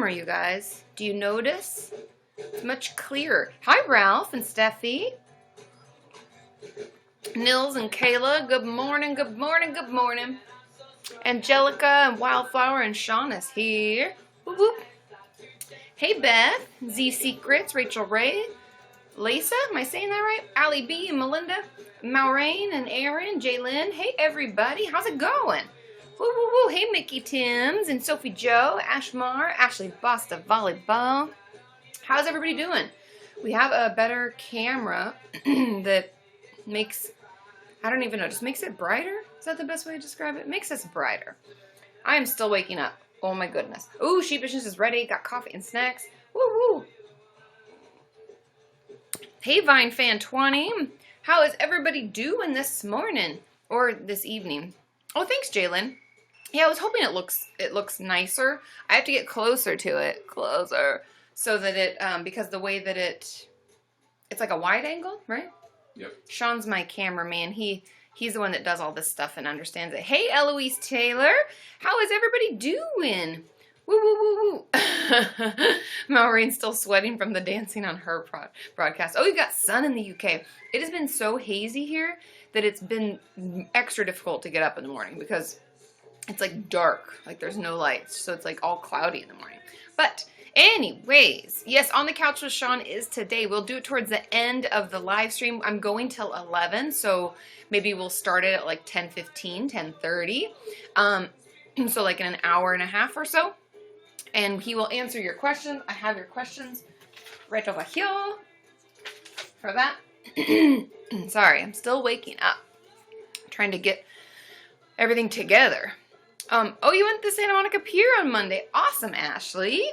You guys, do you notice? It's much clearer. Hi, Ralph and Steffi. Nils and Kayla, good morning, good morning, good morning. Angelica and Wildflower and Sean is here. Whoop, whoop. Hey, Beth, Z Secrets, Rachel Ray, Lisa, am I saying that right? Allie B and Melinda, Maureen and Aaron, Jaylyn. Hey, everybody, how's it going? Woo, woo, woo. Hey, Mickey Timms and Sophie Joe, Ashmar, Ashley Basta Volleyball. How's everybody doing? We have a better camera that makes, I don't even know, just makes it brighter? Is that the best way to describe it? Makes us brighter. I am still waking up. Oh my goodness. Ooh, Sheepishness is ready. Got coffee and snacks. Woo woo. Hey, Vine Fan 20. How is everybody doing this morning? Or this evening? Oh, thanks, Jalen. Yeah, I was hoping it looks nicer. I have to get closer to it. Closer. So that it, because the way that it's like a wide angle, right? Yep. Sean's my cameraman. He's the one that does all this stuff and understands it. Hey, Eloise Taylor. How is everybody doing? Woo, woo, woo, woo. Maureen's still sweating from the dancing on her broadcast. Oh, you got sun in the UK. It has been so hazy here that it's been extra difficult to get up in the morning because it's like dark. Like there's no lights. So it's like all cloudy in the morning. But anyways, yes, On the Couch with Sean is today. We'll do it towards the end of the live stream. I'm going till 11, so maybe we'll start it at like 10:15, 10:30. So like in an hour and a half or so. And he will answer your questions. I have your questions right over here for that. Sorry, I'm still waking up. Trying to get everything together. Oh, you went to Santa Monica Pier on Monday. Awesome, Ashley.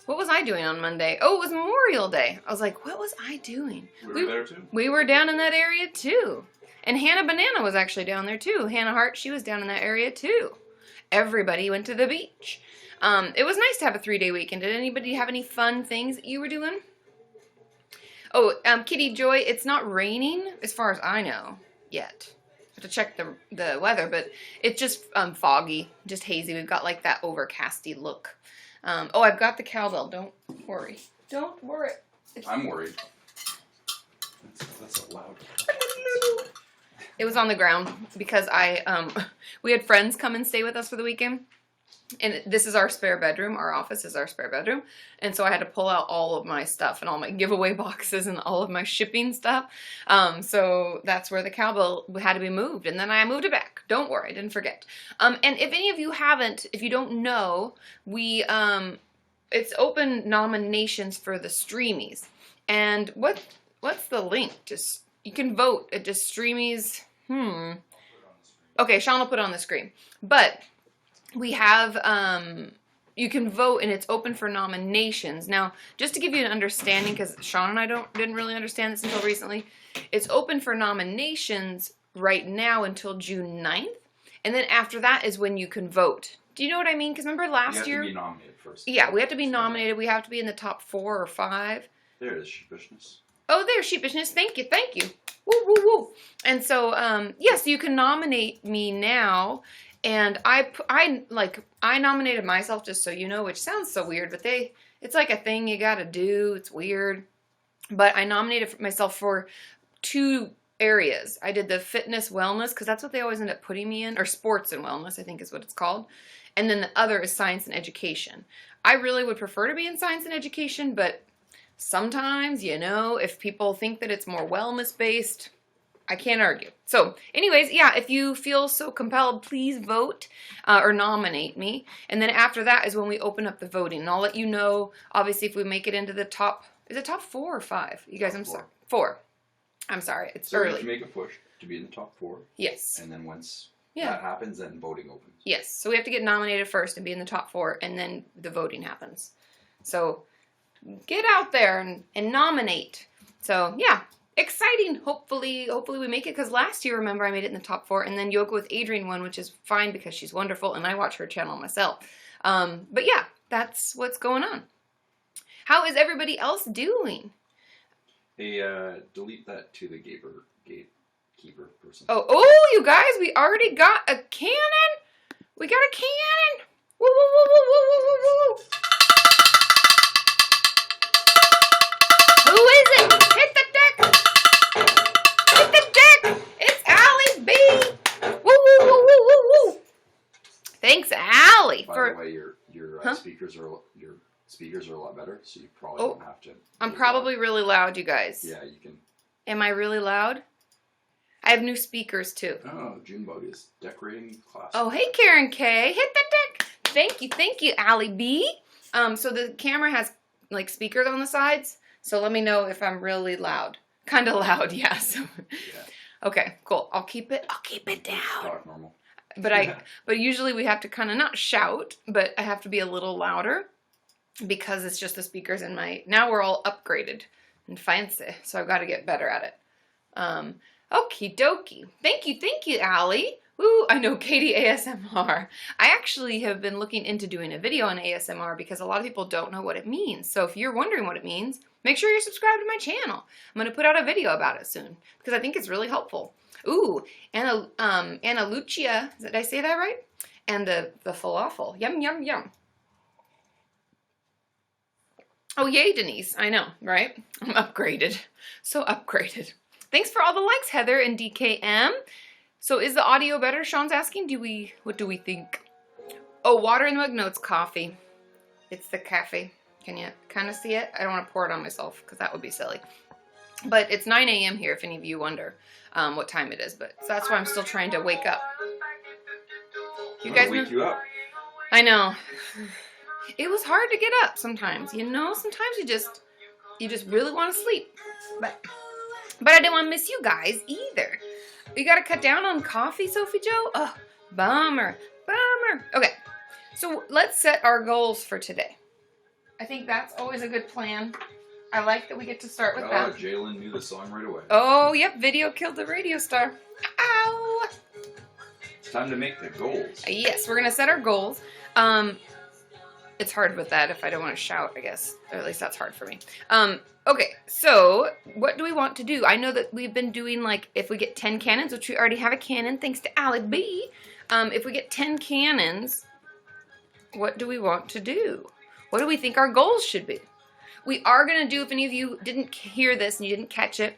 What was I doing on Monday? Oh, it was Memorial Day. I was like, what was I doing? We were there too. We were down in that area too. And Hannah Banana was actually down there too. Hannah Hart, she was down in that area too. Everybody went to the beach. It was nice to have a 3-day weekend. Did anybody have any fun things that you were doing? Oh, Kitty Joy, it's not raining as far as I know yet. I have to check the weather, but it's just foggy, just hazy. We've got like that overcasty look. Oh, I've got the cowbell. Don't worry. Don't worry. I'm worried. That's a loud. It was on the ground because we had friends come and stay with us for the weekend. And this is our spare bedroom. Our office is our spare bedroom. And so I had to pull out all of my stuff and all my giveaway boxes and all of my shipping stuff. So that's where the cowbell had to be moved. And then I moved it back. Don't worry, I didn't forget. And if any of you haven't, if you don't know, it's open nominations for the Streamies. And what's the link? Just, you can vote at just Streamies. Okay, Sean will put it on the screen. But we have, you can vote and it's open for nominations. Now, just to give you an understanding, because Sean and I didn't really understand this until recently, it's open for nominations right now until June 9th. And then after that is when you can vote. Do you know what I mean? Because remember last year? You have to be nominated first. Yeah, we have to be nominated. We have to be in the top 4 or 5. There is Sheepishness. Oh, there's Sheepishness. Thank you, thank you. Woo, woo, woo. And so, yes, you can nominate me now. And I nominated myself, just so you know, which sounds so weird, but it's like a thing you gotta do. It's weird. But I nominated myself for 2 areas. I did the fitness wellness, because that's what they always end up putting me in, or sports and wellness, I think is what it's called. And then the other is science and education. I really would prefer to be in science and education, but sometimes, you know, if people think that it's more wellness-based, I can't argue. So anyways, yeah, if you feel so compelled, please vote or nominate me. And then after that is when we open up the voting. And I'll let you know, obviously, if we make it into the top, is it top 4 or 5? You guys, I'm sorry. 4. I'm sorry, it's early. So you make a push to be in the top 4. Yes. And then once that happens, then voting opens. Yes, so we have to get nominated first and be in the top 4, and then the voting happens. So get out there and nominate. So yeah. Exciting. Hopefully we make it, because last year, remember, I made it in the top 4, and then Yoga with Adrian won, which is fine because she's wonderful and I watch her channel myself. But yeah, that's what's going on. How is everybody else doing? Hey, delete that to the gatekeeper person. Oh, you guys, we already got a cannon. We got a cannon. Woo, woo, woo, woo, woo, woo, woo, woo. speakers are a lot better, so you probably don't have to. I'm probably really loud, you guys. Yeah, you can. Am I really loud? I have new speakers too. Oh, Junebug is decorating class. Oh, hey, Karen K. Hit the deck. Thank you, Allie B. So the camera has like speakers on the sides. So let me know if I'm really loud. Kind of loud, yeah. So, Yeah. Okay, cool. I'll keep it down. Talk normal. But usually we have to kind of not shout, but I have to be a little louder because it's just the speakers in my. Now we're all upgraded and fancy, so I've got to get better at it. Okie dokie. Thank you, Allie. Woo, I know Katie ASMR. I actually have been looking into doing a video on ASMR because a lot of people don't know what it means. So if you're wondering what it means, make sure you're subscribed to my channel. I'm going to put out a video about it soon because I think it's really helpful. Ooh, Anna Lucia, did I say that right? And the falafel. Yum, yum, yum. Oh, yay, Denise. I know, right? I'm upgraded. So upgraded. Thanks for all the likes, Heather and DKM. So is the audio better? Sean's asking, what do we think? Oh, water in the mug? No, it's coffee. It's the cafe. Can you kind of see it? I don't want to pour it on myself because that would be silly. But it's 9 a.m. here if any of you wonder what time it is. But so that's why I'm still trying to wake up. You guys wake you up. I know. It was hard to get up sometimes. You know, sometimes you just really want to sleep. But I didn't want to miss you guys either. You got to cut down on coffee, Sophie Joe? Oh, bummer. Okay, so let's set our goals for today. I think that's always a good plan. I like that we get to start with that. Oh, Jalen knew the song right away. Oh, yep, video killed the radio star. Ow! It's time to make the goals. Yes, we're going to set our goals. It's hard with that if I don't want to shout, I guess. Or at least that's hard for me. Okay, so what do we want to do? I know that we've been doing, like, if we get 10 cannons, which we already have a cannon, thanks to Allie B. If we get 10 cannons, what do we want to do? What do we think our goals should be? We are going to do, if any of you didn't hear this and you didn't catch it,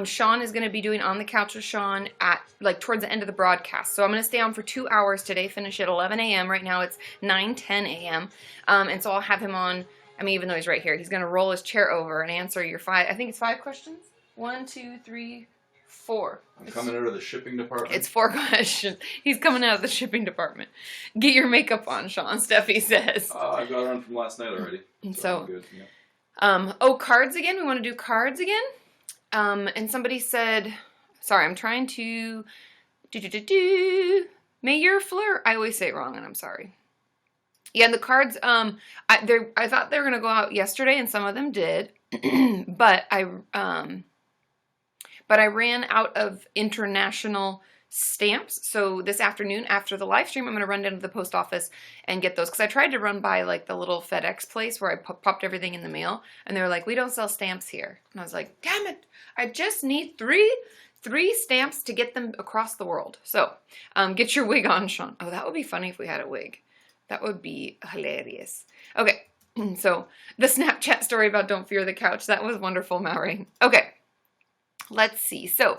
Sean is going to be doing On the Couch with Sean at, like, towards the end of the broadcast. So I'm going to stay on for 2 hours today, finish at 11 a.m. Right now it's 9:10 a.m. And so I'll have him on, I mean, even though he's right here, he's going to roll his chair over and answer your 5, I think it's 5 questions? 1, 2, 3, 4. I'm coming out of the shipping department. It's 4 questions. He's coming out of the shipping department. Get your makeup on, Sean, Steffi says. I got on from last night already. So I'm good. Yeah. Oh, cards again? We want to do cards again? And somebody said, sorry, I'm trying to May your flirt. I always say it wrong, and I'm sorry. Yeah, and the cards, I thought they were going to go out yesterday, and some of them did, but I ran out of international stamps. So this afternoon, after the live stream, I'm going to run down to the post office and get those. Because I tried to run by, like, the little FedEx place where I popped everything in the mail. And they were like, we don't sell stamps here. And I was like, damn it. I just need three stamps to get them across the world. So get your wig on, Sean. Oh, that would be funny if we had a wig. That would be hilarious. Okay. So the Snapchat story about don't fear the couch. That was wonderful, Mallory. Okay. Let's see. So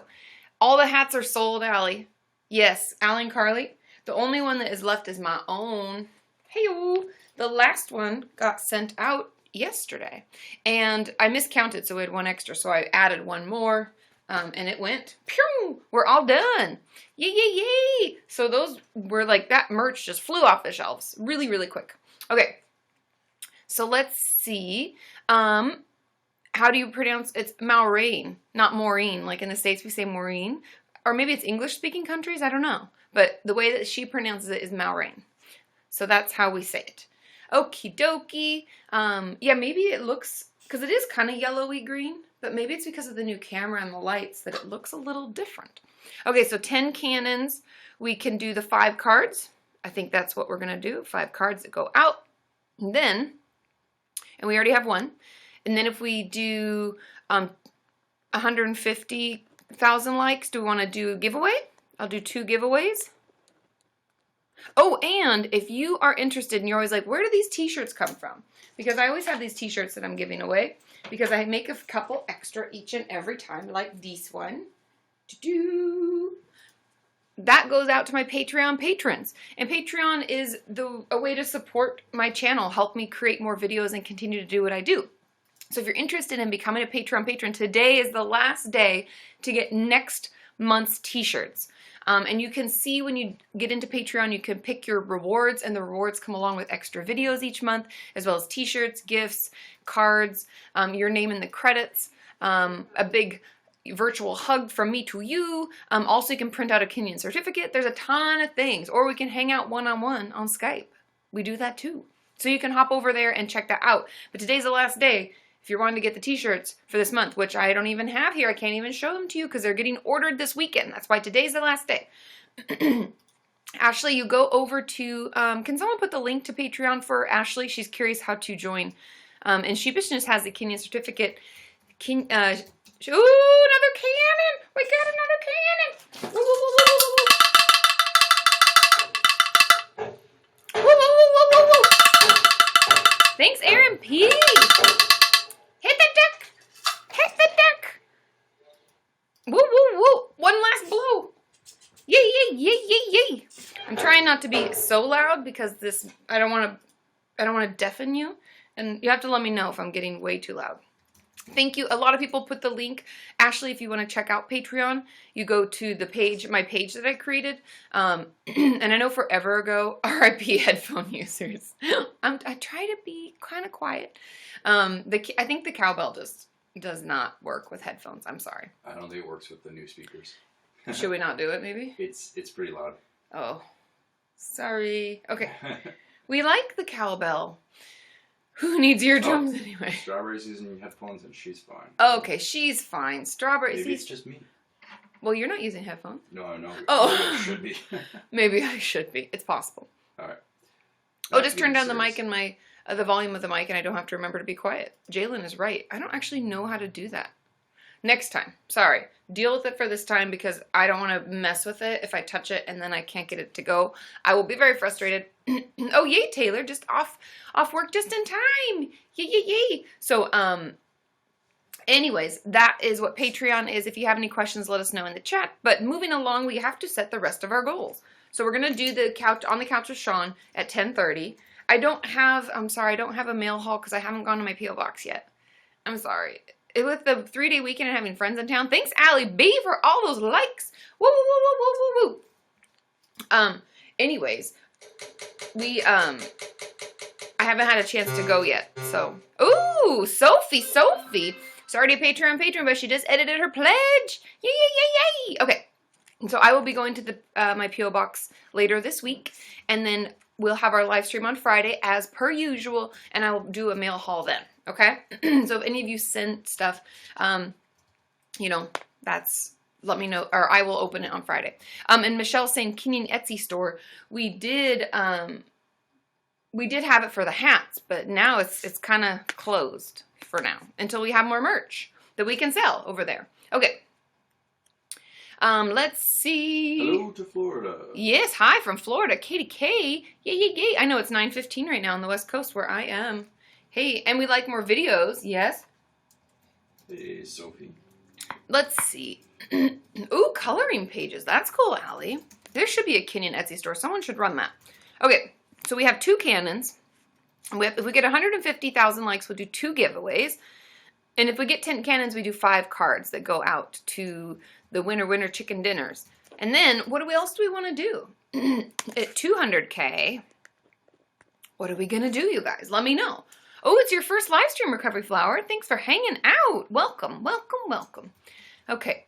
all the hats are sold, Allie. Yes, Allie and Carly. The only one that is left is my own. Hey-o. The last one got sent out yesterday. And I miscounted, so we had one extra. So I added one more. And it went, pew! We're all done. Yay, yay, yay! So those were like, that merch just flew off the shelves really, really quick. Okay. So let's see. How do you pronounce, it's Maureen, not Maureen. Like in the States we say Maureen. Or maybe it's English-speaking countries, I don't know. But the way that she pronounces it is Maureen. So that's how we say it. Okie dokie. Yeah, maybe it looks, because it is kind of yellowy green, but maybe it's because of the new camera and the lights that it looks a little different. Okay, so 10 cannons. We can do the 5 cards. I think that's what we're going to do. 5 cards that go out. And then, and we already have one. And then if we do 150,000 likes, do we want to do a giveaway? I'll do 2 giveaways. Oh, and if you are interested and you're always like, where do these t-shirts come from? Because I always have these t-shirts that I'm giving away because I make a couple extra each and every time, like this one. that goes out to my Patreon patrons. And Patreon is a way to support my channel, help me create more videos and continue to do what I do. So if you're interested in becoming a Patreon patron, today is the last day to get next month's t-shirts. And you can see when you get into Patreon, you can pick your rewards, and the rewards come along with extra videos each month, as well as t-shirts, gifts, cards, your name in the credits, a big virtual hug from me to you. Also, you can print out a Kenyan certificate. There's a ton of things. Or we can hang out one-on-one on Skype. We do that too. So you can hop over there and check that out. But today's the last day. If you're wanting to get the t-shirts for this month, which I don't even have here, I can't even show them to you because they're getting ordered this weekend. That's why today's the last day. Ashley, you go over to, can someone put the link to Patreon for Ashley? She's curious how to join. And Sheepishness has the Kenyan certificate. Ooh, another cannon! We got another cannon! Woo, woo, woo, woo, woo, woo. Woo, woo, woo, woo, woo. Thanks, Aaron P. Hit the deck! Hit the deck! Woo, woo, woo! One last blow! Yay, yay, yay, yay, yay! I'm trying not to be so loud because this, I don't want to deafen you, and you have to let me know if I'm getting way too loud. Thank you. A lot of people put the link. Ashley, if you want to check out Patreon, you go to the page, my page that I created. And I know forever ago, RIP headphone users. I try to be kind of quiet. I think the cowbell just does not work with headphones. I'm sorry. I don't think it works with the new speakers. Should we not do it, maybe? It's pretty loud. Oh, sorry. Okay. We like the cowbell. Who needs eardrums anyway? Strawberry's using headphones and she's fine. Okay, she's fine. Strawberry. Maybe it's just me. Well, you're not using headphones. No, I know. Oh. Maybe I should be. Maybe I should be. It's possible. All right. Oh, just turn down the mic and the volume of the mic, and I don't have to remember to be quiet. Jalen is right. I don't actually know how to do that. Next time. Sorry. Deal with it for this time because I don't want to mess with it if I touch it and then I can't get it to go. I will be very frustrated. Oh, yay, Taylor. Just off work just in time. Yay, yay, yay. So, anyways, that is what Patreon is. If you have any questions, let us know in the chat. But moving along, we have to set the rest of our goals. So we're going to do the On the Couch with Sean at 10:30. I'm sorry, I don't have a mail haul because I haven't gone to my P.O. box yet. I'm sorry. With the 3-day weekend and having friends in town. Thanks, Allie B, for all those likes. Woo, woo, woo, woo, woo, woo, woo. Anyways, I haven't had a chance to go yet, so. Ooh, Sophie. She's already a Patreon, but she just edited her pledge. Yay, yay, yay, yay. Okay, so I will be going to my P.O. box later this week, and then we'll have our live stream on Friday as per usual, and I will do a mail haul then. Okay, so if any of you send stuff, you know, let me know, or I will open it on Friday. And Michelle's saying Kenyan Etsy store. We did have it for the hats, but now it's kind of closed for now until we have more merch that we can sell over there. Okay. Let's see. Hello to Florida. Yes, hi from Florida, Katie K. Yay. I know it's 9:15 right now on the West Coast where I am. Hey, and we like more videos, yes? Hey, Sophie. Let's see. Ooh, coloring pages. That's cool, Allie. There should be a Kenyan Etsy store. Someone should run that. Okay, so we have 2 cannons. If we get 150,000 likes, we'll do 2 giveaways. And if we get 10 cannons, we do 5 cards that go out to the winner chicken dinners. And then, what else do we want to do? At 200K, what are we going to do, you guys? Let me know. Oh, it's your first live stream, Recovery Flower. Thanks for hanging out. Welcome, welcome, welcome. Okay.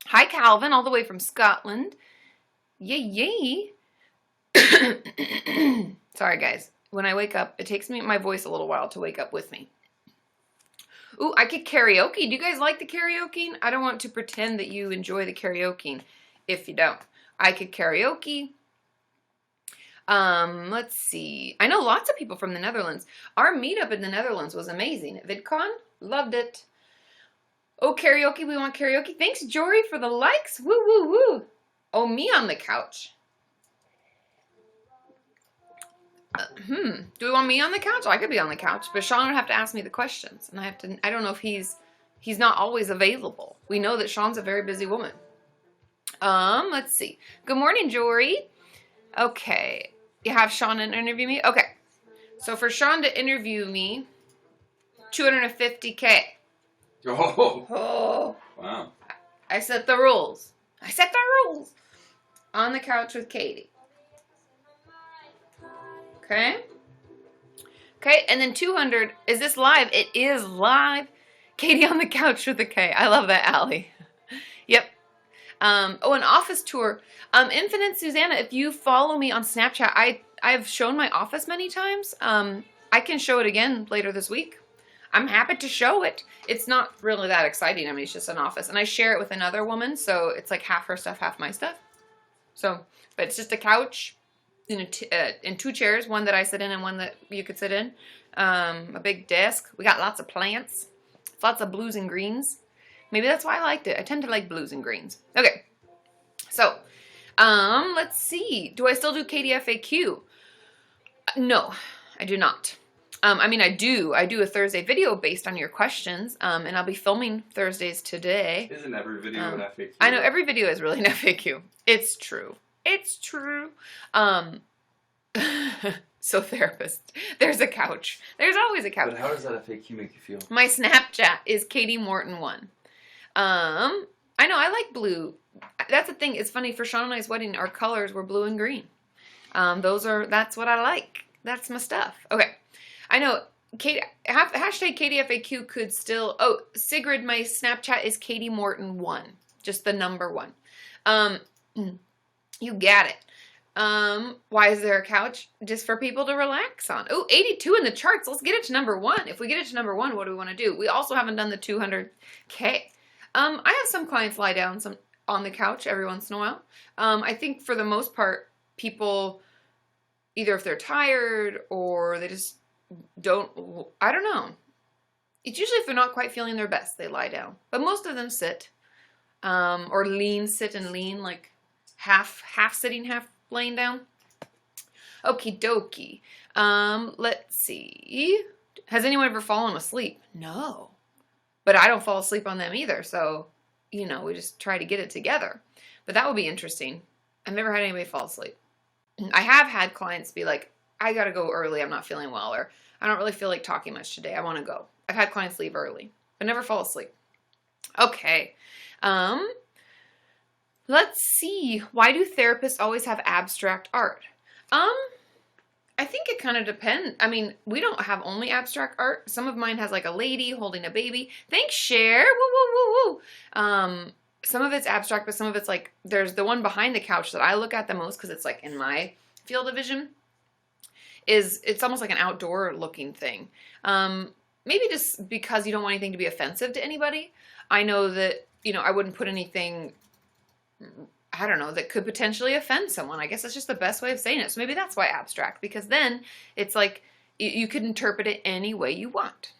Hi, Calvin, all the way from Scotland. Yay. Sorry, guys. When I wake up, it takes my voice a little while to wake up with me. Ooh, I could karaoke. Do you guys like the karaoke? I don't want to pretend that you enjoy the karaoke if you don't. I could karaoke. Let's see. I know lots of people from the Netherlands. Our meetup in the Netherlands was amazing. VidCon, loved it. Oh, karaoke, we want karaoke. Thanks, Jory, for the likes. Woo, woo, woo. Oh, me on the couch. Do we want me on the couch? I could be on the couch, but Sean would have to ask me the questions, and I don't know if he's not always available. We know that Sean's a very busy woman. Let's see. Good morning, Jory. Okay. You have Sean to interview me? Okay. So for Sean to interview me, $250K. Oh. Wow. I set the rules. On the couch with Katie. Okay. Okay, and then 200. Is this live? It is live. Katie on the couch with a K. I love that, Allie. Yep. An office tour. Infinite Susanna, if you follow me on Snapchat, I've shown my office many times. I can show it again later this week. I'm happy to show it. It's not really that exciting. I mean, it's just an office. And I share it with another woman, so it's like half her stuff, half my stuff. So, but it's just a couch in two chairs, one that I sit in and one that you could sit in. A big desk. We got lots of plants. Lots of blues and greens. Maybe that's why I liked it. I tend to like blues and greens. Okay. So, let's see. Do I still do KDFAQ? No, I do not. I mean, I do a Thursday video based on your questions, and I'll be filming Thursdays today. Isn't every video an FAQ? I know, every video is really an FAQ. It's true. It's true. So therapist, there's a couch. There's always a couch. But how does that FAQ make you feel? My Snapchat is Kati Morton 1. I know, I like blue. That's the thing. It's funny, for Sean and I's wedding, our colors were blue and green. That's what I like. That's my stuff. Okay. I know, hashtag KDFAQ could still, Sigrid, my Snapchat is Kati Morton 1. Just the number 1. You got it. Why is there a couch? Just for people to relax on. Oh, 82 in the charts. Let's get it to number 1. If we get it to number 1, what do we want to do? We also haven't done the 200K. I have some clients lie down on the couch every once in a while. I think for the most part, people, either if they're tired or they just don't, I don't know. It's usually if they're not quite feeling their best, they lie down. But most of them sit, or sit and lean, like half sitting, half laying down. Okie dokie. Let's see. Has anyone ever fallen asleep? No. But I don't fall asleep on them either, so, we just try to get it together. But that would be interesting. I've never had anybody fall asleep. I have had clients be like, I gotta go early, I'm not feeling well, or I don't really feel like talking much today, I want to go. I've had clients leave early, but never fall asleep. Okay. Let's see. Why do therapists always have abstract art? I think it kind of depends. I mean, we don't have only abstract art. Some of mine has like a lady holding a baby. Thanks, Cher. Woo, woo, woo, woo. Some of it's abstract, but some of it's like, there's the one behind the couch that I look at the most because it's like in my field of vision. It's almost like an outdoor looking thing. Maybe just because you don't want anything to be offensive to anybody. I know that, I wouldn't put anything, I don't know, that could potentially offend someone. I guess that's just the best way of saying it. So maybe that's why abstract, because then it's like you could interpret it any way you want.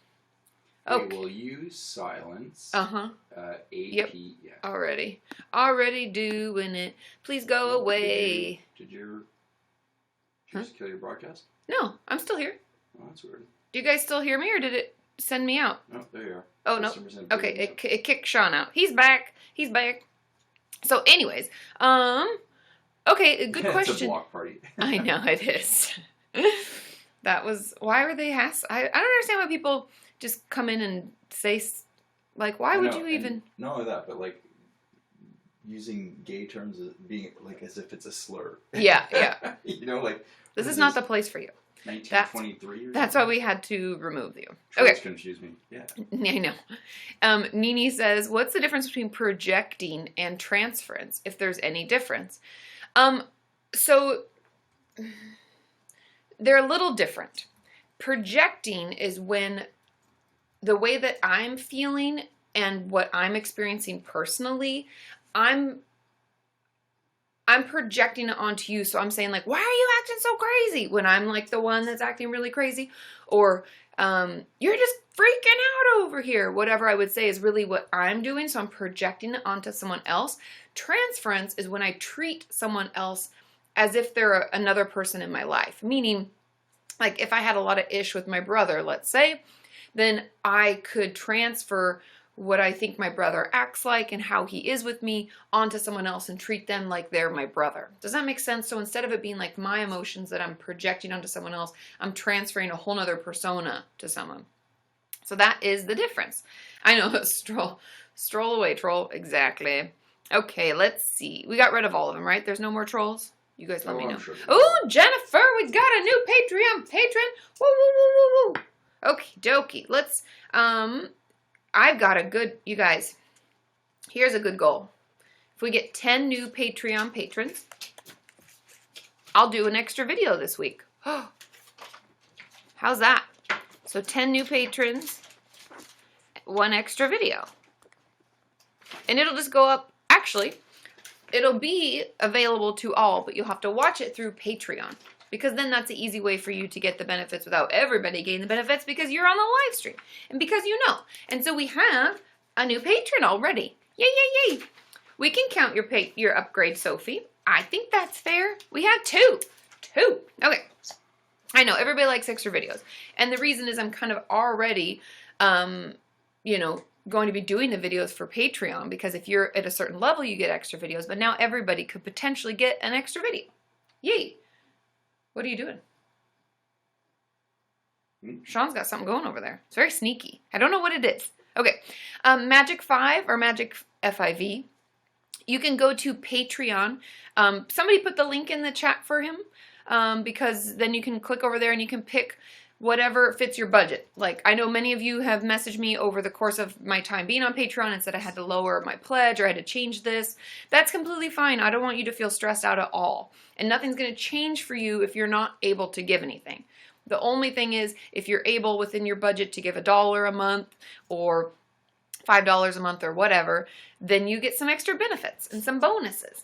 Okay. We will use silence. Uh-huh. AP. Yep. Yeah. Already doing it. Please go away. Did you just kill your broadcast? No, I'm still here. Oh, that's weird. Do you guys still hear me, or did it send me out? No, there you are. Oh, no. Okay, it kicked Sean out. He's back. So anyways, okay, good question. It's a block party. I know, it is. Why were they asked? I don't understand why people just come in and say, like, why would you even? Not only that, but like using gay terms as being like as if it's a slur. Yeah. Like. This is not the place for you. 1923 That's why we had to remove you. Okay. Confuse me. Yeah. I know. Nini says, what's the difference between projecting and transference, if there's any difference? So they're a little different. Projecting is when the way that I'm feeling and what I'm experiencing personally, I'm projecting it onto you. So I'm saying like, why are you acting so crazy? When I'm like the one that's acting really crazy. Or you're just freaking out over here. Whatever I would say is really what I'm doing. So I'm projecting it onto someone else. Transference is when I treat someone else as if they're another person in my life. Meaning, like if I had a lot of ish with my brother, let's say, then I could transfer what I think my brother acts like and how he is with me onto someone else and treat them like they're my brother. Does that make sense? So instead of it being like my emotions that I'm projecting onto someone else, I'm transferring a whole nother persona to someone. So that is the difference. I know, stroll away, troll. Exactly. Okay, let's see. We got rid of all of them, right? There's no more trolls? You guys let me know. Sure. Oh, Jennifer, we got a new Patreon patron. Woo, woo, woo, woo, woo. Okie dokie. Let's, I've got a good, you guys, here's a good goal. If we get 10 new Patreon patrons, I'll do an extra video this week. How's that? So 10 new patrons, 1 extra video. And it'll just go up, actually, it'll be available to all, but you'll have to watch it through Patreon. Because then that's an easy way for you to get the benefits without everybody getting the benefits because you're on the live stream. And because you know. And so we have a new patron already. Yay, yay, yay. We can count your upgrade, Sophie. I think that's fair. We have 2. 2. Okay. I know, everybody likes extra videos. And the reason is I'm kind of already, you know, going to be doing the videos for Patreon. Because if you're at a certain level, you get extra videos. But now everybody could potentially get an extra video. Yay. What are you doing? Sean's got something going over there. It's very sneaky. I don't know what it is. Okay. Magic 5 or Magic FIV. You can go to Patreon. Somebody put the link in the chat for him. Because then you can click over there and you can pick whatever fits your budget. Like, I know many of you have messaged me over the course of my time being on Patreon and said I had to lower my pledge or I had to change this. That's completely fine. I don't want you to feel stressed out at all. And nothing's going to change for you if you're not able to give anything. The only thing is, if you're able within your budget to give $1 a month or $5 a month or whatever, then you get some extra benefits and some bonuses.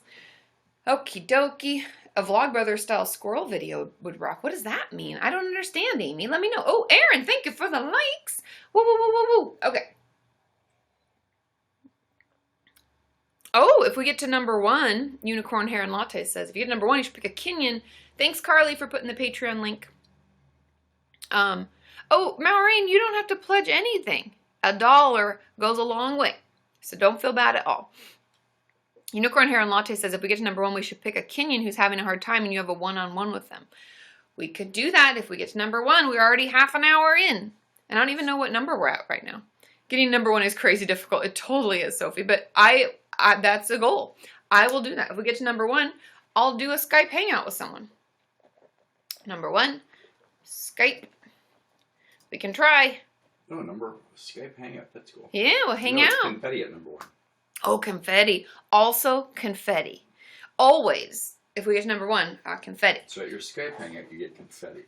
Okie dokie. A Vlogbrother style squirrel video would rock. What does that mean? I don't understand, Amy. Let me know. Oh, Aaron, thank you for the likes. Woo, woo, woo, woo, woo. Okay. Oh, if we get to number 1, Unicorn Hair and Latte says, if you get number 1, you should pick a Kenyan. Thanks, Carly, for putting the Patreon link. Oh, Maureen, you don't have to pledge anything. $1 goes a long way. So don't feel bad at all. Unicorn Hair and Latte says, if we get to number 1, we should pick a Kenyan who's having a hard time and you have a one-on-one with them. We could do that if we get to number 1. We're already half an hour in. And I don't even know what number we're at right now. Getting number 1 is crazy difficult. It totally is, Sophie. But I that's a goal. I will do that. If we get to number 1, I'll do a Skype hangout with someone. Number 1, Skype. We can try. Oh, Skype hangout. That's cool. Yeah, we'll hang out. It's confetti at number 1. Oh, confetti. Also, confetti. Always, if we get to number 1, confetti. So at your Skype hangout, you get confetti.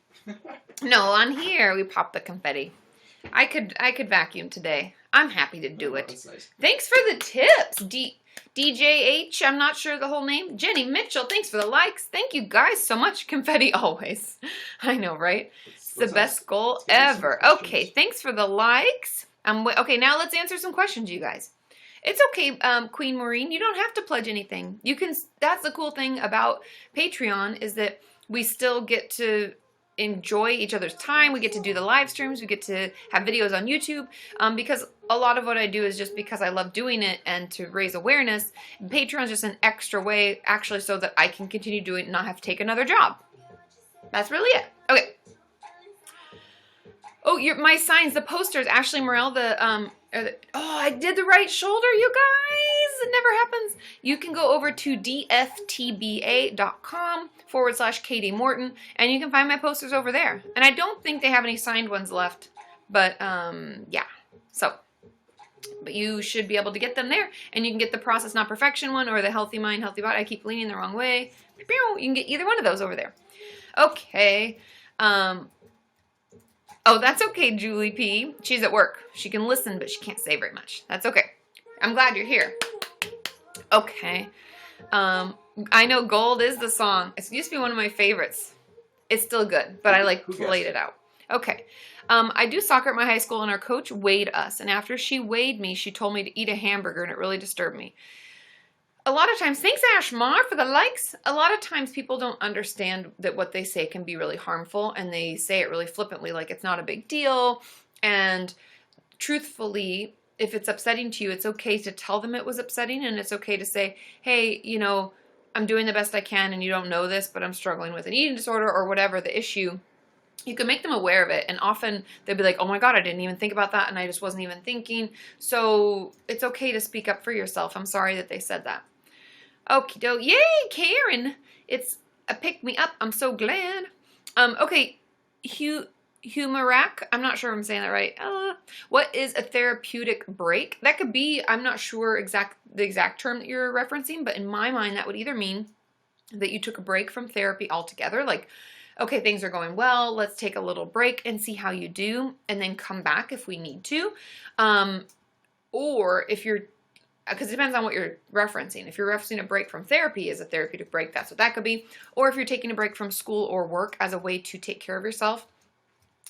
No, on here, we pop the confetti. I could vacuum today. I'm happy to do it. That's nice. Thanks for the tips, DJH. I'm not sure the whole name. Jenny Mitchell, thanks for the likes. Thank you guys so much. Confetti always. I know, right? It's the best goal ever. Okay, thanks for the likes. Okay, now let's answer some questions, you guys. It's okay, Queen Maureen. You don't have to pledge anything. You can. That's the cool thing about Patreon is that we still get to enjoy each other's time. We get to do the live streams. We get to have videos on YouTube. Because a lot of what I do is just because I love doing it and to raise awareness. Patreon is just an extra way, actually, so that I can continue doing it and not have to take another job. That's really it. Okay. Oh, my signs, the posters. Ashley Morel, oh, I did the right shoulder, you guys. It never happens. You can go over to dftba.com/Kati Morton, and you can find my posters over there. And I don't think they have any signed ones left, but yeah. So, but you should be able to get them there, and you can get the Process Not Perfection one or the Healthy Mind, Healthy Body. I keep leaning the wrong way. You can get either one of those over there. Okay. Oh, that's okay, Julie P. She's at work. She can listen, but she can't say very much. That's okay. I'm glad you're here. Okay. I Know Gold is the song. It used to be one of my favorites. It's still good, but I played it out. Okay. I do soccer at my high school, and our coach weighed us. And after she weighed me, she told me to eat a hamburger, and it really disturbed me. A lot of times, thanks Ashmar for the likes. A lot of times people don't understand that what they say can be really harmful, and they say it really flippantly, like it's not a big deal. And truthfully, if it's upsetting to you, it's okay to tell them it was upsetting, and it's okay to say, hey, you know, I'm doing the best I can and you don't know this, but I'm struggling with an eating disorder or whatever the issue. You can make them aware of it, and often they'll be like, oh my God, I didn't even think about that, and I just wasn't even thinking. So it's okay to speak up for yourself. I'm sorry that they said that. Okie doke. Yay, Karen. It's a pick me up. I'm so glad. Okay, Humarak. I'm not sure if I'm saying that right. What is a therapeutic break? That could be, I'm not sure the exact term that you're referencing, but in my mind, that would either mean that you took a break from therapy altogether, like, okay, things are going well, let's take a little break and see how you do, and then come back if we need to. Or if you're, because it depends on what you're referencing. If you're referencing a break from therapy as a therapeutic break, that's what that could be. Or if you're taking a break from school or work as a way to take care of yourself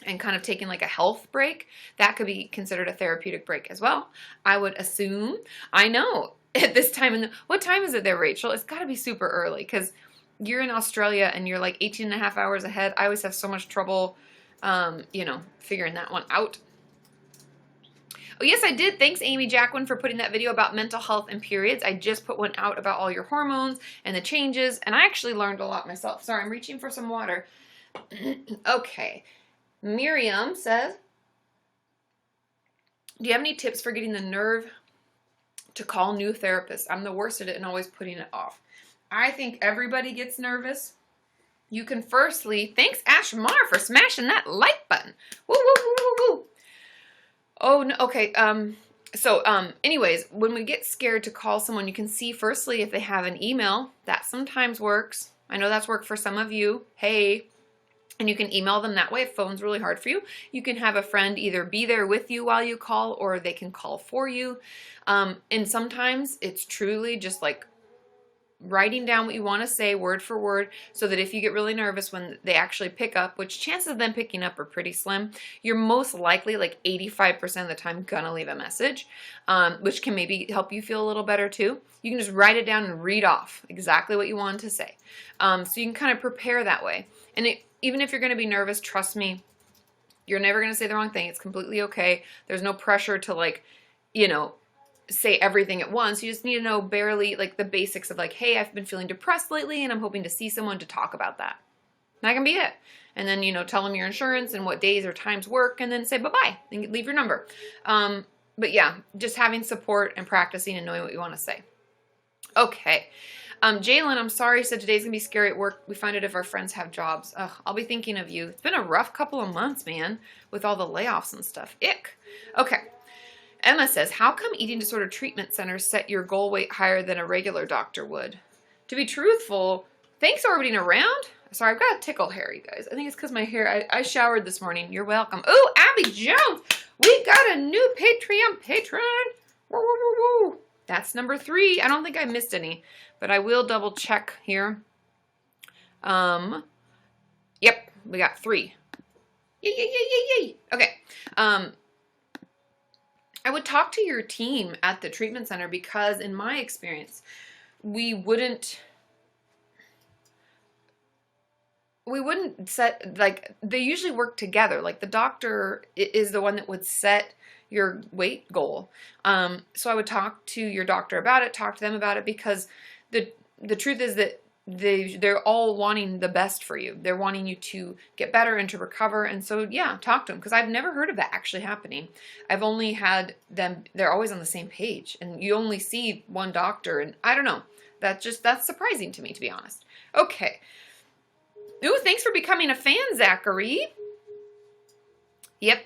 and kind of taking like a health break, that could be considered a therapeutic break as well. I would assume. I know at this time, what time is it there, Rachel? It's got to be super early because you're in Australia and you're like 18 and a half hours ahead. I always have so much trouble, figuring that one out. Oh, yes, I did. Thanks, Amy Jacqueline, for putting that video about mental health and periods. I just put one out about all your hormones and the changes, and I actually learned a lot myself. Sorry, I'm reaching for some water. Okay. Miriam says, do you have any tips for getting the nerve to call new therapists? I'm the worst at it and always putting it off. I think everybody gets nervous. You can firstly, thanks Ashmar for smashing that like button. Woo, woo, woo, woo, woo. Oh, no, okay. Anyways, when we get scared to call someone, you can see firstly if they have an email. That sometimes works. I know that's worked for some of you. Hey. And you can email them that way if phone's really hard for you. You can have a friend either be there with you while you call or they can call for you. And sometimes it's truly just like writing down what you want to say word for word so that if you get really nervous when they actually pick up, which chances of them picking up are pretty slim, you're most likely like 85% of the time gonna leave a message, which can maybe help you feel a little better too. You can just write it down and read off exactly what you want to say. So you can kind of prepare that way. And even if you're going to be nervous, trust me, you're never going to say the wrong thing. It's completely okay. There's no pressure to say everything at once. You just need to know barely like the basics of like, hey, I've been feeling depressed lately and I'm hoping to see someone to talk about that. And that can be it. And then, tell them your insurance and what days or times work and then say bye-bye and leave your number. But yeah, just having support and practicing and knowing what you want to say. Okay. Jalen, I'm sorry, said today's gonna be scary at work. We find it if our friends have jobs. Ugh, I'll be thinking of you. It's been a rough couple of months, man, with all the layoffs and stuff. Ick. Okay. Emma says, how come eating disorder treatment centers set your goal weight higher than a regular doctor would? To be truthful, thanks orbiting around. Sorry, I've got a tickle hair, you guys. I think it's because my hair, I showered this morning. You're welcome. Ooh, Abby Jones. We got a new Patreon patron. Woo, woo, woo, woo. That's number 3. I don't think I missed any, but I will double check here. Yep, we got 3. Yay, yay, yay, yay, yay. Okay. I would talk to your team at the treatment center because in my experience, we wouldn't set, like, they usually work together. Like, the doctor is the one that would set your weight goal. So I would talk to your doctor about it, talk to them about it, because the truth is that they're all wanting the best for you. They're wanting you to get better and to recover. And so, yeah, talk to them, because I've never heard of that actually happening. I've only had them, they're always on the same page, and you only see one doctor, and I don't know. That's surprising to me, to be honest. Okay. Ooh, thanks for becoming a fan, Zachary. Yep.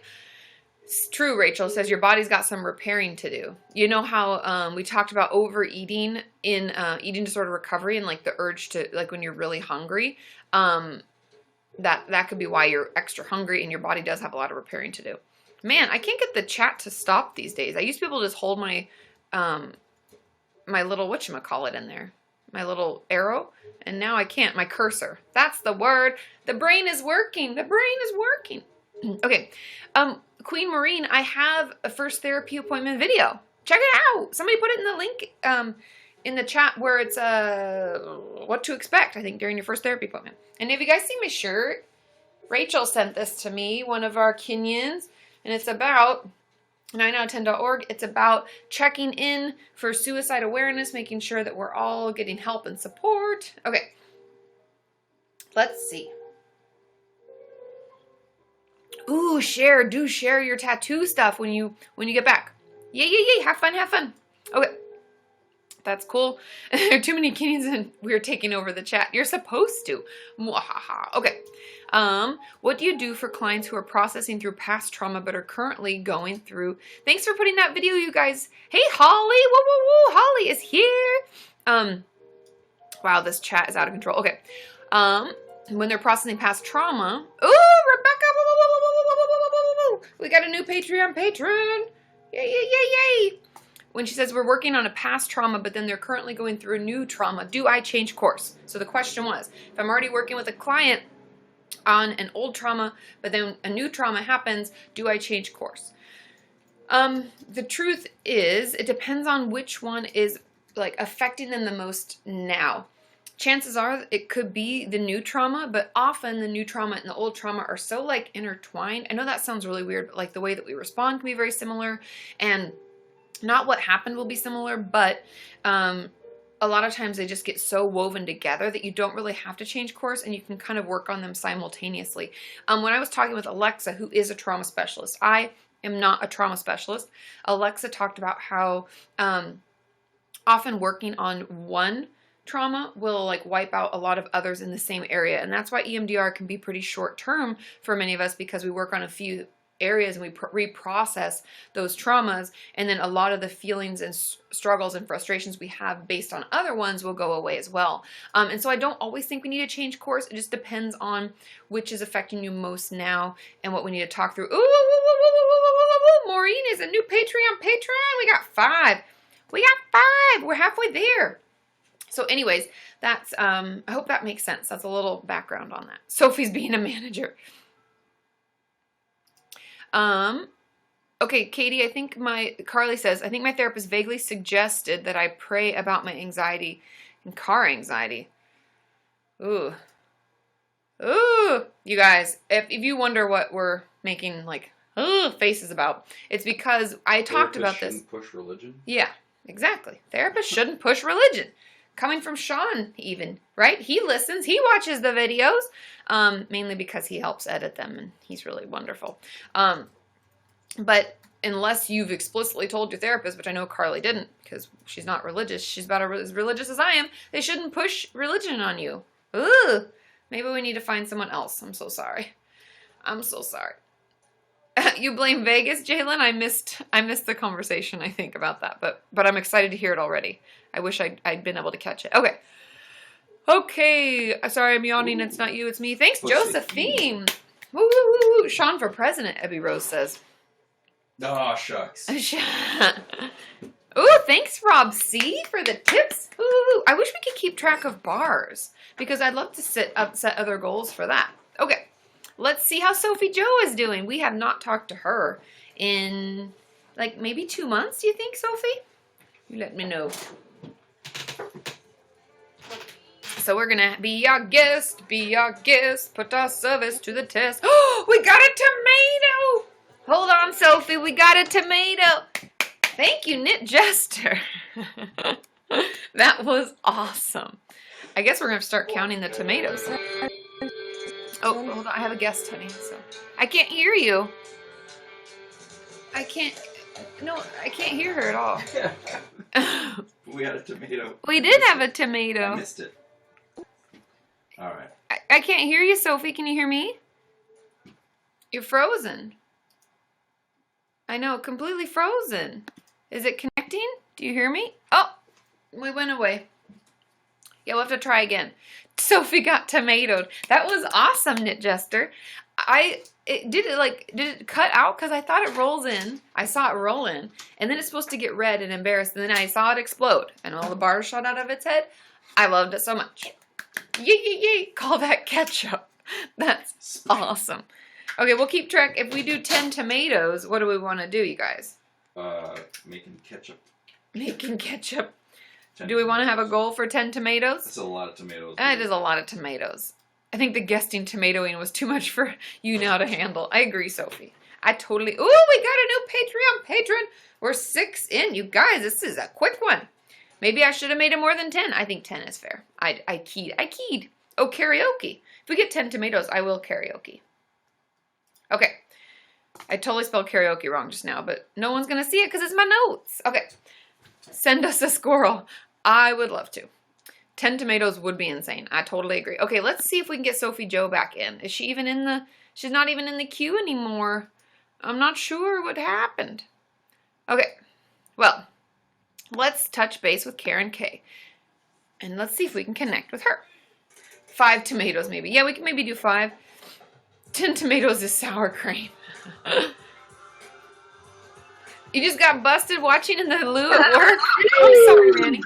It's true, Rachel says your body's got some repairing to do. You know how we talked about overeating in eating disorder recovery and like the urge to, like when you're really hungry, that could be why you're extra hungry and your body does have a lot of repairing to do. Man, I can't get the chat to stop these days. I used to be able to just hold my my little whatchamacallit in there, my little arrow, and now I can't. My cursor. That's the word. The brain is working. The brain is working. Okay. Queen Maureen, I have a first therapy appointment video. Check it out. Somebody put it in the link in the chat where it's what to expect, I think, during your first therapy appointment. And have you guys seen my shirt? Rachel sent this to me, one of our Kenyans, and it's about 9out10.org. It's about checking in for suicide awareness, making sure that we're all getting help and support. Okay. Let's see. Ooh, do share your tattoo stuff when you get back. Yay. Have fun. Okay. That's cool. There are too many kitties and we're taking over the chat. You're supposed to. Mwahaha. Okay. What do you do for clients who are processing through past trauma but are currently going through? Thanks for putting that video, you guys. Hey, Holly. Woo. Holly is here. Wow, this chat is out of control. Okay. When they're processing past trauma. Ooh, Rebecca. Woo. We got a new Patreon patron. Yay. When she says we're working on a past trauma, but then they're currently going through a new trauma, do I change course? So the question was, if I'm already working with a client on an old trauma, but then a new trauma happens, do I change course? The truth is, it depends on which one is like affecting them the most now. Chances are it could be the new trauma, but often the new trauma and the old trauma are so like intertwined. I know that sounds really weird, but like the way that we respond can be very similar, and not what happened will be similar, but a lot of times they just get so woven together that you don't really have to change course and you can kind of work on them simultaneously. When I was talking with Alexa, who is a trauma specialist, I am not a trauma specialist. Alexa talked about how often working on one trauma will like wipe out a lot of others in the same area. And that's why EMDR can be pretty short term for many of us, because we work on a few areas and we reprocess those traumas, and then a lot of the feelings and struggles and frustrations we have based on other ones will go away as well. And so I don't always think we need to change course. It just depends on which is affecting you most now and what we need to talk through. Ooh, Maureen is a new Patreon patron. We got 5. We're halfway there. So anyways, that's I hope that makes sense. That's a little background on that. Sophie's being a manager. Okay, Katie, Carly says, I think my therapist vaguely suggested that I pray about my anxiety and car anxiety. Ooh. You guys, if you wonder what we're making like faces about, it's because I talked about this. Shouldn't push religion? Yeah, exactly. Therapists shouldn't push religion. Coming from Sean even, right? He listens, he watches the videos, mainly because he helps edit them and he's really wonderful. But unless you've explicitly told your therapist, which I know Carly didn't because she's not religious, she's about as religious as I am, they shouldn't push religion on you. Ooh, maybe we need to find someone else. I'm so sorry. You blame Vegas, Jalen? I missed the conversation, I think, about that, but I'm excited to hear it already. I wish I'd been able to catch it. Okay. Sorry, I'm yawning. It's not you, it's me. Thanks, Josephine. Woo. Sean for president, Ebby Rose says. Oh, shucks. Ooh, thanks, Rob C, for the tips. Ooh, I wish we could keep track of bars, because I'd love to set other goals for that. Okay. Let's see how Sophie Joe is doing. We have not talked to her in like maybe 2 months, do you think, Sophie? You let me know. So we're going to be our guest, put our service to the test. Oh, we got a tomato. Hold on, Sophie, we got a tomato. Thank you, Knit Jester. That was awesome. I guess we're going to start counting the tomatoes. Oh, hold on. I have a guest, honey. So I can't hear you. I can't hear her at all. We had a tomato. We did have a tomato. I missed it. All right. I can't hear you, Sophie. Can you hear me? You're frozen. I know, completely frozen. Is it connecting? Do you hear me? Oh, we went away. Yeah, we'll have to try again. Sophie got tomatoed. That was awesome, Knit Jester. Did it cut out? Because I thought it rolls in. I saw it roll in. And then it's supposed to get red and embarrassed. And then I saw it explode. And all the bars shot out of its head. I loved it so much. Yay. Call that ketchup. That's awesome. Okay, we'll keep track. If we do 10 tomatoes, what do we want to do, you guys? Making ketchup. Making ketchup. Do we want to have a goal for 10 tomatoes? That's a lot of tomatoes. It is a lot of tomatoes. I think the guesting tomatoing was too much for YouNow to handle. I agree, Sophie. I totally... Ooh, we got a new Patreon patron. We're 6 in. You guys, this is a quick one. Maybe I should have made it more than 10. I think 10 is fair. I keyed. Oh, karaoke. If we get 10 tomatoes, I will karaoke. Okay. I totally spelled karaoke wrong just now, but no one's going to see it because it's my notes. Okay. Send us a squirrel. I would love to. 10 tomatoes would be insane. I totally agree. Okay, let's see if we can get Sophie Joe back in. Is she even in the... She's not even in the queue anymore. I'm not sure what happened. Okay. Well, let's touch base with Karen K. And let's see if we can connect with her. 5 tomatoes maybe. Yeah, we can maybe do 5. 10 tomatoes is sour cream. You just got busted watching in the loo at work? I'm sorry, Manny.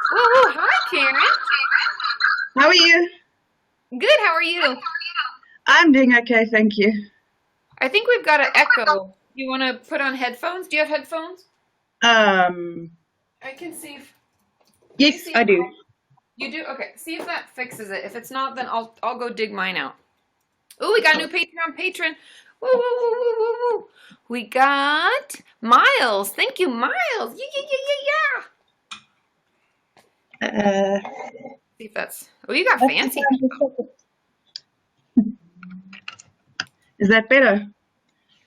Whoa, hi, Karen. How are you? Good, how are you? I'm doing okay, thank you. I think we've got an echo. You want to put on headphones? Do you have headphones? I can see if... Yes, I do. You do? Okay, see if that fixes it. If it's not, then I'll go dig mine out. Ooh, we got a new Patreon patron. Woo, woo, woo, woo, woo, woo. We got Miles. Thank you, Miles. Yeah. See if that's... Oh, you got fancy. Is that better?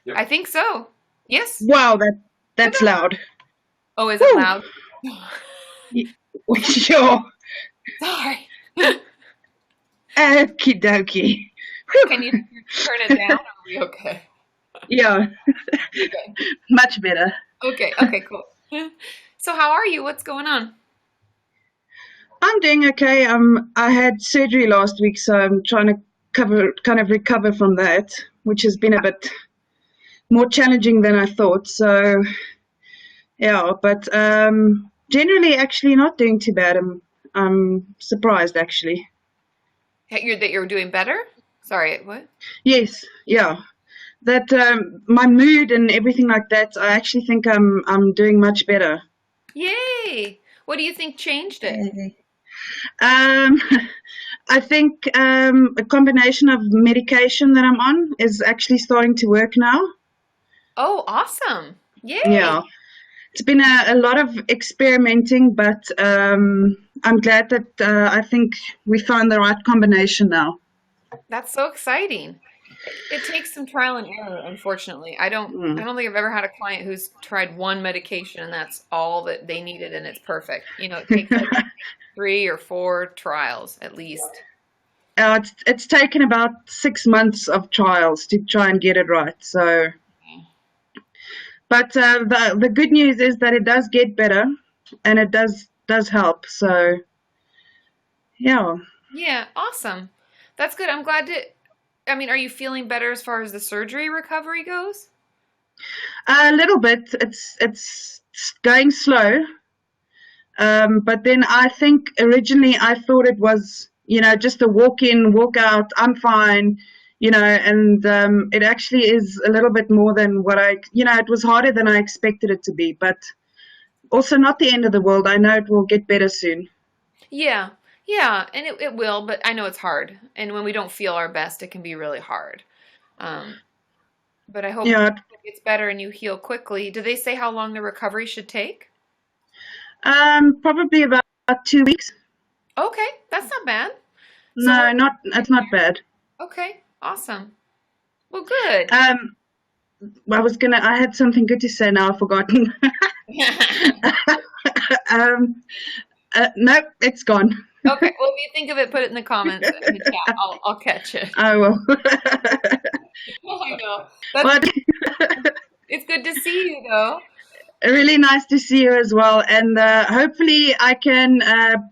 Yep. I think so. Yes? Wow, that's loud. Oh, is it loud? Sure. Sorry. Okie dokie. Can you turn it down? Are we okay? Yeah. Okay. Much better. Okay, cool. So how are you? What's going on? I'm doing okay. I had surgery last week, so I'm trying to recover from that, which has been a bit more challenging than I thought. So, yeah, but generally, actually, not doing too bad. I'm surprised, actually. That you're doing better? Sorry, what? Yes, yeah. That my mood and everything like that, I actually think I'm doing much better. Yay! What do you think changed it? I think a combination of medication that I'm on is actually starting to work now. Oh, awesome! Yay! Yeah. It's been a lot of experimenting, but I'm glad that I think we found the right combination now. That's so exciting. It takes some trial and error, unfortunately. I don't think I've ever had a client who's tried one medication and that's all that they needed and it's perfect. You know, it takes like 3 or 4 trials at least. It's taken about 6 months of trials to try and get it right. So, but the good news is that it does get better, and it does help. So, yeah. Yeah, awesome. That's good. I'm glad to. I mean, are you feeling better as far as the surgery recovery goes? A little bit. It's going slow. But then I think originally I thought it was, just a walk in, walk out, I'm fine, and it actually is a little bit more than what it was harder than I expected it to be, but also not the end of the world. I know it will get better soon. Yeah, and it will, but I know it's hard. And when we don't feel our best, it can be really hard. But I hope it gets better and you heal quickly. Do they say how long the recovery should take? Probably about 2 weeks. Okay, that's not bad. It's not bad. Okay, awesome. Well, good. I had something good to say, now I've forgotten. Nope, it's gone. Okay, well, if you think of it, put it in the comments in the chat. I'll catch it. I will. I know. It's good to see you, though. Really nice to see you as well. And hopefully I can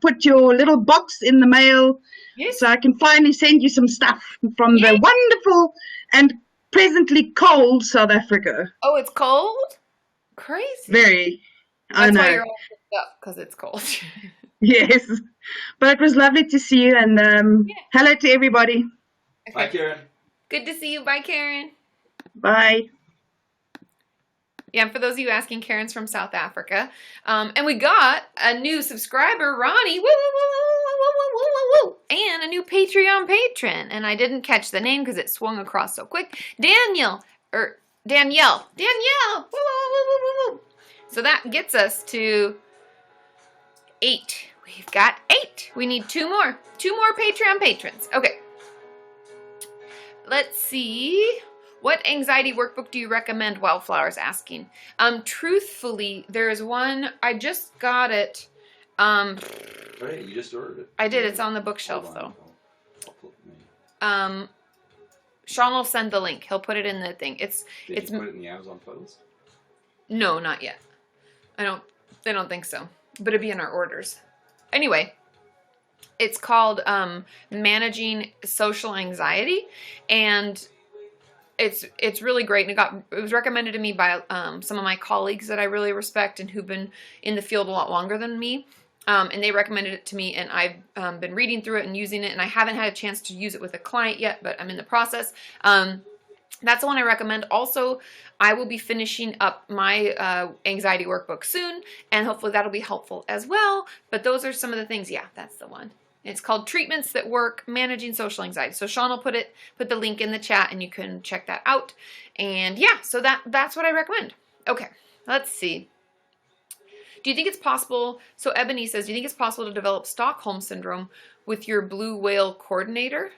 put your little box in the mail so I can finally send you some stuff from the wonderful and presently cold South Africa. Oh, it's cold? Crazy. Very. That's I know. Why you're all picked up, because it's cold. Yes. But it was lovely to see you. And hello to everybody. Okay. Bye, Karen. Good to see you. Bye, Karen. Bye. Yeah, and for those of you asking, Karen's from South Africa. And we got a new subscriber, Ronnie, woo, woo, woo, woo, woo, woo, woo, woo, and a new Patreon patron. And I didn't catch the name because it swung across so quick. Daniel or Danielle. Woo, woo, woo, woo, woo, woo. So that gets us to 8. We've got 8. We need 2 more. 2 more Patreon patrons. Okay. Let's see. What anxiety workbook do you recommend? Wildflower's asking. Truthfully, there's one. I just got it. Right, you just ordered it. I did. It's on the bookshelf, Hold on, though. I'll flip me. Sean will send the link. He'll put it in the thing. Did you put it in the Amazon post? No, not yet. I don't think so. But it'd be in our orders. Anyway, it's called Managing Social Anxiety, and it's really great. And it was recommended to me by some of my colleagues that I really respect and who've been in the field a lot longer than me. And they recommended it to me, and I've been reading through it and using it, and I haven't had a chance to use it with a client yet, but I'm in the process. That's the one I recommend. Also, I will be finishing up my anxiety workbook soon, and hopefully that'll be helpful as well. But those are some of the things. Yeah, that's the one. It's called Treatments That Work, Managing Social Anxiety. So Sean will put the link in the chat, and you can check that out. And yeah, so that's what I recommend. Okay, let's see. Do you think it's possible, so Ebony says, do you think it's possible to develop Stockholm Syndrome with your blue whale coordinator?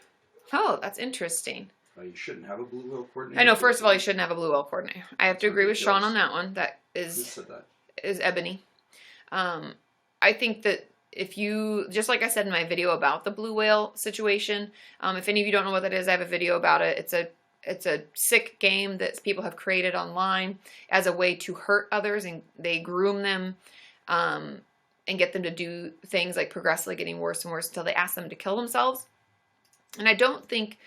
Oh, that's interesting. You shouldn't have a blue whale coordinator. I know, first of all, you shouldn't have a blue whale coordinator. I have to agree with Sean on that one. That Who said that? is Ebony. I think that if you, just like I said in my video about the blue whale situation, if any of you don't know what that is, I have a video about it. It's a sick game that people have created online as a way to hurt others, and they groom them and get them to do things like progressively getting worse and worse until they ask them to kill themselves. And I don't think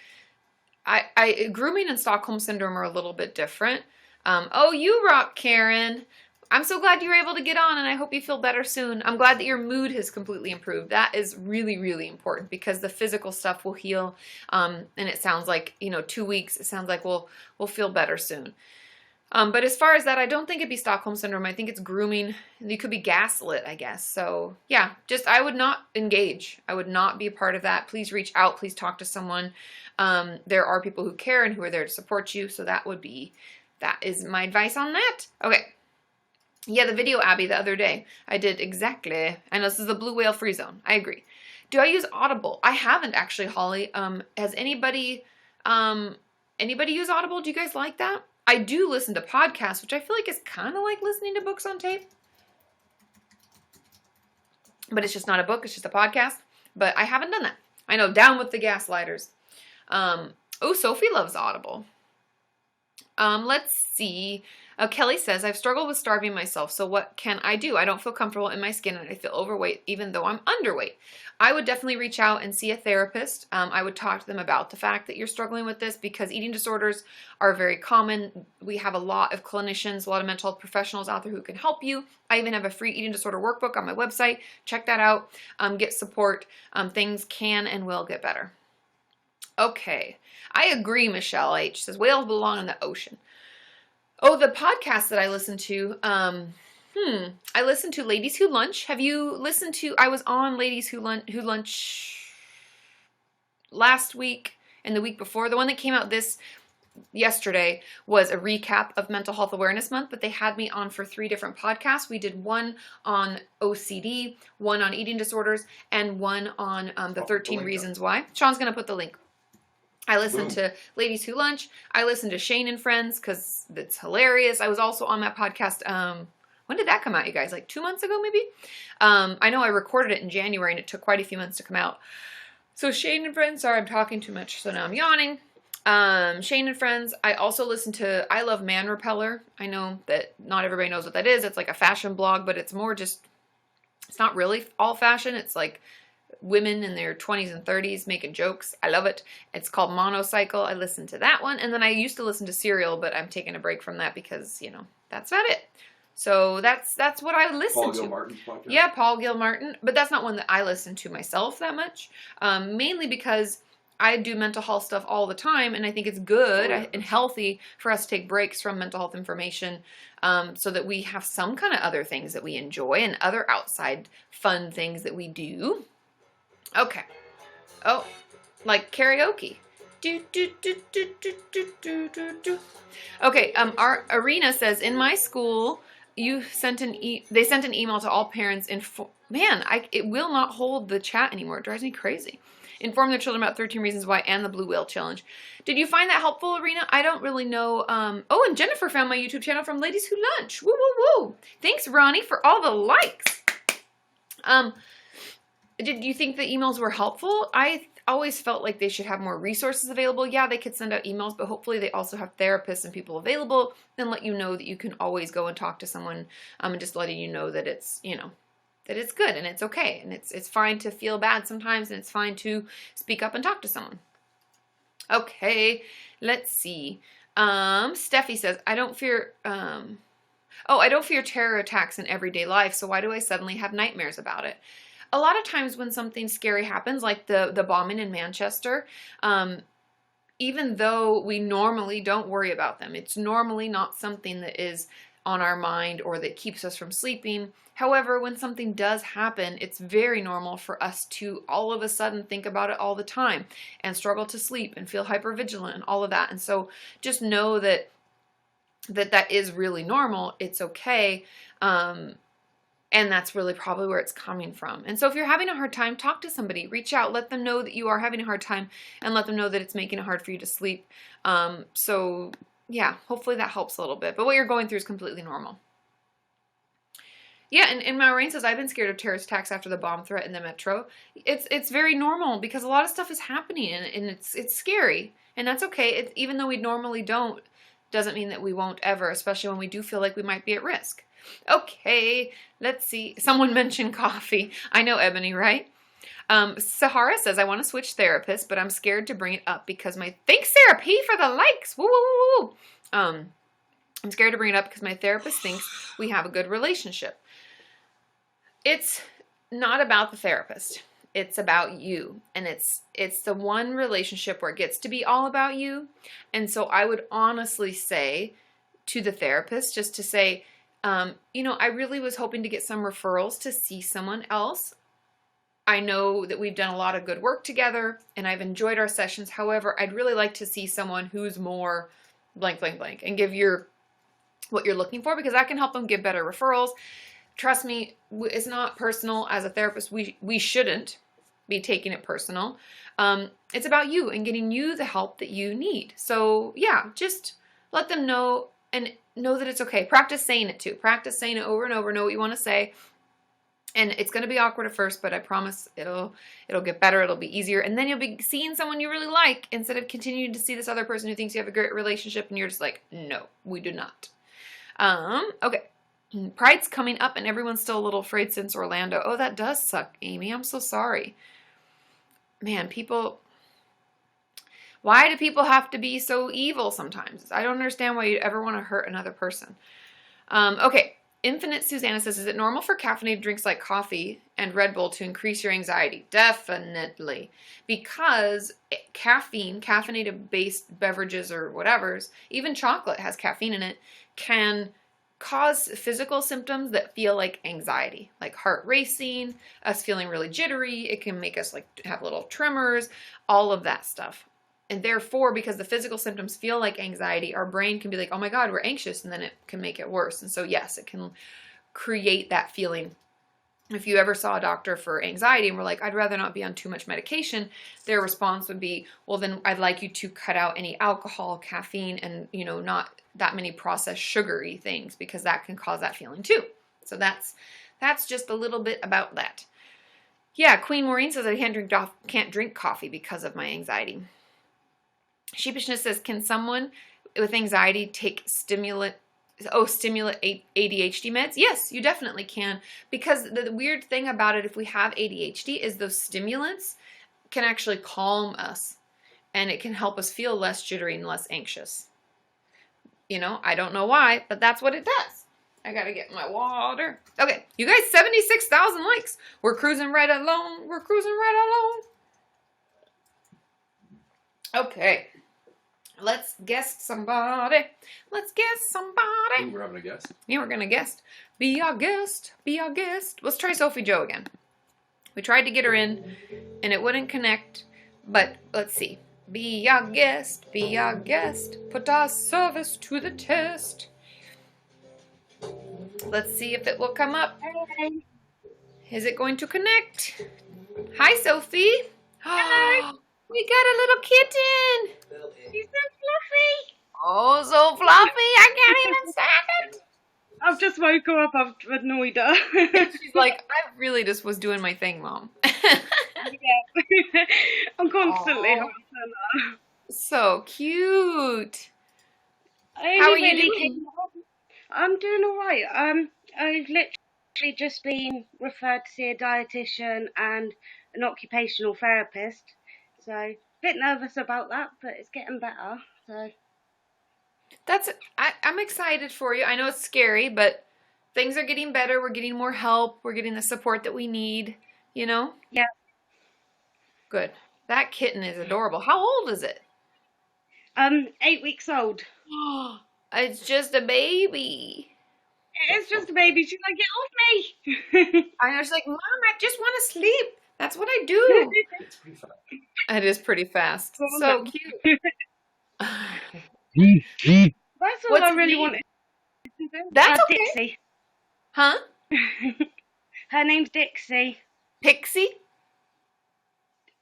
grooming and Stockholm Syndrome are a little bit different. Oh, you rock, Karen. I'm so glad you were able to get on, and I hope you feel better soon. I'm glad that your mood has completely improved. That is really, really important because the physical stuff will heal. And it sounds like, 2 weeks, it sounds like we'll feel better soon. But as far as that, I don't think it'd be Stockholm Syndrome. I think it's grooming. You could be gaslit, I guess. So yeah, I would not engage. I would not be a part of that. Please reach out. Please talk to someone. There are people who care and who are there to support you. So that is my advice on that. Okay. Yeah, the video, Abby, the other day, I did exactly. I know this is the blue whale free zone. I agree. Do I use Audible? I haven't actually, Holly. Has anybody use Audible? Do you guys like that? I do listen to podcasts, which I feel like is kind of like listening to books on tape. But it's just not a book, it's just a podcast. But I haven't done that. I know, down with the gaslighters. Sophie loves Audible. Let's see. Kelly says, I've struggled with starving myself, so what can I do? I don't feel comfortable in my skin and I feel overweight even though I'm underweight. I would definitely reach out and see a therapist. I would talk to them about the fact that you're struggling with this because eating disorders are very common. We have a lot of clinicians, a lot of mental health professionals out there who can help you. I even have a free eating disorder workbook on my website. Check that out. Get support. Things can and will get better. Okay. I agree, Michelle H. says, whales belong in the ocean. Oh, the podcast that I listen to, I listened to Ladies Who Lunch. Have you listened to, I was on Ladies Who Lunch last week and the week before. The one that came out yesterday was a recap of Mental Health Awareness Month, but they had me on for 3 different podcasts. We did one on OCD, one on eating disorders, and one on the 13 Reasons Why. Sean's going to put the link. I listened to Ladies Who Lunch. I listened to Shane and Friends because it's hilarious. I was also on that podcast. When did that come out, you guys? Like 2 months ago, maybe? I know I recorded it in January and it took quite a few months to come out. So Shane and Friends, sorry, I'm talking too much, so now I'm yawning. Shane and Friends. I also listen to I Love Man Repeller. I know that not everybody knows what that is. It's like a fashion blog, but it's more just, it's not really all fashion. It's like women in their 20s and 30s making jokes. I love it. It's called Monocycle. I listened to that one. And then I used to listen to Serial, but I'm taking a break from that because, that's about it. So that's what I listen to. Paul Gilmartin's podcast? Yeah, Paul Gilmartin. But that's not one that I listen to myself that much. Mainly because I do mental health stuff all the time, and I think it's good and healthy for us to take breaks from mental health information so that we have some kind of other things that we enjoy and other outside fun things that we do. Okay. Oh, like karaoke. Okay, our Arena says, in my school, they sent an email to all parents. It will not hold the chat anymore. It drives me crazy. Inform their children about 13 Reasons Why and the Blue Whale Challenge. Did you find that helpful, Arena? I don't really know. Oh, and Jennifer found my YouTube channel from Ladies Who Lunch. Woo, woo, woo. Thanks, Ronnie, for all the likes. Did you think the emails were helpful? I always felt like they should have more resources available. Yeah, they could send out emails, but hopefully they also have therapists and people available and let you know that you can always go and talk to someone, and just letting you know that it's, that it's good and it's okay. And it's fine to feel bad sometimes, and it's fine to speak up and talk to someone. Okay, let's see. Steffi says, I don't fear terror attacks in everyday life, so why do I suddenly have nightmares about it? A lot of times when something scary happens, like the bombing in Manchester, even though we normally don't worry about them, it's normally not something that is on our mind or that keeps us from sleeping. However, when something does happen, it's very normal for us to all of a sudden think about it all the time and struggle to sleep and feel hypervigilant and all of that. And so just know that is really normal. It's okay. And that's really probably where it's coming from. And so if you're having a hard time, talk to somebody, reach out, let them know that you are having a hard time, and let them know that it's making it hard for you to sleep. So yeah, hopefully that helps a little bit. But what you're going through is completely normal. Yeah, and Maureen says, I've been scared of terrorist attacks after the bomb threat in the metro. It's very normal because a lot of stuff is happening, and it's scary. And that's okay. Even though we normally don't, doesn't mean that we won't ever, especially when we do feel like we might be at risk. Okay, let's see. Someone mentioned coffee. I know, Ebony, right? Sahara says, I want to switch therapists, but I'm scared to bring it up because thanks, Sarah P, for the likes. Woo, woo, woo, woo. I'm scared to bring it up because my therapist thinks we have a good relationship. It's not about the therapist. It's about you. And it's the one relationship where it gets to be all about you. And so I would honestly say to the therapist, just to say, I really was hoping to get some referrals to see someone else. I know that we've done a lot of good work together and I've enjoyed our sessions. However, I'd really like to see someone who's more blank, blank, blank, and give what you're looking for, because that can help them give better referrals. Trust me, it's not personal. As a therapist, we shouldn't be taking it personal. It's about you and getting you the help that you need. So yeah, just let them know and know that it's okay. Practice saying it too. Practice saying it over and over. Know what you want to say. And it's going to be awkward at first, but I promise it'll get better. It'll be easier. And then you'll be seeing someone you really like instead of continuing to see this other person who thinks you have a great relationship and you're just like, no, we do not. Okay. Pride's coming up and everyone's still a little afraid since Orlando. Oh, that does suck, Amy. I'm so sorry. Man, why do people have to be so evil sometimes? I don't understand why you'd ever want to hurt another person. Okay. Infinite Susanna says, is it normal for caffeinated drinks like coffee and Red Bull to increase your anxiety? Definitely. Because caffeinated-based beverages or whatever's, even chocolate has caffeine in it, can cause physical symptoms that feel like anxiety, like heart racing, us feeling really jittery. It can make us like have little tremors, all of that stuff. And therefore, because the physical symptoms feel like anxiety, our brain can be like, oh my God, we're anxious. And then it can make it worse. And so, yes, it can create that feeling. If you ever saw a doctor for anxiety and were like, I'd rather not be on too much medication, their response would be, well, then I'd like you to cut out any alcohol, caffeine, and, not that many processed sugary things, because that can cause that feeling too. So that's just a little bit about that. Yeah, Queen Maureen says I can't drink coffee because of my anxiety. Sheepishness says, can someone with anxiety take stimulant ADHD meds? Yes, you definitely can. Because the weird thing about it, if we have ADHD, is those stimulants can actually calm us. And it can help us feel less jittery and less anxious. I don't know why, but that's what it does. I gotta get my water. Okay, you guys, 76,000 likes. We're cruising right along. We're cruising right along. Okay. Let's guest somebody. Let's guest somebody. Ooh, we're having a guest. Yeah, we're going to guest. Be our guest. Be our guest. Let's try Sophie Joe again. We tried to get her in, and it wouldn't connect. But let's see. Be our guest, be our guest. Put our service to the test. Let's see if it will come up. Hey. Is it going to connect? Hi, Sophie. Hello. We got a little kitten. She's so fluffy. Oh, so fluffy. I can't even stand it. I've just woke her up. I've annoyed her. She's like, I really just was doing my thing, Mom. Yeah. I'm constantly Aw. having to. So cute. I How are only you really doing? came up- I'm doing all right. I've literally just been referred to see a dietitian and an occupational therapist. So a bit nervous about that, but it's getting better. So I'm excited for you. I know it's scary, but things are getting better. We're getting more help. We're getting the support that we need, you know? yeah, Good. That kitten is adorable. How old is it? 8 weeks old. It's just a baby. It's just a baby. She's like, get off me. I was like, Mom, I just want to sleep. That's what I do. It's pretty fun. It is pretty fast. Well So done. cute. That's all What's I her really name? wanted. That's okay. Dixie. Huh? Her name's Dixie. Pixie?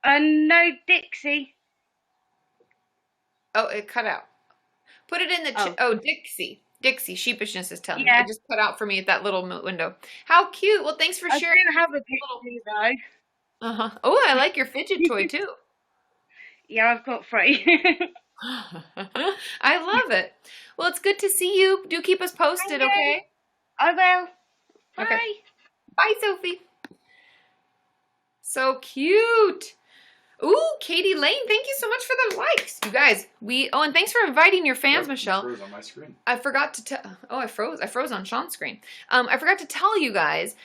No, Dixie. Oh, it cut out. Put it in the Oh. oh, Dixie. Dixie, sheepishness is telling me. Yeah. It just cut out for me at that little window. How cute. Well, thanks for I sharing. do have a Dixie though. Uh-huh. Oh, I like your fidget toy too. Yeah, I've got 3. I love it. Well, it's good to see you. Do keep us posted, Okay. okay? I will. Bye. Okay. Bye, Sophie. So cute. Ooh, Katie Lane, thank you so much for the likes. You guys, and thanks for inviting your fans, Yep, Michelle. it froze on my screen. I forgot to tell. Oh, I froze on Sean's screen. I forgot to tell you guys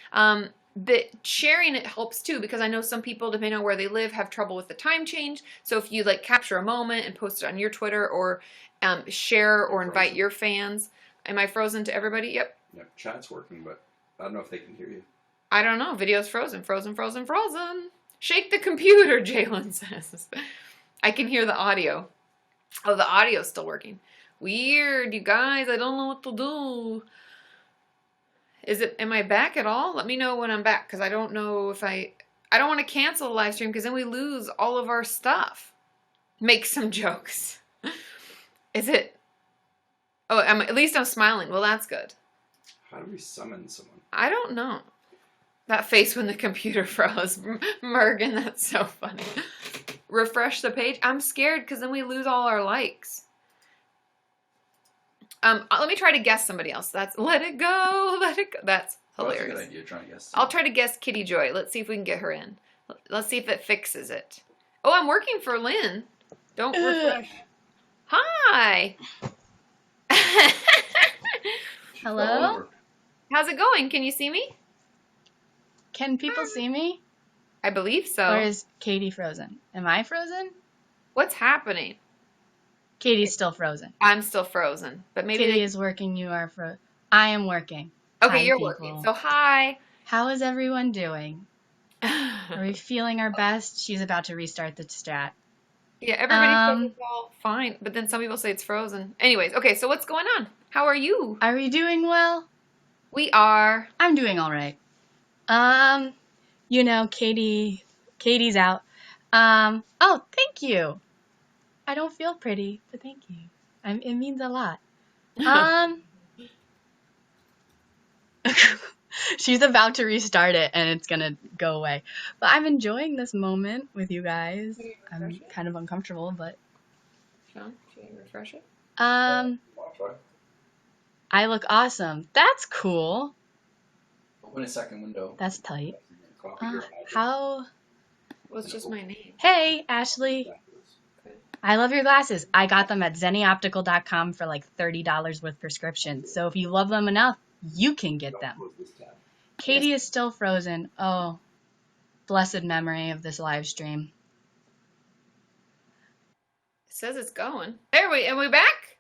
that sharing it helps too, because I know some people, depending on where they live, have trouble with the time change. So if you like capture a moment and post it on your Twitter, or share or invite Frozen. your fans. Am I frozen to everybody? Yep. Yep, chat's working, but I don't know if they can hear you. I don't know. Video's frozen, frozen, frozen, frozen. Shake the computer, Jalen says. I can hear the audio. Oh, the audio's still working. Weird, you guys. I don't know what to do. Am I back at all? Let me know when I'm back, because I don't know if I don't want to cancel the live stream, because then we lose all of our stuff. Make some jokes. Is it? Oh, at least I'm smiling. Well, that's good. How do we summon someone? I don't know. That face when the computer froze. Mergen, that's so funny. Refresh the page. I'm scared because then we lose all our likes. Let me try to guess somebody else. Let it go. Let it go. That's hilarious. Oh, that's a good idea. Trying to guess. I'll try to guess Kitty Joy. Let's see if we can get her in. Let's see if it fixes it. Oh, I'm working for Lynn. Don't refresh. Hi. Hello? How's it going? Can you see me? Can people see me? I believe so. Or is Katie frozen? Am I frozen? What's happening? Katie's still frozen. I'm still frozen, but maybe Katie is working, you are frozen. I am working. Okay, Hi, you're people. working. So hi. How is everyone doing? Are we feeling our best? She's about to restart the strat. Yeah, everybody says it's all fine, but then some people say it's frozen. Anyways, okay, so what's going on? How are you? Are we doing well? We are. I'm doing all right. Katie's out. Oh, thank you. I don't feel pretty, but thank you. It means a lot. She's about to restart it and it's gonna go away. But I'm enjoying this moment with you guys. I'm kind of uncomfortable, but Sean, can you refresh it? I look awesome. That's cool. Open a second window. That's tight. Copy your address. How? Well, it's just my name. Hey, Ashley. I love your glasses. I got them at zennyoptical.com for like $30 with prescription. So if you love them enough, you can get them. Close this tab. Katie is still frozen. Oh, blessed memory of this live stream. It says it's going. There am we back?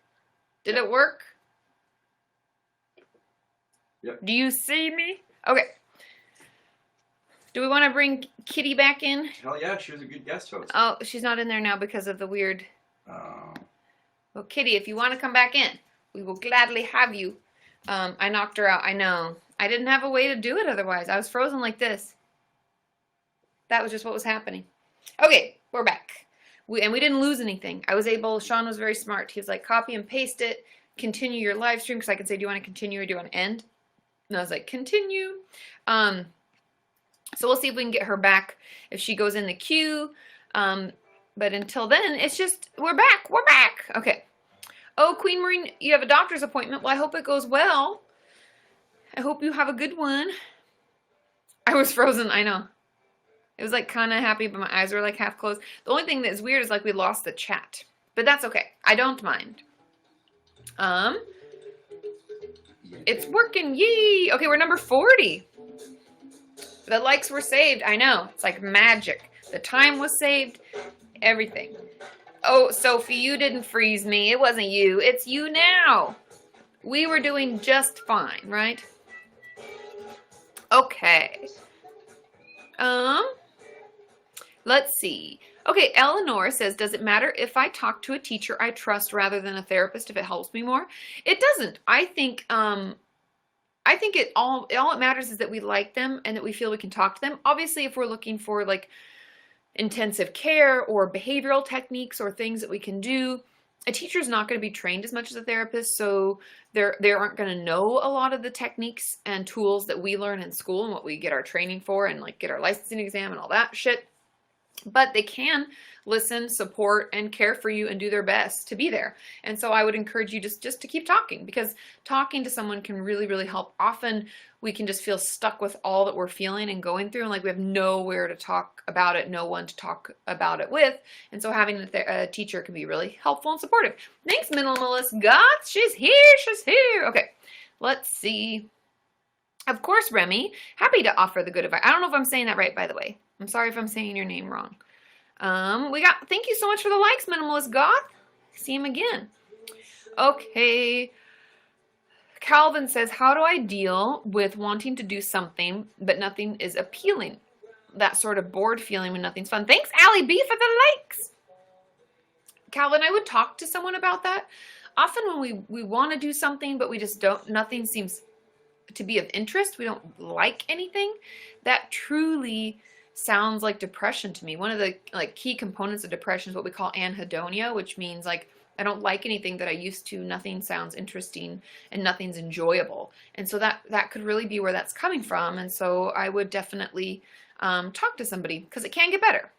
Did it work? Yep. Do you see me? Okay. Do we want to bring Kitty back in? Hell yeah, she was a good guest host. Oh, she's not in there now because of the weird... Oh. Well, Kitty, if you want to come back in, we will gladly have you. I knocked her out. I know. I didn't have a way to do it otherwise. I was frozen like this. That was just what was happening. Okay, we're back. We didn't lose anything. I was able, Sean was very smart. He was like, copy and paste it, continue your live stream, because I could say, do you want to continue or do you want to end? And I was like, continue. So we'll see if we can get her back if she goes in the queue. But until then, it's just, we're back. We're back. Okay. Oh, Queen Marine, you have a doctor's appointment. Well, I hope it goes well. I hope you have a good one. I was frozen, I know. It was like kind of happy, but my eyes were like half closed. The only thing that's weird is like we lost the chat. But that's okay. I don't mind. It's working. Yee! Okay, we're number 40. The likes were saved. I know. It's like magic. The time was saved. Everything. Oh, Sophie, you didn't freeze me. It wasn't you. It's you now. We were doing just fine, right? Okay. Let's see. Okay, Eleanor says, does it matter if I talk to a teacher I trust rather than a therapist if it helps me more? It doesn't. I think all it matters is that we like them and that we feel we can talk to them. Obviously, if we're looking for like intensive care or behavioral techniques or things that we can do, a teacher's not going to be trained as much as a therapist, so they aren't going to know a lot of the techniques and tools that we learn in school and what we get our training for and like get our licensing exam and all that shit. But they can listen, support, and care for you and do their best to be there. And so I would encourage you just to keep talking, because talking to someone can really, really help. Often we can just feel stuck with all that we're feeling and going through, and like we have nowhere to talk about it, no one to talk about it with. And so having a teacher can be really helpful and supportive. Thanks, Minimalist Goth. She's here. Okay, let's see. Of course, Remy. Happy to offer the good advice. I don't know if I'm saying that right, by the way. I'm sorry if I'm saying your name wrong. Thank you so much for the likes, Minimalist Goth. See him again. Okay. Calvin says, how do I deal with wanting to do something, but nothing is appealing? That sort of bored feeling when nothing's fun. Thanks, Allie B, for the likes. Calvin, I would talk to someone about that. Often when we want to do something, but we just don't, nothing seems to be of interest. We don't like anything. That truly sounds like depression to me. One of the like key components of depression is what we call anhedonia, which means like I don't like anything that I used to. Nothing sounds interesting and nothing's enjoyable. And so that could really be where that's coming from. And so I would definitely talk to somebody, because it can get better.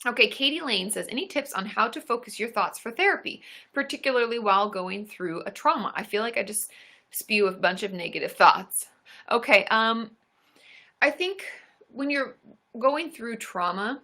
Okay, Katie Lane says, any tips on how to focus your thoughts for therapy, particularly while going through a trauma? I feel like I just spew a bunch of negative thoughts. Okay, I think when you're going through trauma,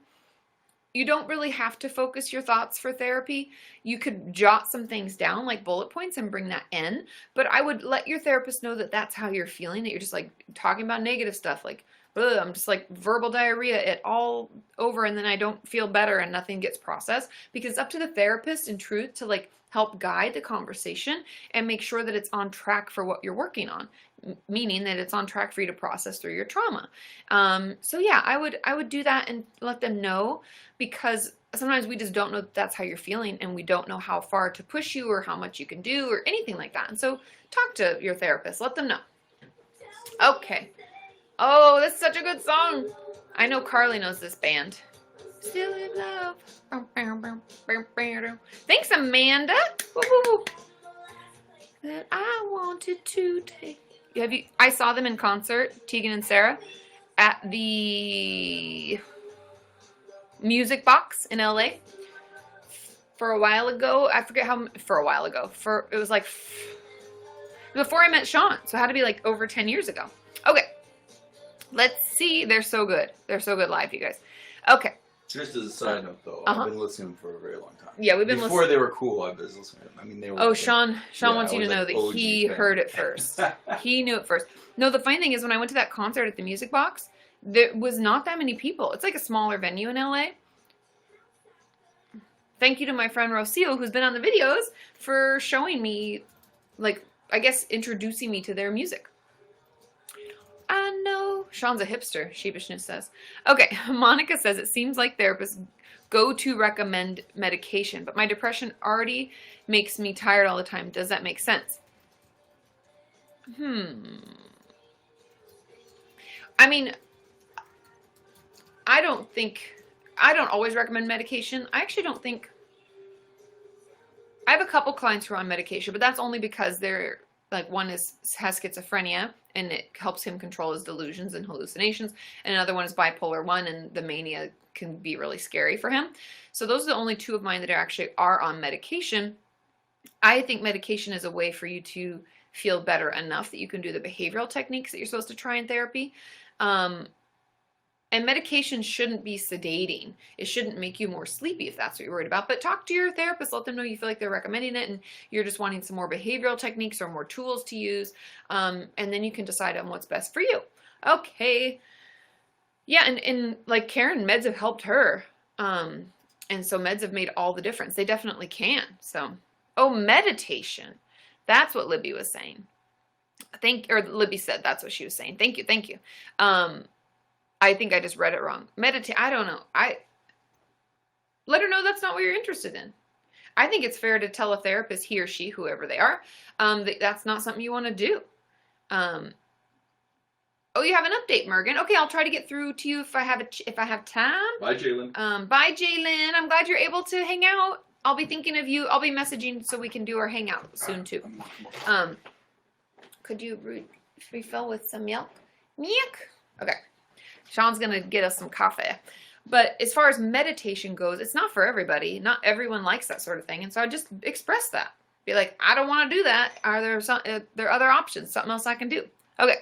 you don't really have to focus your thoughts for therapy. You could jot some things down like bullet points and bring that in, but I would let your therapist know that that's how you're feeling, that you're just like talking about negative stuff, like, I'm just like verbal diarrhea it all over, and then I don't feel better and nothing gets processed, because it's up to the therapist in truth to like help guide the conversation and make sure that it's on track for what you're working on, meaning that it's on track for you to process through your trauma. So yeah, I would do that and let them know, because sometimes we just don't know that that's how you're feeling, and we don't know how far to push you or how much you can do or anything like that. And so talk to your therapist, let them know. Okay. Oh, this is such a good song. I know Carly knows this band. Still in love. Thanks, Amanda. Woo, woo, woo. That I wanted to take. I saw them in concert, Tegan and Sarah, at the Music Box in LA for a while ago. I forget how, for a while ago. It was like before I met Sean, so it had to be like over 10 years ago. Okay. Let's see. They're so good. They're so good live, you guys. Okay. Just as a side note, though, I've been listening for a very long time. Yeah, we've been listening. Before they were cool, I was listening to them. I mean, they were. Oh, Sean wants you to know that he heard it first. He knew it first. No, the funny thing is, when I went to that concert at the Music Box, there was not that many people. It's like a smaller venue in LA. Thank you to my friend Rocio, who's been on the videos, for showing me, like, I guess, introducing me to their music. I know know. Sean's a hipster, Sheepishness says. Okay, Monica says, it seems like therapists go to recommend medication, but my depression already makes me tired all the time. Does that make sense? I mean, I don't always recommend medication. I actually don't think, I have a couple clients who are on medication, but that's only because they're, like, one has schizophrenia, and it helps him control his delusions and hallucinations, and another one is bipolar 1, and the mania can be really scary for him. So those are the only two of mine that actually are on medication. I think medication is a way for you to feel better enough that you can do the behavioral techniques that you're supposed to try in therapy. And medication shouldn't be sedating. It shouldn't make you more sleepy if that's what you're worried about. But talk to your therapist. Let them know you feel like they're recommending it and you're just wanting some more behavioral techniques or more tools to use. And then you can decide on what's best for you. Okay. Yeah, and like Karen, meds have helped her. And so meds have made all the difference. They definitely can. So, oh, meditation. That's what Libby was saying. Libby said that's what she was saying. Thank you. I think I just read it wrong. I don't know. Let her know that's not what you're interested in. I think it's fair to tell a therapist, he or she, whoever they are, that that's not something you want to do. Oh, you have an update, Mergen. Okay, I'll try to get through to you if I have time. Bye, Jalen. Bye, Jalen. I'm glad you're able to hang out. I'll be thinking of you. I'll be messaging so we can do our hangout soon too. Could you refill with some milk? Milk. Okay. Sean's gonna get us some coffee. But as far as meditation goes, it's not for everybody. Not everyone likes that sort of thing, and so I just express that. Be like, I don't want to do that. Are there other options? Something else I can do? Okay.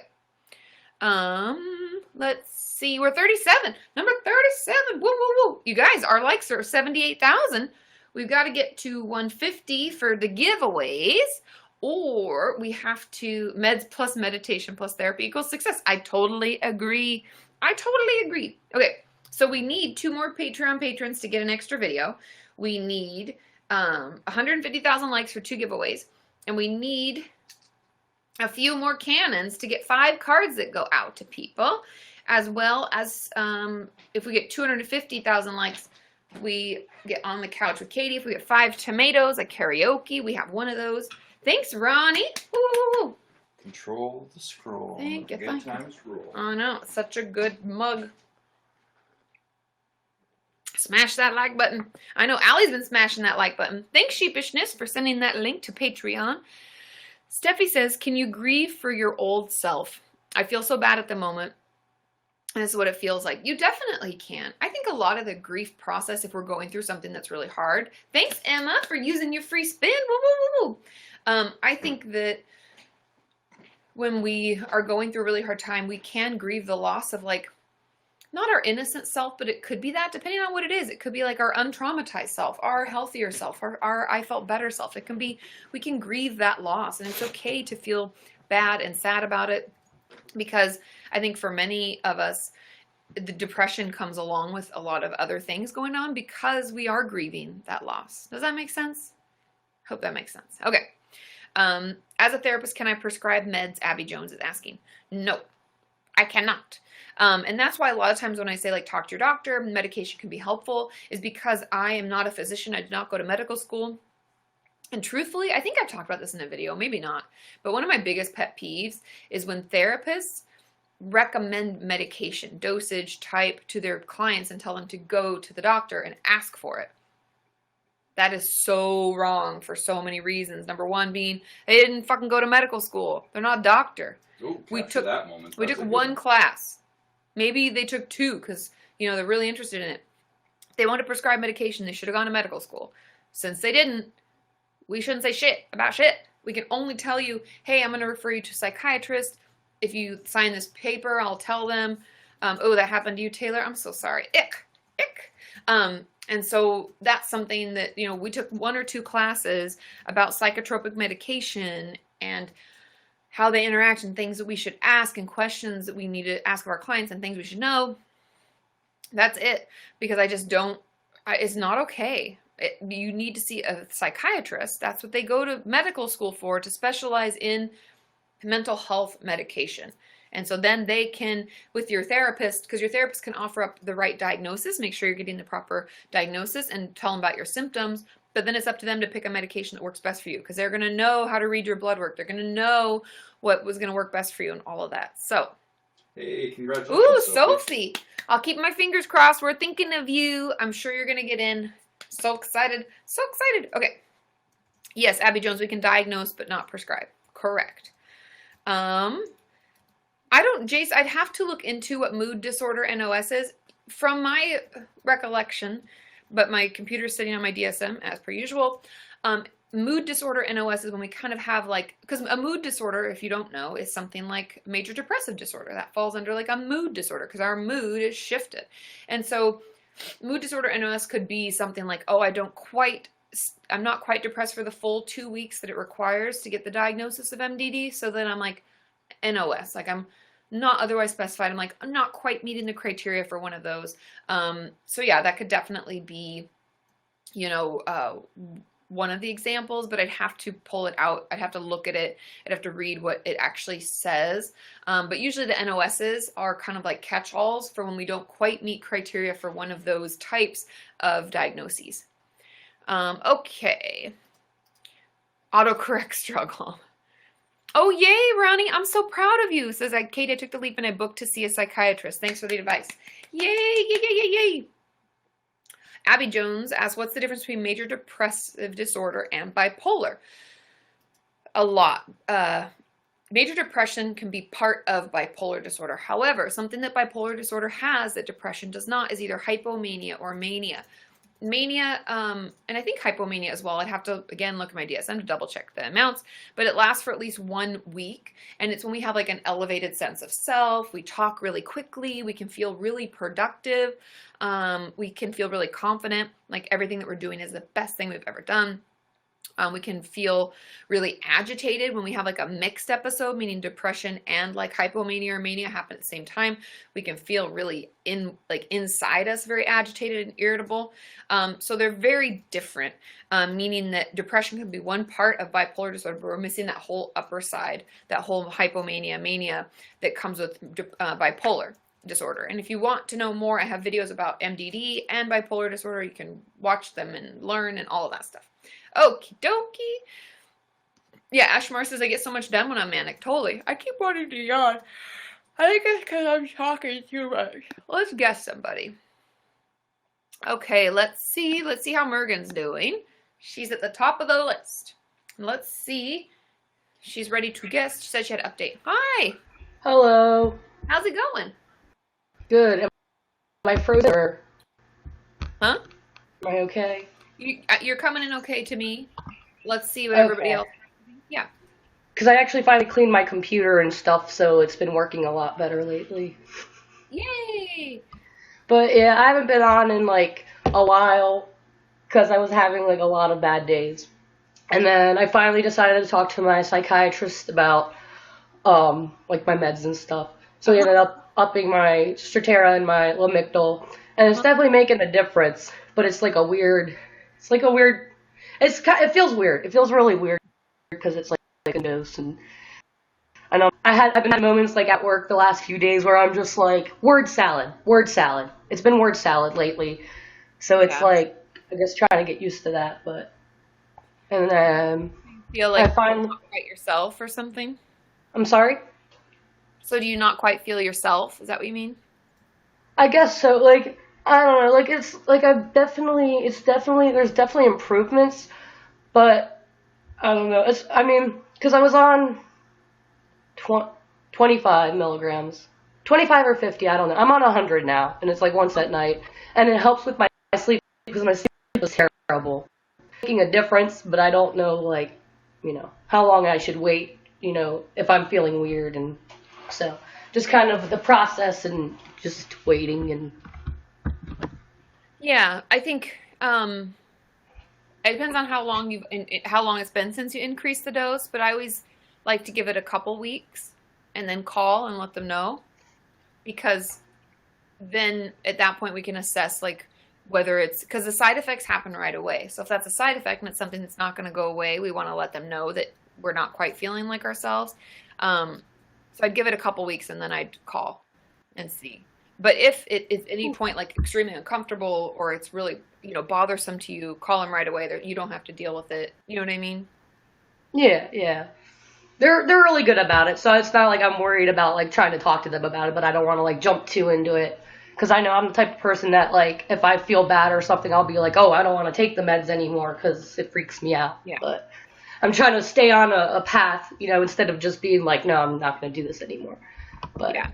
Let's see. We're 37. Number 37. Woo, woo, woo. You guys, our likes are 78,000. We've got to get to 150 for the giveaways, or we have to meds plus meditation plus therapy equals success. I totally agree. Okay, so we need 2 more Patreon patrons to get an extra video. We need 150,000 likes for 2 giveaways, and we need a few more cannons to get 5 cards that go out to people, as well as if we get 250,000 likes, we get on the couch with Katie. If we get 5 tomatoes, a karaoke, we have one of those. Thanks, Ronnie. Woo. Control the scroll. Thank you. Good times roll. I know. Such a good mug. Smash that like button. I know Allie's been smashing that like button. Thanks, Sheepishness, for sending that link to Patreon. Steffi says, can you grieve for your old self? I feel so bad at the moment. And this is what it feels like. You definitely can. I think a lot of the grief process, if we're going through something that's really hard. Thanks, Emma, for using your free spin. Woo, woo, woo, woo. I think that when we are going through a really hard time, we can grieve the loss of, like, not our innocent self, but it could be that, depending on what it is. It could be like our untraumatized self, our healthier self, our I felt better self. It can be, we can grieve that loss, and it's okay to feel bad and sad about it, because I think for many of us, the depression comes along with a lot of other things going on because we are grieving that loss. Does that make sense? Hope that makes sense. Okay. As a therapist, can I prescribe meds? Abby Jones is asking. No, I cannot. And that's why a lot of times when I say, like, talk to your doctor, medication can be helpful, is because I am not a physician. I did not go to medical school. And truthfully, I think I've talked about this in a video, maybe not. But one of my biggest pet peeves is when therapists recommend medication, dosage, type to their clients and tell them to go to the doctor and ask for it. That is so wrong for so many reasons. Number one being, they didn't fucking go to medical school. They're not a doctor. Ooh, we took that moment. We took 1 class. Maybe they took 2 because, you know, they're really interested in it. If they want to prescribe medication, they should have gone to medical school. Since they didn't, we shouldn't say shit about shit. We can only tell you, hey, I'm going to refer you to a psychiatrist. If you sign this paper, I'll tell them, oh, that happened to you, Taylor. I'm so sorry. Ick. And so that's something that, you know, we took 1 or 2 classes about psychotropic medication and how they interact and things that we should ask and questions that we need to ask of our clients and things we should know. That's it. Because I just don't, it's not okay. You need to see a psychiatrist. That's what they go to medical school for, to specialize in mental health medication. And so then they can, with your therapist, because your therapist can offer up the right diagnosis, make sure you're getting the proper diagnosis and tell them about your symptoms. But then it's up to them to pick a medication that works best for you, because they're going to know how to read your blood work. They're going to know what was going to work best for you and all of that. So, Hey, congratulations. ooh, Sophie. I'll keep my fingers crossed. We're thinking of you. I'm sure you're going to get in. So excited. So excited. Okay. Yes, Abby Jones, we can diagnose but not prescribe. Correct. Jace, I'd have to look into what mood disorder NOS is. From my recollection, but my computer's sitting on my DSM as per usual, mood disorder NOS is when we kind of have like, because a mood disorder, if you don't know, is something like major depressive disorder. That falls under like a mood disorder because our mood is shifted. And so mood disorder NOS could be something like, oh, I'm not quite depressed for the full 2 weeks that it requires to get the diagnosis of MDD. So then I'm like NOS, like I'm not otherwise specified. I'm like, I'm not quite meeting the criteria for one of those. So yeah, that could definitely be, one of the examples, but I'd have to pull it out. I'd have to look at it. I'd have to read what it actually says. But usually the NOSs are kind of like catch-alls for when we don't quite meet criteria for one of those types of diagnoses. Okay. Autocorrect struggle. Oh, yay, Ronnie. I'm so proud of you. Says, Katie, I took the leap and I booked to see a psychiatrist. Thanks for the advice. Yay, yay, yay, yay, yay. Abby Jones asks, what's the difference between major depressive disorder and bipolar? A lot. Major depression can be part of bipolar disorder. However, something that bipolar disorder has that depression does not is either hypomania or mania. Mania, and I think hypomania as well. I'd have to, again, look at my DSM to double check the amounts, but it lasts for at least 1 week. And it's when we have like an elevated sense of self. We talk really quickly. We can feel really productive. We can feel really confident. Like everything that we're doing is the best thing we've ever done. We can feel really agitated when we have like a mixed episode, meaning depression and like hypomania or mania happen at the same time. We can feel really inside us very agitated and irritable. So they're very different, meaning that depression can be one part of bipolar disorder, but we're missing that whole upper side, that whole hypomania, mania that comes with bipolar disorder. And if you want to know more, I have videos about MDD and bipolar disorder. You can watch them and learn and all of that stuff. Okie dokie. Yeah, Ashmar says, I get so much done when I'm manic. Totally. I keep wanting to yawn. I think it's because I'm talking too much. Let's guess somebody. Okay, let's see. Let's see how Mergen's doing. She's at the top of the list. Let's see. She's ready to guess. She said she had an update. Hi. Hello. How's it going? Good. Am I frozen or Huh? am I okay? You're coming in okay to me. Let's see what everybody else. Yeah. Because I actually finally cleaned my computer and stuff, so it's been working a lot better lately. Yay. But yeah, I haven't been on in like a while because I was having like a lot of bad days. And then I finally decided to talk to my psychiatrist about like my meds and stuff. So he ended up upping my Strattera and my Lamictal, and it's definitely making a difference. But it's like a weird. It feels weird. It feels really weird because it's like a dose, and I know I've been having moments like at work the last few days where I'm just like word salad. It's been word salad lately, so it's like I'm just trying to get used to that. But and then Feel like I find you're not quite yourself or something. I'm sorry. So do you not quite feel yourself? Is that what you mean? I guess so. Like I don't know. Like it's like there's definitely improvements, but I don't know. Because I was on 25 milligrams, 25 or 50. I don't know. I'm on 100 now, and it's like once at night, and it helps with my sleep because my sleep was terrible. Making a difference, but I don't know how long I should wait. If I'm feeling weird, and so just kind of the process and just waiting and. Yeah, I think it depends on how long it's been since you increased the dose, but I always like to give it a couple weeks and then call and let them know, because then at that point we can assess like whether it's because the side effects happen right away. So if that's a side effect and it's something that's not going to go away, we want to let them know that we're not quite feeling like ourselves. So I'd give it a couple weeks and then I'd call and see. But if it is any point like extremely uncomfortable or it's really, bothersome to you, call them right away. You don't have to deal with it. You know what I mean? Yeah. They're really good about it, so it's not like I'm worried about like trying to talk to them about it, but I don't want to like jump too into it because I know I'm the type of person that like if I feel bad or something, I'll be like, oh, I don't want to take the meds anymore because it freaks me out. Yeah. But I'm trying to stay on a path, instead of just being like, no, I'm not going to do this anymore. But yeah.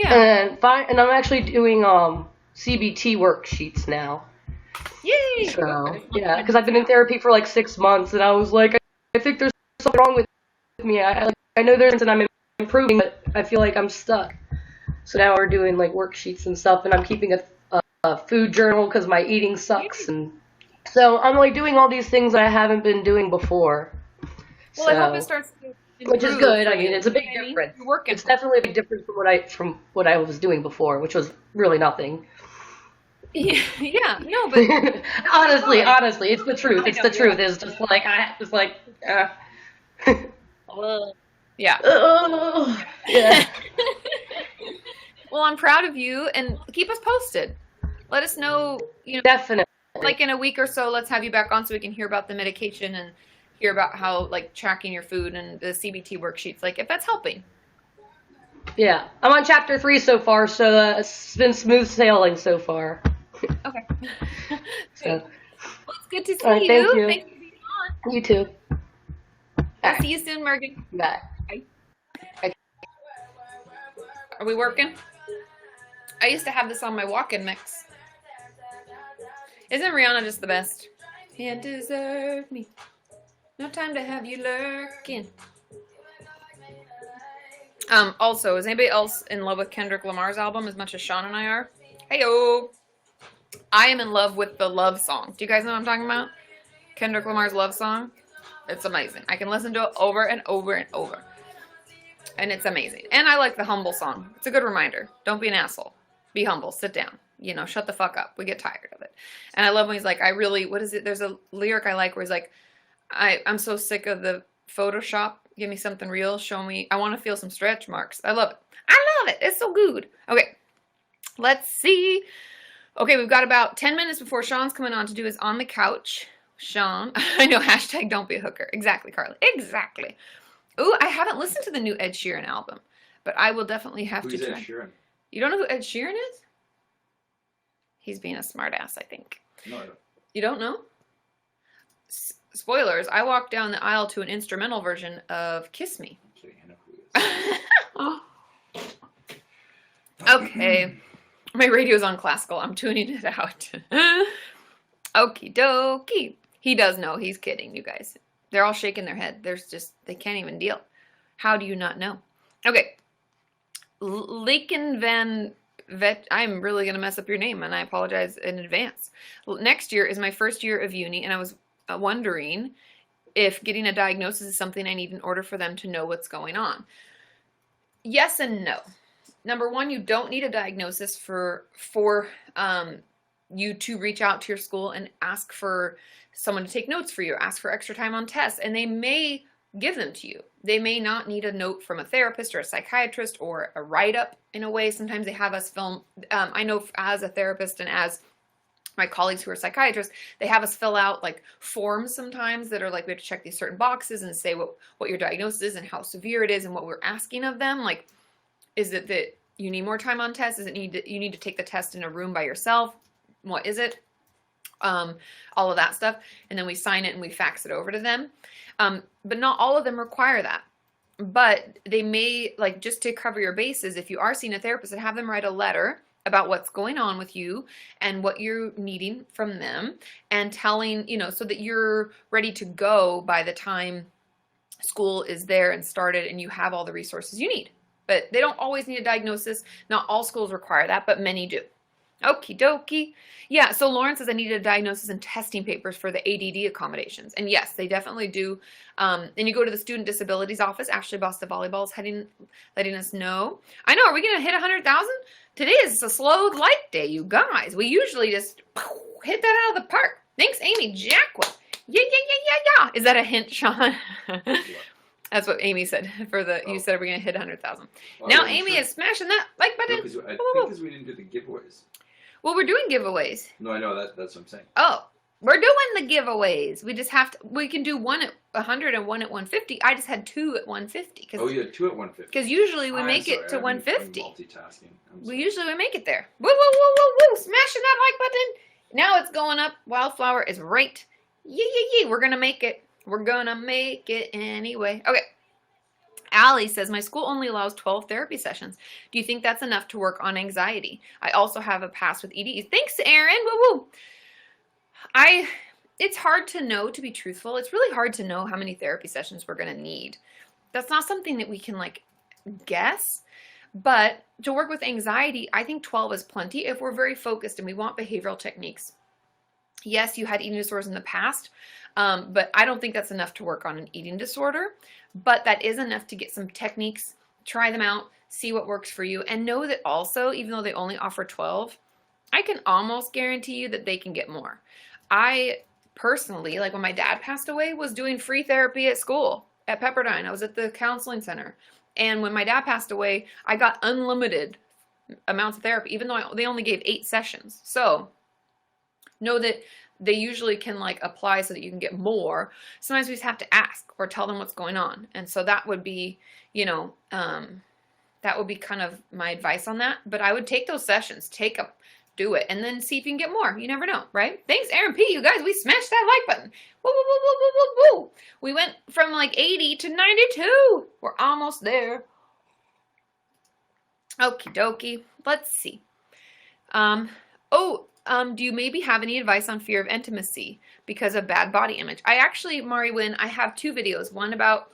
And I'm actually doing CBT worksheets now. Yay! So yeah, because I've been in therapy for like 6 months, and I was like, I think there's something wrong with me. I know there's and I'm improving, but I feel like I'm stuck. So now we're doing like worksheets and stuff, and I'm keeping a food journal because my eating sucks, and so I'm like doing all these things that I haven't been doing before. Well, I hope it starts to improve, which is good. I mean, it's a big difference. You're working. It's definitely a big difference from what I was doing before, which was really nothing. Yeah, no, but honestly, it's the truth. It's the truth. It's just like yeah. Yeah. Well, I'm proud of you, and keep us posted. Let us know, Definitely. like in a week or so, let's have you back on so we can hear about the medication and hear about how, like, tracking your food and the CBT worksheets, like, if that's helping. Yeah. I'm on chapter 3 so far, so it's been smooth sailing so far. Okay. So. Well, it's good to see All right, you. thank you. Thanks for being on. You too. I'll see you soon, Morgan. Bye. Are we working? I used to have this on my walk-in mix. Isn't Rihanna just the best? Can't deserve me. No time to have you lurking. Also, is anybody else in love with Kendrick Lamar's album as much as Sean and I are? Heyo! I am in love with the love song. Do you guys know what I'm talking about? Kendrick Lamar's love song? It's amazing. I can listen to it over and over and over. And it's amazing. And I like the humble song. It's a good reminder. Don't be an asshole. Be humble. Sit down. Shut the fuck up. We get tired of it. And I love when he's like, what is it? There's a lyric I like where he's like, I'm so sick of the Photoshop. Give me something real. Show me. I want to feel some stretch marks. I love it. I love it. It's so good. Okay. Let's see. Okay, we've got about 10 minutes before Sean's coming on to do his On the Couch. Sean. I know. Hashtag don't be a hooker. Exactly, Carly. Exactly. Ooh, I haven't listened to the new Ed Sheeran album, but I will definitely have to try. Ed Sheeran? You don't know who Ed Sheeran is? He's being a smartass, I think. No, I don't. You don't know? Spoilers, I walked down the aisle to an instrumental version of Kiss Me. Actually, I know who it is. Okay. My radio's on classical. I'm tuning it out. Okie dokie. He does know. He's kidding, you guys. They're all shaking their head. They can't even deal. How do you not know? Okay. Laken Van Vet. I'm really going to mess up your name, and I apologize in advance. Next year is my first year of uni, and I was wondering if getting a diagnosis is something I need in order for them to know what's going on. Yes and no. Number one, you don't need a diagnosis for you to reach out to your school and ask for someone to take notes for you, ask for extra time on tests, and they may give them to you. They may not need a note from a therapist or a psychiatrist or a write-up in a way. Sometimes they have us film. I know as a therapist and as my colleagues who are psychiatrists, they have us fill out like forms sometimes that are like, we have to check these certain boxes and say what your diagnosis is and how severe it is and what we're asking of them. Like, is it that you need more time on tests? Is it you need to take the test in a room by yourself? What is it? All of that stuff. And then we sign it and we fax it over to them. But not all of them require that. But they may, like, just to cover your bases, if you are seeing a therapist, and have them write a letter about what's going on with you and what you're needing from them, and telling, so that you're ready to go by the time school is there and started and you have all the resources you need. But they don't always need a diagnosis. Not all schools require that, but many do. Okie dokie. Yeah, so Lauren says I needed a diagnosis and testing papers for the ADD accommodations. And yes, they definitely do. And you go to the Student Disabilities Office. Ashley Boston Volleyball is letting us know. I know, are we going to hit 100,000? Today is a slow like day, you guys. We usually just hit that out of the park. Thanks, Amy Jackwell. Yeah. Is that a hint, Sean? That's what Amy said for the. You said we're gonna hit 100,000. Oh, Now yeah, Amy sure. is smashing that like No, button. 'cause I think because we didn't do the giveaways. Well, we're doing giveaways. No, I know that's what I'm saying. Oh, we're doing the giveaways. We just have to. We can do one at 100 and one at 150. I just had 2 at 150 Oh, you had 2 at 150. because usually we I'm make sorry, it to I'm 150. multitasking. I'm We sorry. usually make it there. Woo, woo, woo, woo, woo. Smashing that like button. Now it's going up. Wildflower is right. Yee, yee, yee. We're going to make it. We're going to make it anyway. Okay. Allie says, my school only allows 12 therapy sessions. Do you think that's enough to work on anxiety? I also have a pass with EDs. Thanks, Erin. Woo, woo. It's hard to know, to be truthful. It's really hard to know how many therapy sessions we're going to need. That's not something that we can, like, guess. But to work with anxiety, I think 12 is plenty if we're very focused and we want behavioral techniques. Yes, you had eating disorders in the past, but I don't think that's enough to work on an eating disorder. But that is enough to get some techniques, try them out, see what works for you, and know that also, even though they only offer 12, I can almost guarantee you that they can get more. I personally, like when my dad passed away, was doing free therapy at school, at Pepperdine. I was at the counseling center. And when my dad passed away, I got unlimited amounts of therapy, even though they only gave 8 sessions. So know that they usually can like apply so that you can get more. Sometimes we just have to ask or tell them what's going on. And so that would be, you know, that would be kind of my advice on that. But I would take those sessions, do it, and then see if you can get more. You never know, right? Thanks, Aaron P. You guys, we smashed that like button. Woo, woo, woo, woo, woo, woo, woo. We went from like 80 to 92. We're almost there. Okie dokie. Let's see. Do you maybe have any advice on fear of intimacy because of bad body image? I actually, Mari Wynn, I have 2 videos. One about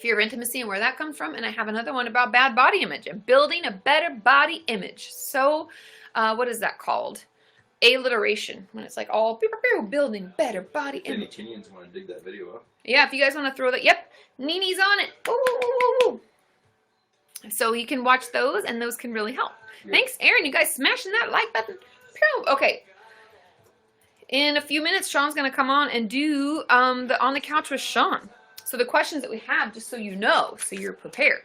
fear of intimacy and where that comes from, and I have another one about bad body image and building a better body image. So, what is that called? Alliteration, when it's like all building better body Any image. Kenyans want to dig that video up? Yeah, if you guys want to throw that, yep, Nini's on it. Woo, woo, woo, woo, woo. So you can watch those, and those can really help. Yeah. Thanks, Aaron. You guys smashing that like button. Pew. Okay. In a few minutes, Sean's going to come on and do the On the Couch with Sean. So the questions that we have, just so you know, so you're prepared,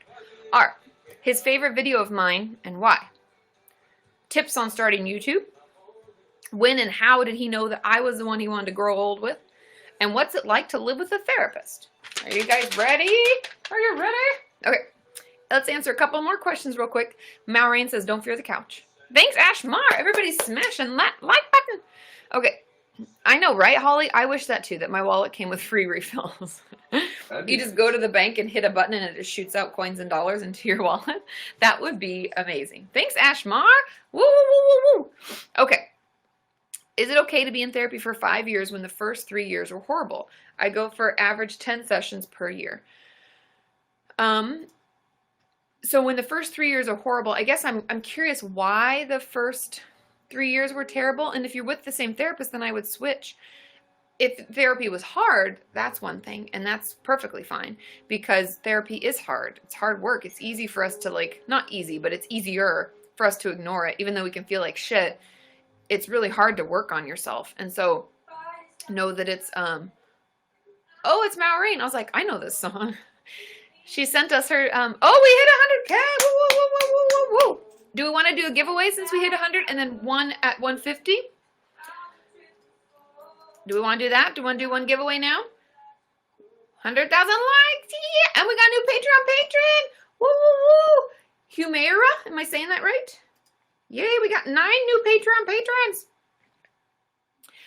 are his favorite video of mine and why. Tips on starting YouTube. When and how did he know that I was the one he wanted to grow old with? And what's it like to live with a therapist? Are you guys ready? Are you ready? Okay. Let's answer a couple more questions real quick. Maureen says, don't fear the couch. Thanks, Ashmar. Everybody's smashing that like button. Okay. I know, right, Holly? I wish that too, that my wallet came with free refills. You just go to the bank and hit a button and it just shoots out coins and dollars into your wallet. That would be amazing. Thanks, Ashmar. Woo, woo, woo, woo, woo. Okay. Is it okay to be in therapy for 5 years when the first 3 years were horrible? I go for average 10 sessions per year. So when the first 3 years are horrible, I guess I'm curious why the first 3 years were terrible. And if you're with the same therapist, then I would switch. If therapy was hard, that's one thing, and that's perfectly fine because therapy is hard. It's hard work. It's easy for us to not easy, but it's easier for us to ignore it, even though we can feel like shit. It's really hard to work on yourself. And so know that it's, it's Maureen. I was like, I know this song. She sent us her, we hit 100K. Woo, woo, woo, woo, woo, woo, woo. Do we want to do a giveaway since we hit 100 and then one at 150? Do we want to do that? Do we want to do one giveaway now? 100,000 likes. Yeah. And we got a new Patreon patron. Woo, woo, woo. Humaira. Am I saying that right? Yay, we got 9 new Patreon patrons.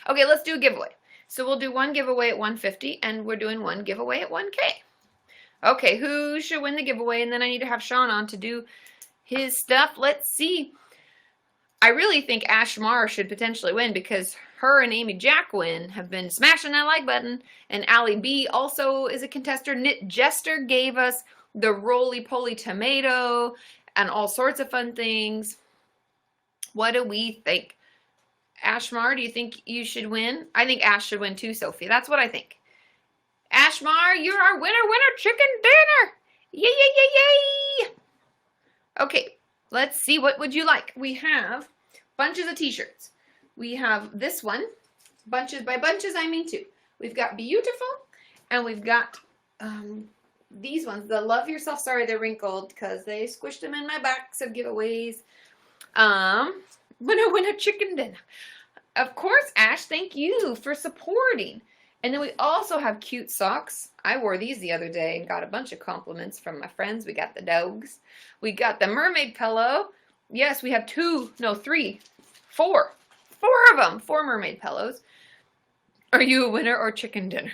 Okay, let's do a giveaway. So we'll do one giveaway at 150 and we're doing one giveaway at 1K. Okay, who should win the giveaway? And then I need to have Sean on to do his stuff. Let's see. I really think Ashmar should potentially win because her and Amy Jacquin have been smashing that like button. And Allie B also is a contester. Knit Jester gave us the roly-poly tomato and all sorts of fun things. What do we think? Ashmar, do you think you should win? I think Ash should win too, Sophie. That's what I think. Ashmar, you're our winner, chicken dinner. Yay, yay, yay, yay. Okay, let's see. What would you like? We have bunches of t-shirts. We have this one. Bunches, by bunches, I mean 2. We've got beautiful, and we've got these ones, the Love Yourself. Sorry, they're wrinkled because they squished them in my box of giveaways. Winner chicken dinner. Of course, Ash, thank you for supporting. And then we also have cute socks. I wore these the other day and got a bunch of compliments from my friends. We got the dogs. We got the mermaid pillow. Yes, we have 4 of them. 4 mermaid pillows. Are you a winner or chicken dinner?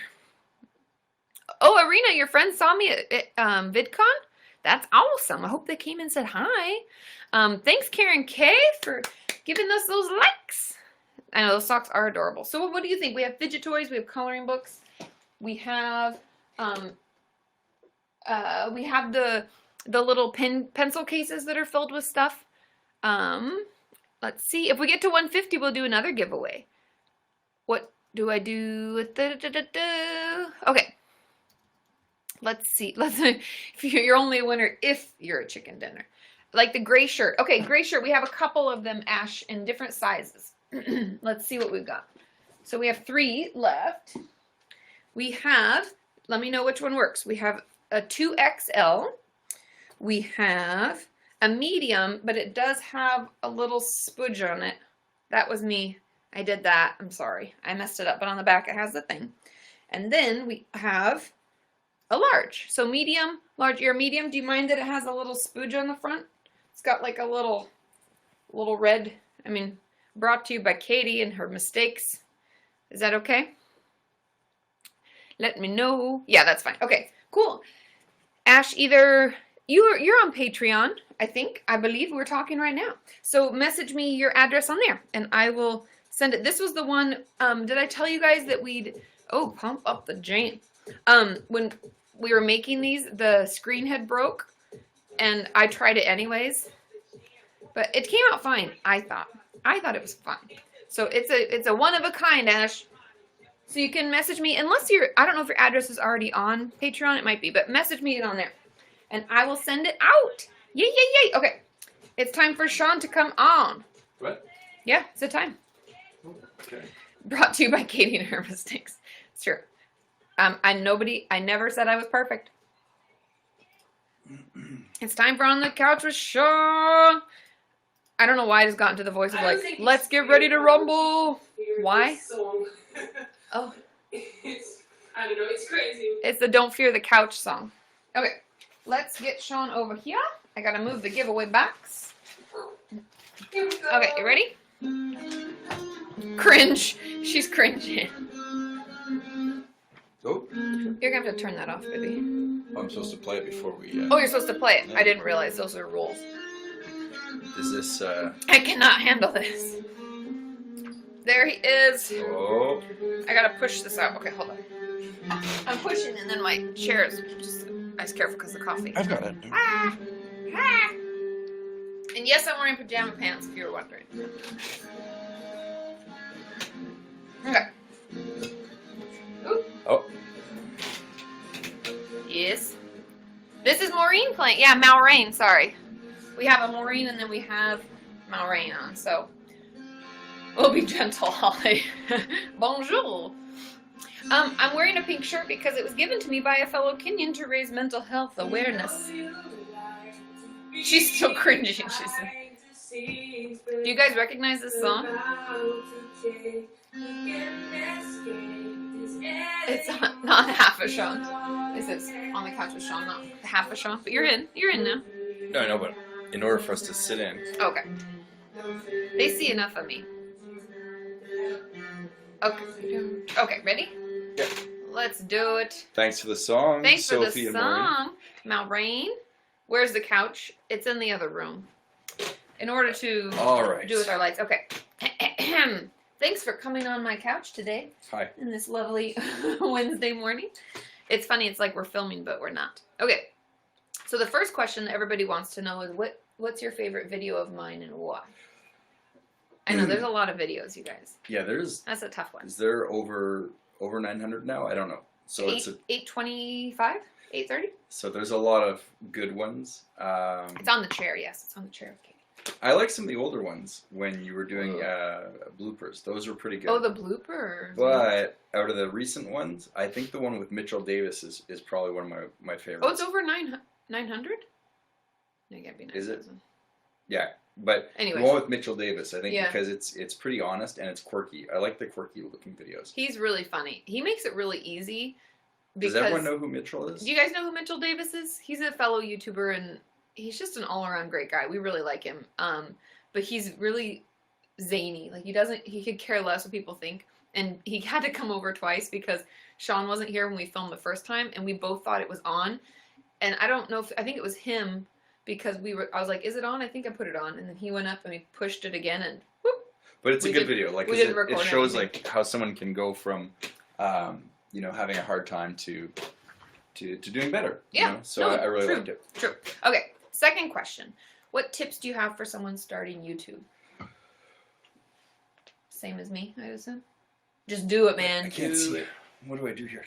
Oh, Arena, your friends saw me at VidCon? That's awesome. I hope they came and said hi. Thanks, Karen K, for giving us those likes. I know those socks are adorable. So what do you think? We have fidget toys. We have coloring books. We have the little pencil cases that are filled with stuff. Let's see. If we get to 150, we'll do another giveaway. What do I do? Okay. Let's see. You're only a winner if you're a chicken dinner. Like the gray shirt. Okay, gray shirt. We have a couple of them, Ash, in different sizes. Let's see what we've got. So we have 3 left. We have, let me know which one works. We have a 2XL. We have a medium, but it does have a little spudge on it. That was me. I did that. I'm sorry. I messed it up. But on the back, it has the thing. And then we have a large. So medium, large, you're medium. Do you mind that it has a little spudge on the front? It's got like a little red, brought to you by Katie and her mistakes. Is that okay? Let me know. Yeah, that's fine. Okay, cool. Ash, either you're on Patreon, I believe we're talking right now. So message me your address on there and I will send it. This was the one, did I tell you guys that pump up the jam. When we were making these, the screen had broke and I tried it anyways, but it came out fine. I thought it was fine. So it's a one of a kind, Ash. So you can message me, unless I don't know if your address is already on Patreon, it might be, but message me on there and I will send it out. Yay, yay, yay. Okay. It's time for Sean to come on. What? Yeah, it's a time. Okay. Brought to you by Katie and her mistakes. It's true. I never said I was perfect. It's time for On the Couch with Sean. I don't know why I just got into the voice of like, let's get ready to rumble. Why? Song. Oh. I don't know, it's crazy. It's the Don't Fear the Couch song. Okay, let's get Sean over here. I gotta move the giveaway box. Here we go. Okay, you ready? Cringe. She's cringing. Oh, You're gonna have to turn that off, baby. I'm supposed to play it before we. Oh, you're supposed to play it. I didn't realize those are rules. Is this? I cannot handle this. There he is. Oh. I gotta push this out. Okay, hold on. I'm pushing and then my chair is just... I was careful because of the coffee. I've got it. Ah! Ah! And yes, I'm wearing pajama pants, if you were wondering. Okay. Oop. Oh. Yes. This is Maureen playing. Yeah, Maureen, sorry. We have a Maureen and then we have Maureen on, so... We'll be gentle, Holly. Bonjour. I'm wearing a pink shirt because it was given to me by a fellow Kenyan to raise mental health awareness. She's still cringing. Do you guys recognize this song? It's not half a Sean. This is On the Couch with Sean, not half a Sean. But you're in. You're in now. No, I know, but in order for us to sit in. Okay. They see enough of me. Okay. Okay, ready? Yeah. Let's do it. Thanth for the song. Thanks Sophie for the and Maureen. song. Maureen, where's the couch? It's in the other room. In order to do with our lights. Okay. Thanks for coming on my couch today. Hi. In this lovely Wednesday morning. It's funny, it's like we're filming, but we're not. Okay. So the first question that everybody wants to know is what's your favorite video of mine and why? I know there's a lot of videos, you guys. Yeah, That's a tough one. Is there over 900 now? I don't know. So it's 825, 830. So there's a lot of good ones. It's on the chair. Yes, it's on the chair of Katie. I like some of the older ones when you were doing bloopers. Those were pretty good. Oh, the bloopers. But out of the recent ones, I think the one with Mitchell Davis is probably one of my favorites. Oh, it's over 900? No, it can't be 9,000. Is it? Yeah. But Anyways. the one with Mitchell Davis, I think, Yeah. because it's pretty honest and it's quirky. I like the quirky looking videos. He's really funny. He makes it really easy. Does everyone know who Mitchell is? Do you guys know who Mitchell Davis is? He's a fellow YouTuber, and he's just an all-around great guy. We really like him. But he's really zany. Like, he could care less what people think. And he had to come over twice because Sean wasn't here when we filmed the first time, and we both thought it was on. And I don't know I think it was him, because I was like, is it on? I think I put it on. And then he went up and we pushed it again, and whoop. But it's a good video. Like, we didn't record it shows anything. like how someone can go from having a hard time to doing better. Yeah. You know? So I really liked it. True. Okay, second question. What tips do you have for someone starting YouTube? Same as me, I assume. Just do it, man. I can't see it. What do I do here,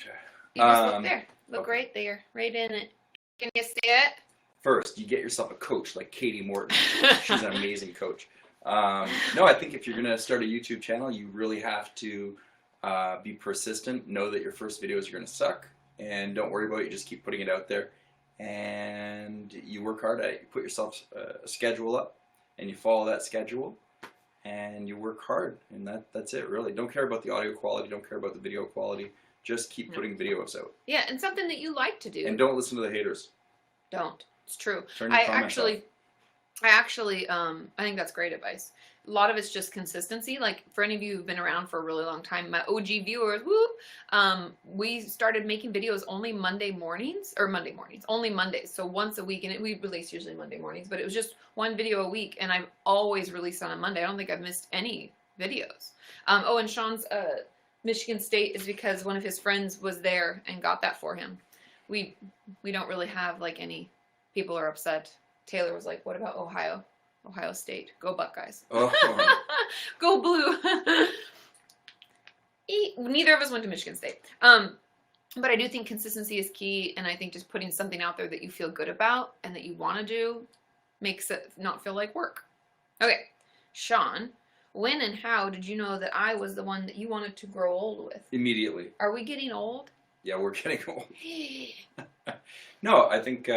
You just look there. Look okay. right there. Right in it. Can you see it? First, you get yourself a coach like Kati Morton. She's an amazing coach. No, I think if you're going to start a YouTube channel, you really have to be persistent. Know that your first videos are going to suck. And don't worry about it. You just keep putting it out there. And you work hard at it. You put yourself a schedule up. And you follow that schedule. And you work hard. And that's it, really. Don't care about the audio quality. Don't care about the video quality. Just keep putting videos out. Yeah, and something that you like to do. And don't listen to the haters. Don't. It's true. Turn your comments off. I think that's great advice. A lot of it's just consistency. Like, for any of you who've been around for a really long time, my OG viewers, we started making videos only Monday mornings. Only Mondays. So once a week, and we release usually Monday mornings, but it was just one video a week, and I've always released on a Monday. I don't think I've missed any videos. And Sean's Michigan State is because one of his friends was there and got that for him. We don't really have, like, any people are upset. Taylor was like, what about Ohio? Ohio State. Go Buckeyes. Oh. Go Blue. Neither of us went to Michigan State. But I do think consistency is key, and I think just putting something out there that you feel good about and that you want to do makes it not feel like work. Okay, Sean, when and how did you know that I was the one that you wanted to grow old with? Immediately. Are we getting old? Yeah, we're getting old. No, I think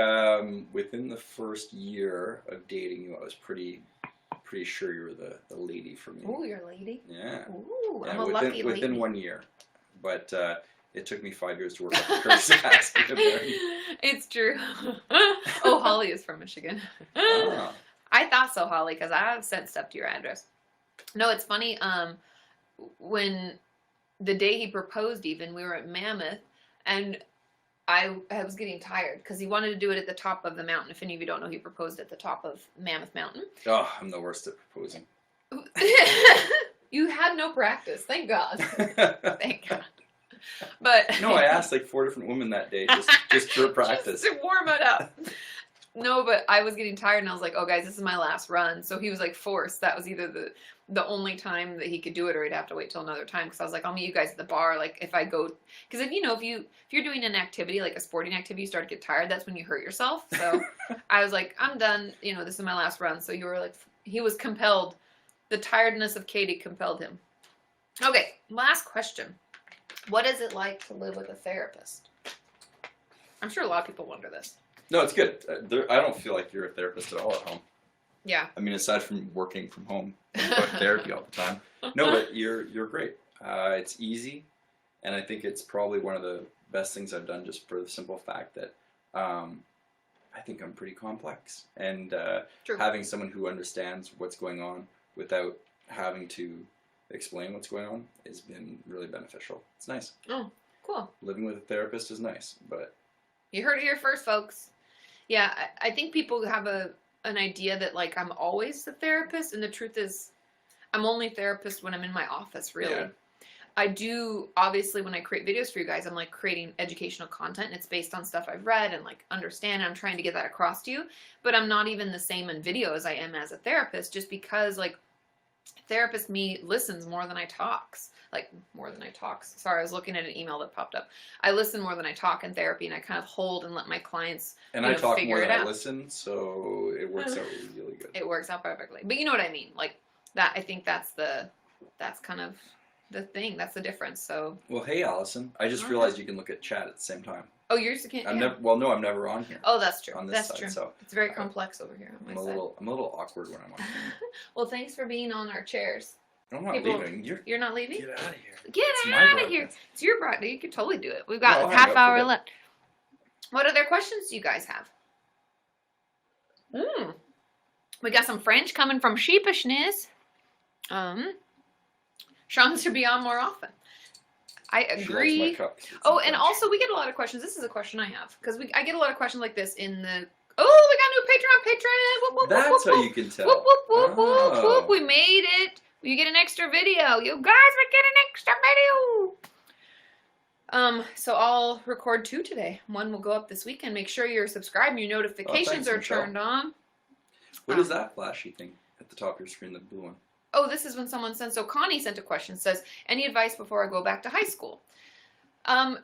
within the first year of dating you, I was pretty sure you were the lady for me. Oh, you're a lady? Yeah. Ooh, Yeah, I'm a lucky lady. within 1 year. But it took me 5 years to work up the courage to ask you to marry. It's true. Oh, Holly is from Michigan. Ah. I thought so, Holly, because I have sent stuff to your address. No, it's funny. When the day he proposed, even, we were at Mammoth, and I was getting tired because he wanted to do it at the top of the mountain. If any of you don't know, he proposed at the top of Mammoth Mountain. Oh, I'm the worst at proposing. You had no practice, thank God. Thank God. But no, I asked like 4 different women that day just for practice. Just to warm it up. No, but I was getting tired, and I was like, oh, guys, this is my last run. So he was like forced. That was either the only time that he could do it, or he'd have to wait till another time. Because I was like, I'll meet you guys at the bar. Like, if I go, because if you're doing an activity, like a sporting activity, you start to get tired. That's when you hurt yourself. So I was like, I'm done. This is my last run. So you were like, he was compelled. The tiredness of Katie compelled him. Okay, last question. What is it like to live with a therapist? I'm sure a lot of people wonder this. No, it's good. I don't feel like you're a therapist at all at home. Yeah. I mean, aside from working from home, about therapy all the time. No, but you're great. It's easy, and I think it's probably one of the best things I've done, just for the simple fact that I think I'm pretty complex, and having someone who understands what's going on without having to explain what's going on has been really beneficial. It's nice. Oh, cool. Living with a therapist is nice, but you heard it here first, folks. Yeah, I think people have an idea that, like, I'm always the therapist, and the truth is I'm only therapist when I'm in my office, really. Yeah. I do, obviously, when I create videos for you guys, I'm, like, creating educational content, and it's based on stuff I've read and, like, understand, and I'm trying to get that across to you, but I'm not even the same in video as I am as a therapist, just because, like, Therapist me listens more than I talks. Like, more than I talks. Sorry, I was looking at an email that popped up. I listen more than I talk in therapy, and I kind of hold and let my clients And I talk figure more it than I out. listen, so it works out really good. It works out perfectly. But you know what I mean. Like, that, I think that's kind of the thing. That's the difference. So. Well, hey, Allison. I just realized you can look at chat at the same time. Oh, yours can't. I'm never. Well, no, I'm never on here. Oh, that's true. On this That's side, true. so It's very complex over here on my side. I'm a little awkward when I'm on. Well, thanks for being on our chairs. I'm not People- leaving. You're not leaving? Get out of here. Get It's my out of broadcast. here. It's your broadcast. You could totally do it. We've got No, I'll half hang out for a hour bit. left. What other questions do you guys have? We got some French coming from Sheepishness. Sean should be on more often. I She likes agree. my cup. It's Oh, in and French. also we get a lot of questions. This is a question I have because I get a lot of questions like this in the. Oh, we got a new patron. Whoop, whoop, That's whoop, how whoop. you can tell. Whoop, whoop, whoop, whoop, Oh. whoop. We made it. You get an extra video. You guys will get an extra video. So I'll record 2 today. One will go up this weekend. Make sure you're subscribed and your notifications thanks, are Michelle. turned on. What is that flashy thing at the top of your screen, the blue one? Oh, this is when someone sent. So Connie sent a question. Says, any advice before I go back to high school? Have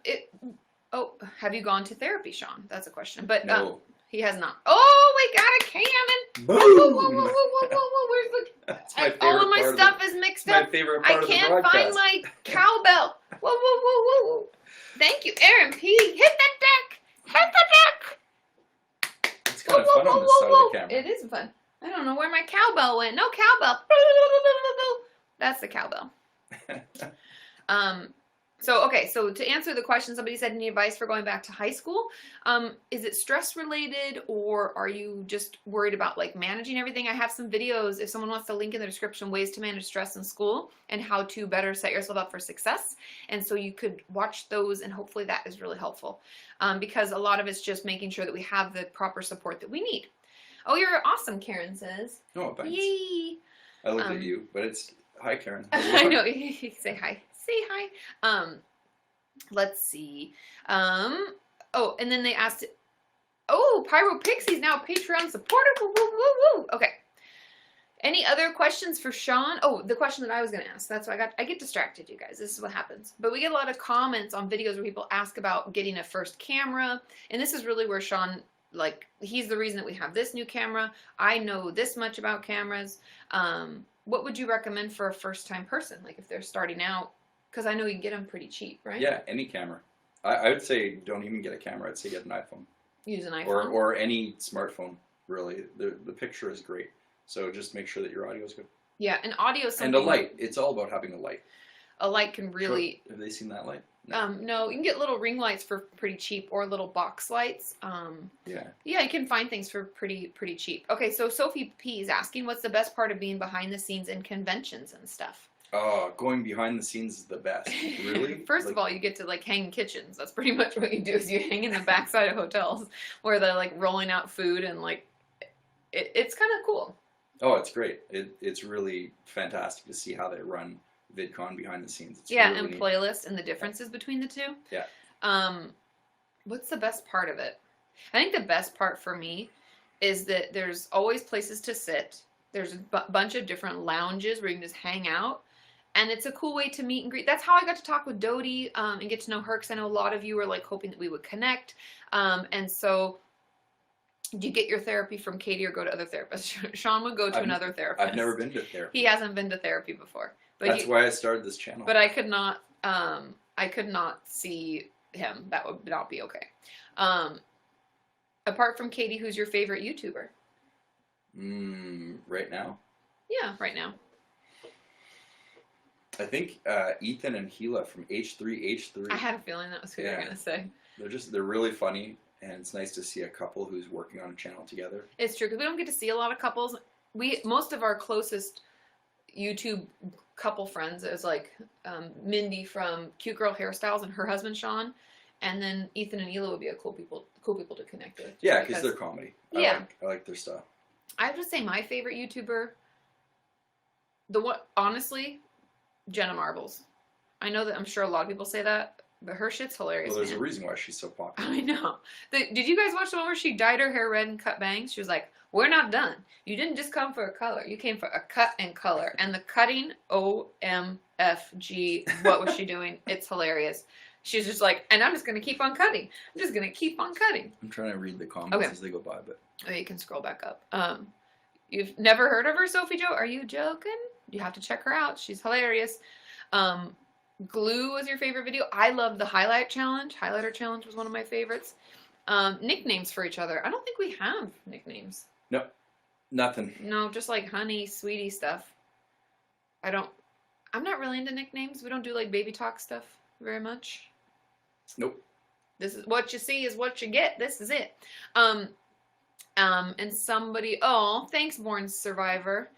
you gone to therapy, Sean? That's a question. But No. he has not. Oh, we got a cannon. Boom! Whoa, whoa, whoa, whoa, whoa, whoa. Where's the... That's my favorite all of my part stuff of the, is mixed my up. favorite I part of the can't broadcast. find my cowbell. Whoa, whoa, whoa, whoa, whoa. Thank you, Aaron P. Hit the deck. Hit the deck. It's kind of fun on this side of the camera. It is fun. I don't know where my cowbell went. No cowbell. That's the cowbell. So to answer the question, somebody said, any advice for going back to high school? Is it stress related, or are you just worried about like managing everything? I have some videos, if someone wants to link in the description, ways to manage stress in school and how to better set yourself up for success. And so you could watch those, and hopefully that is really helpful, because a lot of it's just making sure that we have the proper support that we need. Oh, you're awesome, Karen says. Oh, thanks. Yay. I looked at you, but it's hi, Karen. I know. Say hi. Say hi. Let's see. Oh, and then they asked, oh, Pyro Pixie's now a Patreon supporter. Woo, woo, woo, woo. Okay. Any other questions for Sean? Oh, the question that I was going to ask. That's why I get distracted, you guys. This is what happens. But we get a lot of comments on videos where people ask about getting a first camera. And this is really where Sean, like, he's the reason that we have this new camera. I know this much about cameras. What would you recommend for a first-time person? Like, if they're starting out? Because I know you can get them pretty cheap, right? Yeah, any camera. I would say don't even get a camera. I'd say get an iPhone. Use an iPhone. Or any smartphone, really. The picture is great. So just make sure that your audio is good. Yeah, and audio is something. And a light. It's all about having a light. A light can really. Have they seen that light? No, you can get little ring lights for pretty cheap, or little box lights. Yeah. Yeah, you can find things for pretty cheap. Okay, so Sophie P is asking, what's the best part of being behind the scenes in conventions and stuff? Going behind the sscenes is the best. Really? First of all, you get to like hang in kitchens. That's pretty much what you do. Is you hang in the backside of hotels where they're like rolling out food, and like it's kind of cool. Oh, it's great. It's really fantastic to see how they run VidCon behind the scenes. It's Yeah, really and neat. playlists and the differences between the two. Yeah. What's the best part of it? I think the best part for me is that there's always places to sit. There's a bunch of different lounges where you can just hang out. And it's a cool way to meet and greet. That's how I got to talk with Dodie and get to know her, because I know a lot of you were like hoping that we would connect. And so, do you get your therapy from Katie or go to other therapists? Sean would go to another therapist. I've never been to therapy. He hasn't been to therapy before. But That's why I started this channel. But I could not see him. That would not be okay. Apart from Katie, who's your favorite YouTuber? Right now? Yeah, right now. I think Ethan and Gila from H3H3. I had a feeling that was who you were gonna say. They're really funny, and it's nice to see a couple who's working on a channel together. It's true, because we don't get to see a lot of couples. Most of our closest YouTube couple friends is like Mindy from Cute Girl Hairstyles and her husband Sean, and then Ethan and Hila would be a cool people to connect with. Yeah, because they're comedy. Yeah. I like their stuff. I have to say my favorite YouTuber, honestly, Jenna Marbles. I know that I'm sure a lot of people say that, but her shit's hilarious. Well, there's man. a reason why she's so popular. I know. Did you guys watch the one where she dyed her hair red and cut bangs? She was like, We're not done. You didn't just come for a color. You came for a cut and color. And the cutting, OMFG, what was she doing? It's hilarious. She's just like, and I'm just going to keep on cutting. I'm just going to keep on cutting. I'm trying to read the comments as they go by, but Oh, you can scroll back up. You've never heard of her, Sophie Jo? Are you joking? You have to check her out. She's hilarious. Glue was your favorite video. I love the highlighter challenge was one of my favorites. Nicknames for each other. I don't think we have nicknames. no, nothing. No, just like honey, sweetie stuff. I'm not really into nicknames. We don't do like baby talk stuff very much. Nope. This is what you see is what you get. This is it. And somebody, oh, thanks, Born Survivor.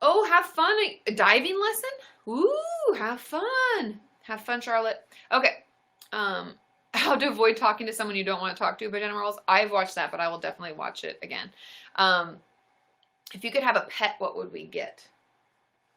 Oh, have fun. A diving lesson? Ooh, have fun. Have fun, Charlotte. Okay. How to avoid talking to someone you don't want to talk to by Jenna Marbles. I've watched that, but I will definitely watch it again. If you could have a pet, what would we get?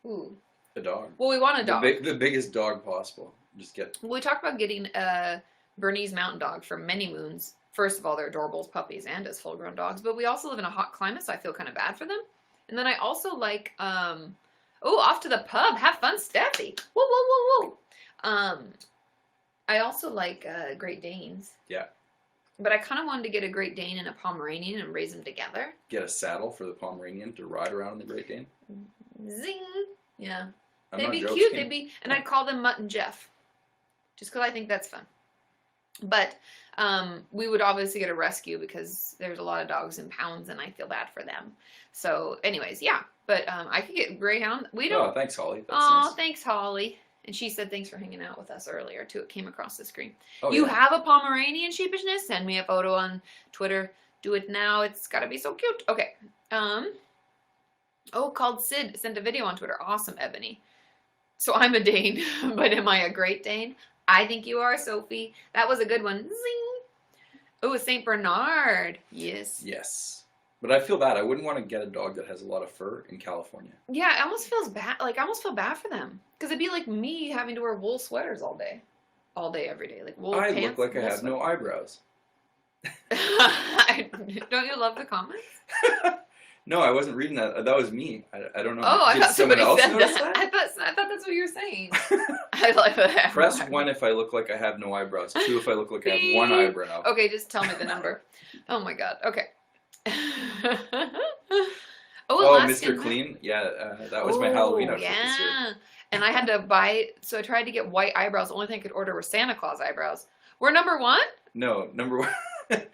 Ooh. A dog. Well, we want a dog. The biggest dog possible. Just get. Well, we talked about getting a Bernese Mountain Dog for many moons. First of all, they're adorable as puppies and as full-grown dogs, but we also live in a hot climate, so I feel kind of bad for them. And then I also like, off to the pub. Have fun, Steffi. Woo, woo, woo, woo. I also like Great Danes. Yeah. But I kind of wanted to get a Great Dane and a Pomeranian and raise them together. Get a saddle for the Pomeranian to ride around in the Great Dane. Zing. Yeah. I'm They'd not be joking. cute. And I'd call them Mutt and Jeff. Just because I think that's fun. But we would obviously get a rescue because there's a lot of dogs in pounds and I feel bad for them. So anyways, yeah. But I could get Greyhound. We don't. Oh, thanks, Holly. That's Oh, nice. thanks, Holly. And she said thanks for hanging out with us earlier, too. It came across the screen. Oh, You yeah. have a Pomeranian sheepishness? Send me a photo on Twitter. Do it now. It's got to be so cute. Okay. Called Sid sent a video on Twitter. Awesome, Ebony. So I'm a Dane, but am I a Great Dane? I think you are, Sophie. That was a good one. Zing. Oh, St. Bernard. Yes. Yes. But I feel bad. I wouldn't want to get a dog that has a lot of fur in California. Yeah, it almost feels bad. Like, I almost feel bad for them. Because it'd be like me having to wear wool sweaters all day. All day, every day. Like, wool I pants. look like I wool have no eyebrows. Don't you love the comments? No, I wasn't reading that. That was me. I don't know. Oh, I Did thought someone somebody else said notice that. that? I thought that's what you were saying. I like that. Press 1 if I look like I have no eyebrows. 2 if I look like I have 1 eyebrow. Okay, just tell me the number. Oh my god. Okay. Oh, Alaskan Mr. Clean? Yeah, that was my Halloween outfit this year. Yeah. And I had to buy, so I tried to get white eyebrows. The only thing I could order were Santa Claus eyebrows. We're number one? No, number 1.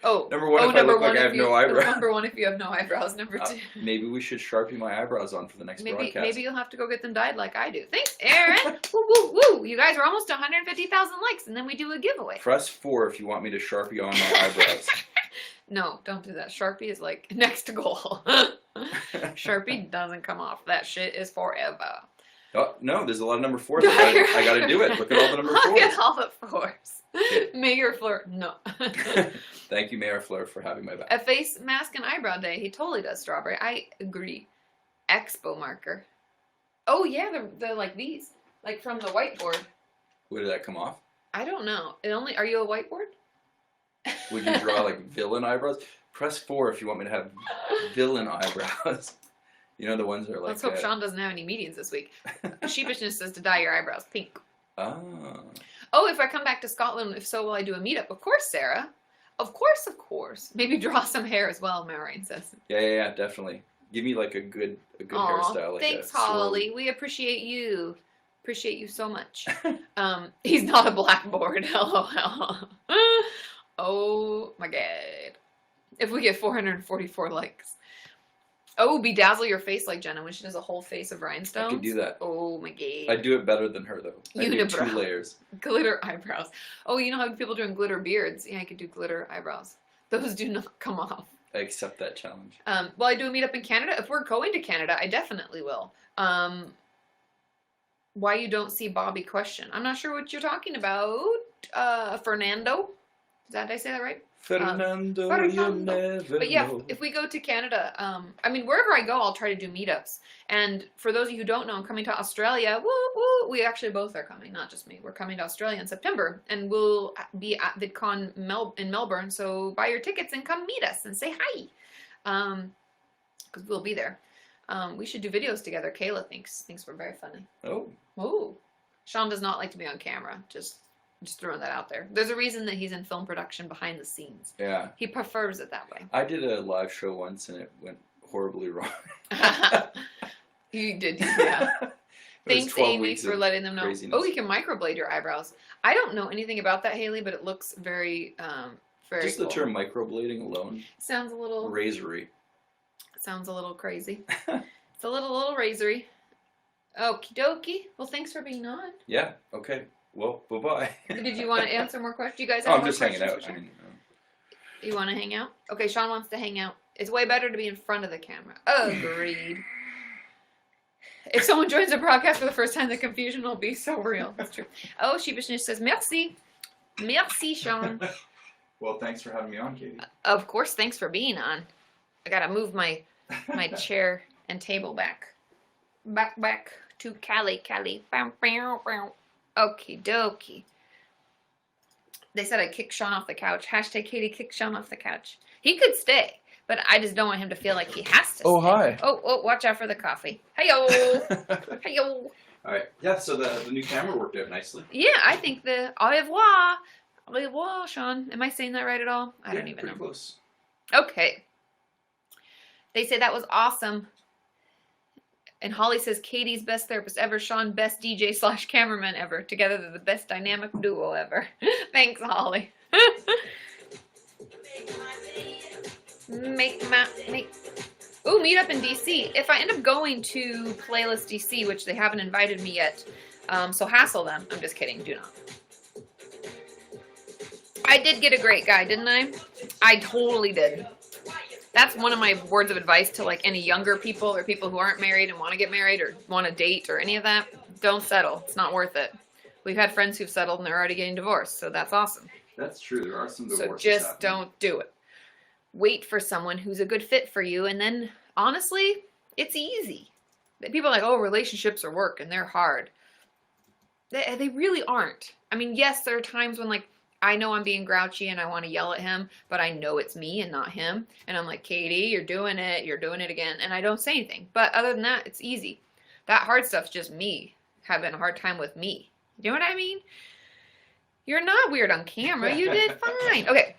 Oh. Number 1 if I look like I have no eyebrows. Number 1 if you have no eyebrows. Number 2. Maybe we should Sharpie my eyebrows on for the next broadcast. Maybe you'll have to go get them dyed like I do. Thanks, Aaron. Woo, woo, woo. You guys are almost 150,000 likes, and then we do a giveaway. Press 4 if you want me to Sharpie on my eyebrows. No, don't do that. Sharpie is like next goal. Sharpie doesn't come off. That shit is forever. Oh, no, there's a lot of number 4s. I gotta do it. Look at all the number 4s. Look at all the 4s. Mayor Fleur. No. Thank you, Mayor Fleur, for having my back. A face mask and eyebrow day. He totally does strawberry. I agree. Expo marker. Oh yeah, they're like these. Like from the whiteboard. Where did that come off? I don't know. Are you a whiteboard? Would you draw like villain eyebrows? Press 4 if you want me to have villain eyebrows. You know the ones that are like. Let's hope Sean doesn't have any meetings this week. Sheepishness says to dye your eyebrows pink. Oh. Oh, if I come back to Scotland, if so, will I do a meetup? Of course, Sarah. Of course, of course. Maybe draw some hair as well, Maureen says. Yeah, definitely. Give me like a good hairstyle. Like thanks, a Holly. We appreciate you. Appreciate you so much. He's not a blackboard. LOL. Oh my god. If we get 444 likes. Oh, bedazzle your face like Jenna when she does a whole face of rhinestones. I could do that. Oh my god. I do it better than her though. I do 2 Unibrow. layers. Glitter eyebrows. Oh, you know how people doing glitter beards? Yeah, I could do glitter eyebrows. Those do not come off. I accept that challenge. Well, I do a meetup in Canada. If we're going to Canada, I definitely will. Why you don't see Bobby question? I'm not sure what you're talking about. Fernando? Did I say that right? Fernando, you never But yeah, know. if we go to Canada, I mean, wherever I go, I'll try to do meetups. And for those of you who don't know, I'm coming to Australia. Woo, woo. We actually both are coming, not just me. We're coming to Australia in September. And we'll be at VidCon in Melbourne. So buy your tickets and come meet us and say hi. because we'll be there. We should do videos together. Kayla thinks we're very funny. Oh. Ooh. Sean does not like to be on camera. Just throwing that out there. There's a reason that he's in film production behind the scenes. Yeah. He prefers it that way. I did a live show once and it went horribly wrong. You did, yeah. Thanks, Amy, for letting them know. Craziness. Oh, you can microblade your eyebrows. I don't know anything about that, Haley, but it looks very, very Just cool. the term microblading alone. Sounds a little... Razory. Sounds a little crazy. It's a little razory. Okie dokie. Well, thanks for being on. Yeah, okay. Well, bye-bye. Did you want to answer more questions? You guys Oh, have I'm more just hanging questions out. for Sean? You want to hang out? Okay, Sean wants to hang out. It's way better to be in front of the camera. Agreed. If someone joins a broadcast for the first time, the confusion will be so real. That's true. Oh, Sheepishness says, merci. Merci, Sean. Well, thanks for having me on, Katie. Of course, thanks for being on. I gotta move my chair and table back. Back to Cali. Okie dokie. They said I kicked Sean off the couch. Hashtag Katie kicked Sean off the couch. He could stay, but I just don't want him to feel like he has to Oh, stay. hi. Oh, watch out for the coffee. Hey-yo. Hey-yo. All right. Yeah, so the new camera worked out nicely. Yeah, I think the au revoir. Au revoir, Sean. Am I saying that right at all? I don't even know. Pretty close. Okay. They say that was awesome. And Holly says, Katie's best therapist ever. Sean, best DJ / cameraman ever. Together, they're the best dynamic duo ever. Thanks, Holly. Ooh, meet up in DC. If I end up going to Playlist DC, which they haven't invited me yet, so hassle them. I'm just kidding. Do not. I did get a great guy, didn't I? I totally did. That's one of my words of advice to like any younger people or people who aren't married and want to get married or want to date or any of that. Don't settle. It's not worth it. We've had friends who've settled and they're already getting divorced, so that's awesome. That's true. There are some So divorces just happening. don't do it. Wait for someone who's a good fit for you, and then honestly, it's easy. People are like, oh, relationships are work and they're hard. They really aren't. I mean, yes, there are times when like I know I'm being grouchy and I want to yell at him, but I know it's me and not him. And I'm like, Katie, you're doing it again. And I don't say anything. But other than that, it's easy. That hard stuff's just me having a hard time with me. You know what I mean? You're not weird on camera. You did fine. Okay.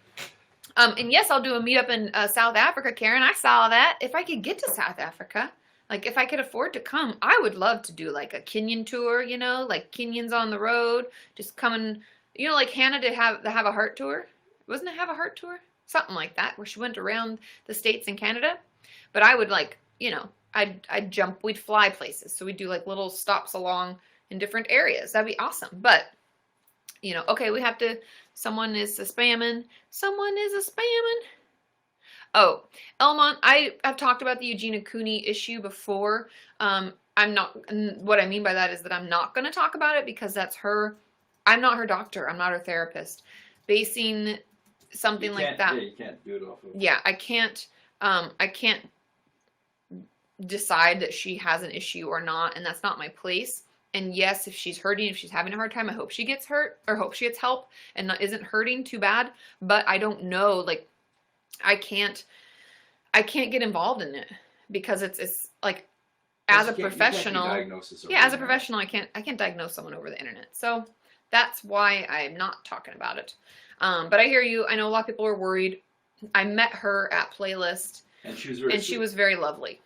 And yes, I'll do a meetup in South Africa, Karen. I saw that. If I could get to South Africa, like if I could afford to come, I would love to do like a Kenyan tour, you know, like Kenyans on the road, just coming. You know, like Hannah did have a heart tour. Wasn't it Have a Heart tour? Something like that, where she went around the States and Canada. But I would like, you know, I'd jump, we'd fly places. So we'd do like little stops along in different areas. That'd be awesome. But, you know, okay, we have to, someone is a spamming. Oh, Elmont, I've talked about the Eugenia Cooney issue before. I'm not, what I mean by that is that I'm not going to talk about it because that's her. I'm not her doctor. I'm not her therapist. Basing something like that. Yeah, you can't do it off of. Yeah, I can't decide that she has an issue or not, and that's not my place. And yes, if she's hurting, if she's having a hard time, I hope she gets hurt or hope she gets help and isn't hurting too bad. But I don't know. Like, I can't get involved in it because it's like as a professional. Yeah, as a professional, I can't diagnose someone over the internet. So. That's why I'm not talking about it. But I hear you. I know a lot of people are worried. I met her at Playlist. And she was very lovely.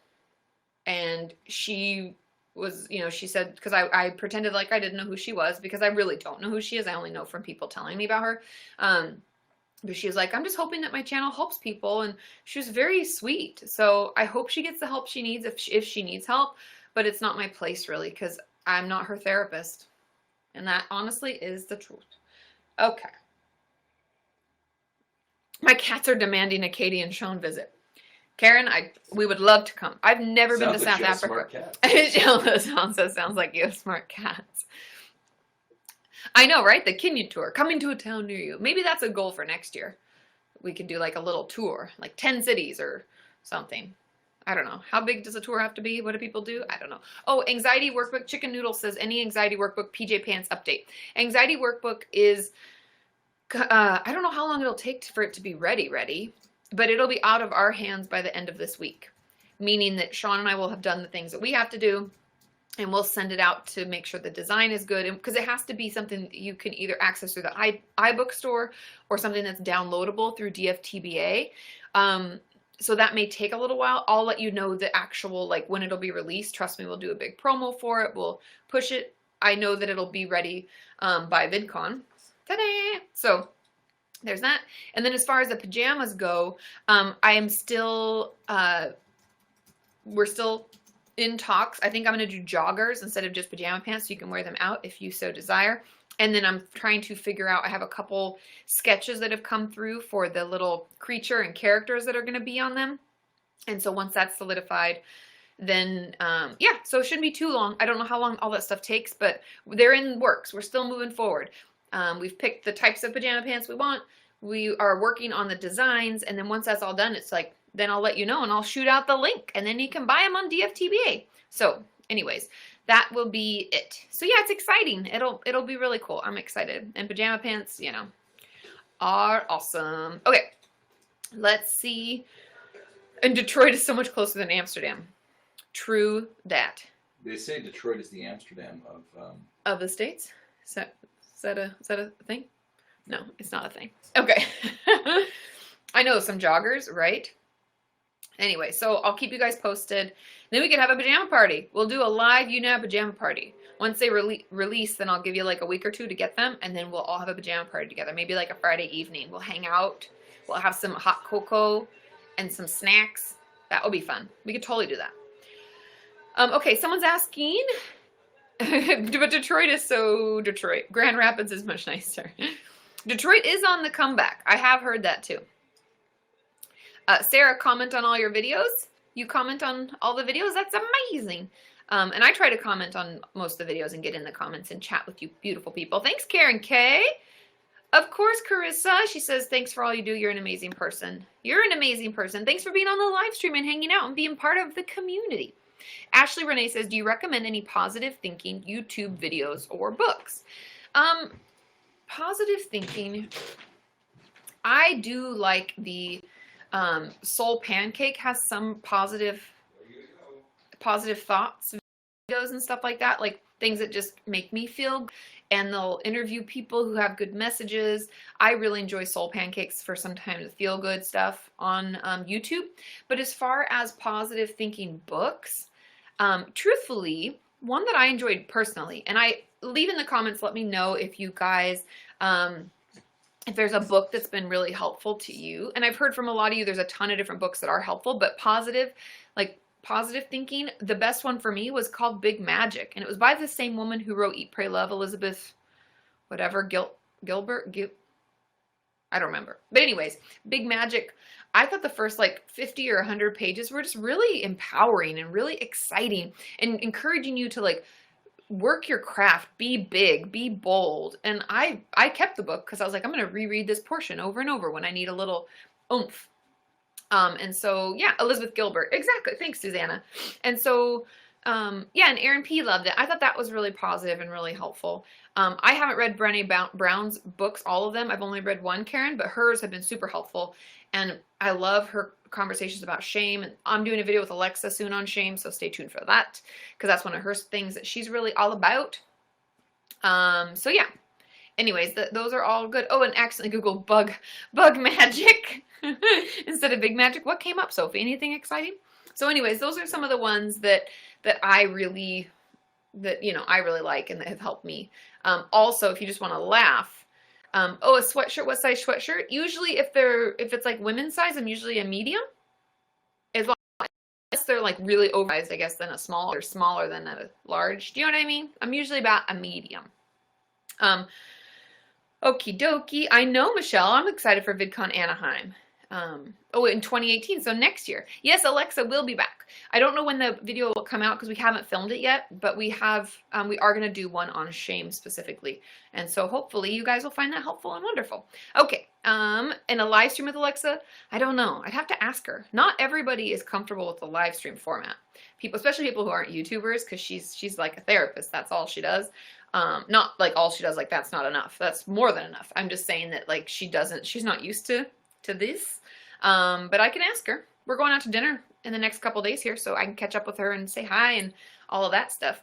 And she was, you know, she said, because I pretended like I didn't know who she was because I really don't know who she is. I only know from people telling me about her. But she was like, I'm just hoping that my channel helps people. And she was very sweet. So I hope she gets the help she needs if she needs help. But it's not my place really because I'm not her therapist. And that honestly is the truth. Okay. My cats are demanding a Katie and Sean visit. Karen, we would love to come. I've never been to South Africa. Sean says, sounds like you have smart cats. I know, right? The Kenyan tour, coming to a town near you. Maybe that's a goal for next year. We could do like a little tour, like 10 cities or something. I don't know. How big does a tour have to be? What do people do? I don't know. Oh, Anxiety Workbook. Chicken Noodle says, any Anxiety Workbook PJ Pants update. Anxiety Workbook is, I don't know how long it'll take for it to be ready. but it'll be out of our hands by the end of this week, meaning that Sean and I will have done the things that we have to do, and we'll send it out to make sure the design is good, because it has to be something that you can either access through the iBook store or something that's downloadable through DFTBA. So that may take a little while. I'll let you know the actual, like, when it'll be released. Trust me, we'll do a big promo for it. We'll push it. I know that it'll be ready by VidCon. Ta-da! So there's that. And then as far as the pajamas go, I am still, we're still in talks. I think I'm going to do joggers instead of just pajama pants, so you can wear them out if you so desire. And then I'm trying to figure out, I have a couple sketches that have come through for the little creature and characters that are going to be on them. And so once that's solidified, then, yeah, so it shouldn't be too long. I don't know how long all that stuff takes, but they're in works. We're still moving forward. We've picked the types of pajama pants we want. We are working on the designs. And then once that's all done, it's like, then I'll let you know and I'll shoot out the link and then you can buy them on DFTBA. So anyways, that will be it. So yeah, it's exciting. It'll be really cool. I'm excited. And pajama pants, you know, are awesome. Okay, let's see. And Detroit is so much closer than Amsterdam. True that. They say Detroit is the Amsterdam of the States. Is that a thing? No, it's not a thing. Okay. I know some joggers, right? Anyway, so I'll keep you guys posted. Then we can have a pajama party. We'll do a live YouNow pajama party. Once they release, then I'll give you like a week or two to get them, and then we'll all have a pajama party together. Maybe like a Friday evening. We'll hang out. We'll have some hot cocoa and some snacks. That will be fun. We could totally do that. Okay, someone's asking, but Detroit is so Detroit. Grand Rapids is much nicer. Detroit is on the comeback. I have heard that too. Sarah, comment on all your videos. You comment on all the videos. That's amazing. And I try to comment on most of the videos and get in the comments and chat with you beautiful people. Thanks, Karen K. Of course, Carissa. She says, thanks for all you do. You're an amazing person. You're an amazing person. Thanks for being on the live stream and hanging out and being part of the community. Ashley Renee says, do you recommend any positive thinking YouTube videos or books? Positive thinking. I do like the Soul Pancake has some positive thoughts videos and stuff like that, like things that just make me feel, and they'll interview people who have good messages. I really enjoy Soul Pancakes for sometimes feel good stuff on YouTube. But as far as positive thinking books, truthfully, one that I enjoyed personally, and I leave in the comments, let me know if you guys if there's a book that's been really helpful to you. And I've heard from a lot of you, there's a ton of different books that are helpful, but positive thinking, the best one for me was called Big Magic. And it was by the same woman who wrote Eat, Pray, Love, Elizabeth, whatever, Gilbert. I don't remember. But anyways, Big Magic, I thought the first like 50 or 100 pages were just really empowering and really exciting and encouraging you to like work your craft, be big, be bold. And I kept the book because I was like, I'm going to reread this portion over and over when I need a little oomph. And so, yeah, Elizabeth Gilbert. Exactly. Thanks, Susanna. And so, yeah, and Aaron P. loved it. I thought that was really positive and really helpful. I haven't read Brené Brown's books, all of them. I've only read one, Karen, but hers have been super helpful. And I love her conversations about shame. And I'm doing a video with Alexa soon on shame, so stay tuned for that, because that's one of her things that she's really all about. So yeah. Anyways, those are all good. Oh, and accidentally Googled bug magic instead of Big Magic. What came up, Sophie? Anything exciting? So anyways, those are some of the ones that I really like and that have helped me. Also, if you just want to laugh, oh, a sweatshirt. What size sweatshirt? Usually, if it's like women's size, I'm usually a medium. As long as they're like really oversized, I guess, than a small or smaller than a large. Do you know what I mean? I'm usually about a medium. Okie dokie. I know, Michelle. I'm excited for VidCon Anaheim. Oh, in 2018, so next year. Yes, Alexa will be back. I don't know when the video will come out because we haven't filmed it yet, but we are going to do one on shame specifically. And so hopefully you guys will find that helpful and wonderful. Okay, and a live stream with Alexa? I don't know. I'd have to ask her. Not everybody is comfortable with the live stream format. People, especially people who aren't YouTubers, because she's like a therapist. That's all she does. Not like all she does, like that's not enough. That's more than enough. I'm just saying that like she's not used to this. But I can ask her. We're going out to dinner in the next couple days here, so I can catch up with her and say hi and all of that stuff.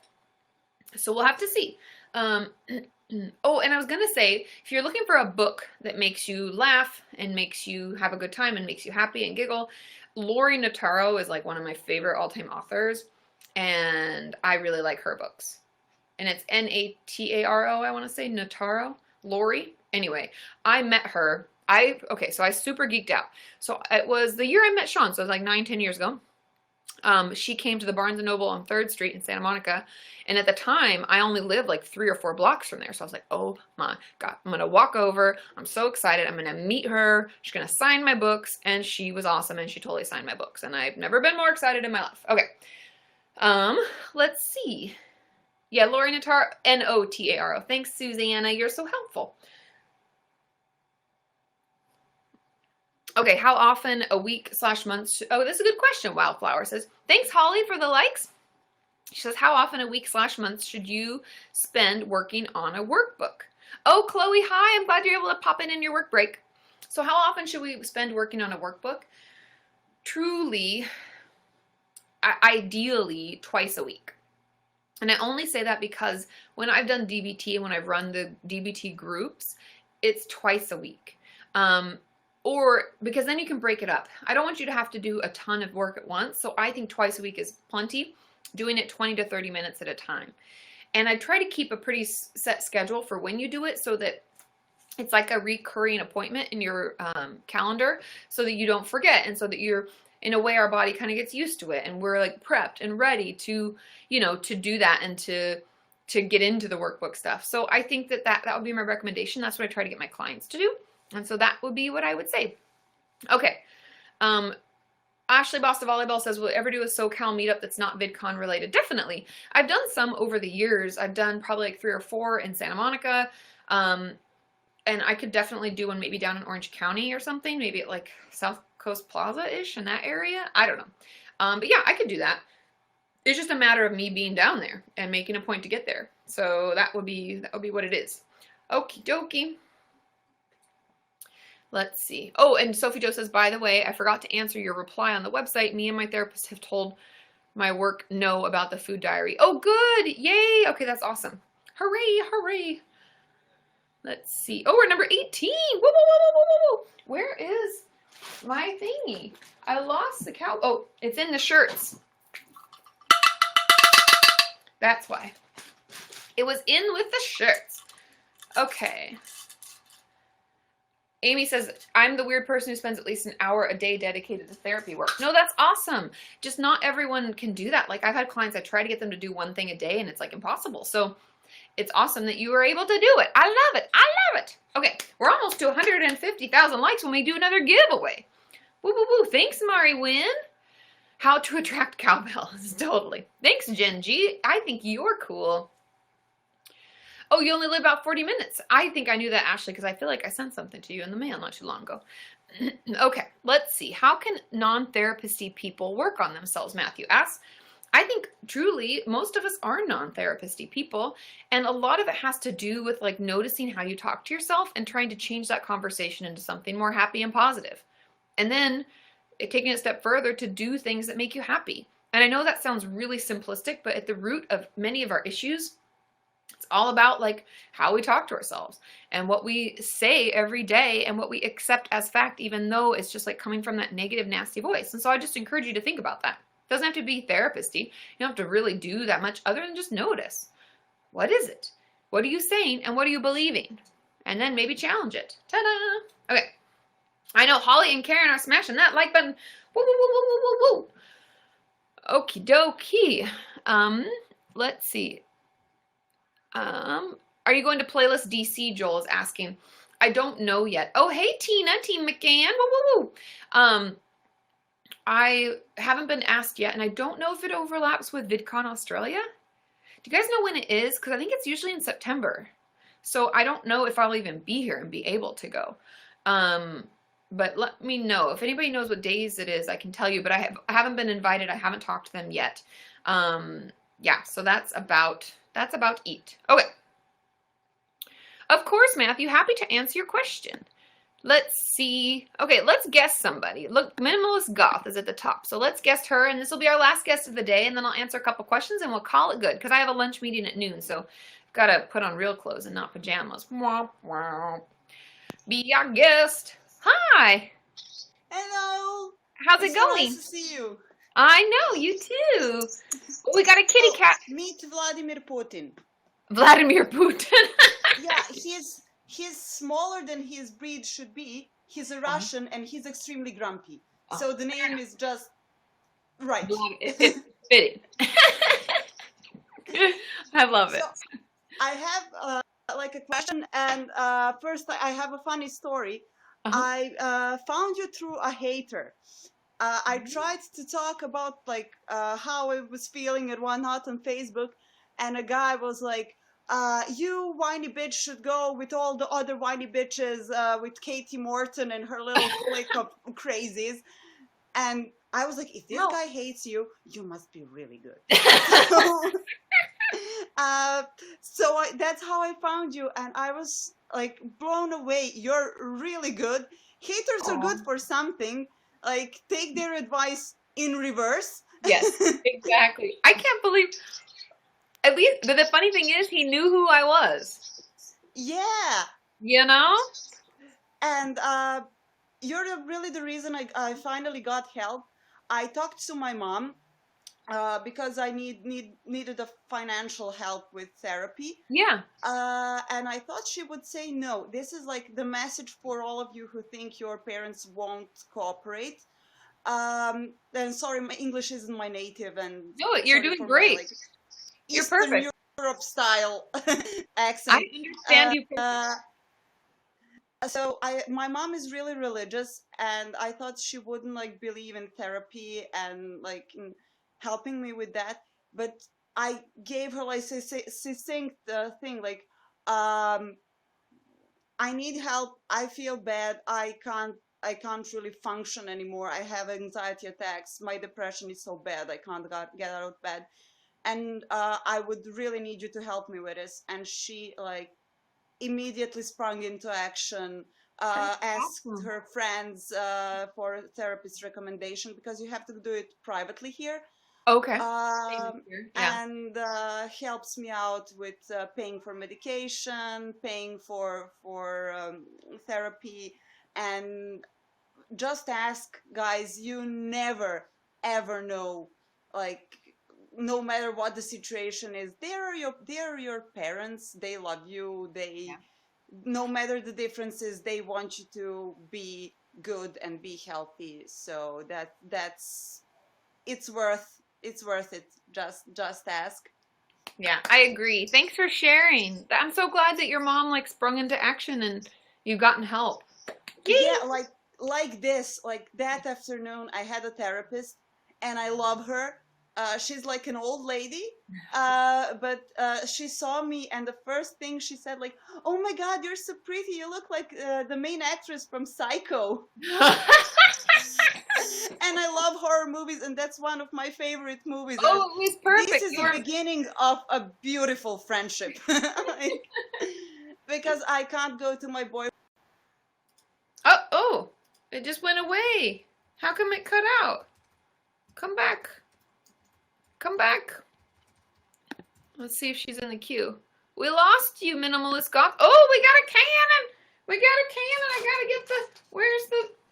So we'll have to see. Oh, and I was going to say, if you're looking for a book that makes you laugh and makes you have a good time and makes you happy and giggle, Lori Notaro is like one of my favorite all-time authors, and I really like her books. And it's Nataro, I want to say, Notaro, Lori. Anyway, I met her. So I super geeked out. So it was the year I met Sean, so it was like 9-10 years ago. She came to the Barnes & Noble on 3rd Street in Santa Monica. And at the time, I only lived like 3 or 4 blocks from there. So I was like, oh my God, I'm going to walk over. I'm so excited. I'm going to meet her. She's going to sign my books. And she was awesome. And she totally signed my books. And I've never been more excited in my life. Okay. Let's see. Yeah, Lori Notaro, Notaro. Thanks, Susanna. You're so helpful. Okay, how often a week / month? Oh, this is a good question. Wildflower says, thanks, Holly, for the likes. She says, how often a week / month should you spend working on a workbook? Oh, Chloe, hi. I'm glad you're able to pop in your work break. So how often should we spend working on a workbook? Truly, ideally, twice a week. And I only say that because when I've done DBT and when I've run the DBT groups, it's twice a week. Or because then you can break it up. I don't want you to have to do a ton of work at once. So I think twice a week is plenty, doing it 20 to 30 minutes at a time. And I try to keep a pretty set schedule for when you do it so that it's like a recurring appointment in your calendar so that you don't forget. And so that you're, in a way, our body kind of gets used to it. And we're like prepped and ready to, to do that and to get into the workbook stuff. So I think that would be my recommendation. That's what I try to get my clients to do. And so that would be what I would say. Okay. Ashley Boss of Volleyball says, will you ever do a SoCal meetup that's not VidCon related? Definitely. I've done some over the years. I've done probably like 3 or 4 in Santa Monica. And I could definitely do one maybe down in Orange County or something. Maybe at like South Coast Plaza-ish in that area. I don't know. But yeah, I could do that. It's just a matter of me being down there and making a point to get there. So that would be what it is. Okie dokie. Let's see. Oh, and Sophie Jo says, by the way, I forgot to answer your reply on the website. Me and my therapist have told my work no about the food diary. Oh, good. Yay. Okay, that's awesome. Hooray, hooray. Let's see. Oh, we're number 18. Whoa, whoa, whoa, whoa, whoa, whoa. Where is my thingy? I lost the cow. Oh, it's in the shirts. That's why. It was in with the shirts. Okay. Amy says, I'm the weird person who spends at least an hour a day dedicated to therapy work. No, that's awesome. Just not everyone can do that. Like I've had clients, I try to get them to do one thing a day and it's like impossible. So it's awesome that you were able to do it. I love it. I love it. Okay, we're almost to 150,000 likes when we do another giveaway. Woo, woo, woo. Thanks, Mari Wynn. How to attract cowbells. Totally. Thanks, Jen G. I think you're cool. Oh, you only live about 40 minutes. I think I knew that, Ashley, because I feel like I sent something to you in the mail not too long ago. Okay, let's see. How can non-therapist-y people work on themselves, Matthew asks. I think truly most of us are non-therapist-y people, and a lot of it has to do with like noticing how you talk to yourself and trying to change that conversation into something more happy and positive. And then taking it a step further to do things that make you happy. And I know that sounds really simplistic, but at the root of many of our issues, it's all about like how we talk to ourselves and what we say every day and what we accept as fact, even though it's just like coming from that negative, nasty voice. And so I just encourage you to think about that. It doesn't have to be therapist-y. You don't have to really do that much other than just notice. What is it? What are you saying? And what are you believing? And then maybe challenge it. Ta-da! Okay. I know Holly and Karen are smashing that like button. Woo, woo, woo, woo, woo, woo, woo. Okie dokie. Let's see. Are you going to Playlist DC? Joel is asking. I don't know yet. Oh, hey, Tina, Team McGann. Woo, woo, woo. I haven't been asked yet, and I don't know if it overlaps with VidCon Australia. Do you guys know when it is? Because I think it's usually in September. So I don't know if I'll even be here and be able to go. But let me know. If anybody knows what days it is, I can tell you. But I haven't been invited. I haven't talked to them yet. Yeah, so that's about it. Okay. Of course, Matthew, happy to answer your question. Let's see. Okay, let's guess somebody. Look, Minimalist Goth is at the top. So let's guess her, and this will be our last guest of the day, and then I'll answer a couple questions, and we'll call it good, because I have a lunch meeting at noon, so got to put on real clothes and not pajamas. Be our guest. Hi. Hello. How's it It's so going? nice to see you. I know, you too. We got a kitty cat. Meet Vladimir Putin. Vladimir Putin. Yeah, he's smaller than his breed should be. He's a Russian and he's extremely grumpy. So the name is just right. It's fitting. I love it. So I have like a question, and first I have a funny story. I found you through a hater. I tried to talk about like how I was feeling and whatnot on Facebook, and a guy was like, you whiny bitch should go with all the other whiny bitches with Kati Morton and her little clique of crazies. And I was like, if this guy hates you, you must be really good. That's how I found you, and I was like blown away. You're really good. Haters are good for something. Like, take their advice in reverse. Yes, exactly. I can't believe. At least, but the funny thing is, he knew who I was. Yeah. You know? And you're really the reason I finally got help. I talked to my mom because I needed a financial help with therapy. Yeah. And I thought she would say no. This is like the message for all of you who think your parents won't cooperate. And sorry, my English isn't my native. And no, you're doing great. You're Eastern perfect. Europe style accent. I understand you perfectly. So my mom is really religious, and I thought she wouldn't like believe in therapy and like in helping me with that. But I gave her like succinct thing like, I need help. I feel bad. I can't really function anymore. I have anxiety attacks. My depression is so bad. I can't get out of bed. And I would really need you to help me with this. And she like immediately sprung into action, asked her friends for a therapist recommendation, because you have to do it privately here. Okay. And helps me out with paying for medication, paying for therapy, and just ask, guys. You never ever know, like, no matter what the situation is, they are your parents. They love you. No matter the differences, they want you to be good and be healthy. So it's worth it. Just ask. Yeah, I agree. Thanks for sharing. I'm so glad that your mom like sprung into action and you've gotten help. Yeah, like this, like that afternoon, I had a therapist, and I love her. She's like an old lady, but she saw me, and the first thing she said, like, "Oh my God, you're so pretty! You look like the main actress from Psycho." And I love horror movies, and that's one of my favorite movies. Oh, it was perfect. This is the beginning of a beautiful friendship, because I can't go to my boyfriend. Oh, it just went away. How come it cut out? Come back. Come back. Let's see if she's in the queue. We lost you, Minimalist Goth. Oh, we got a cannon. We got a cannon. I gotta get the,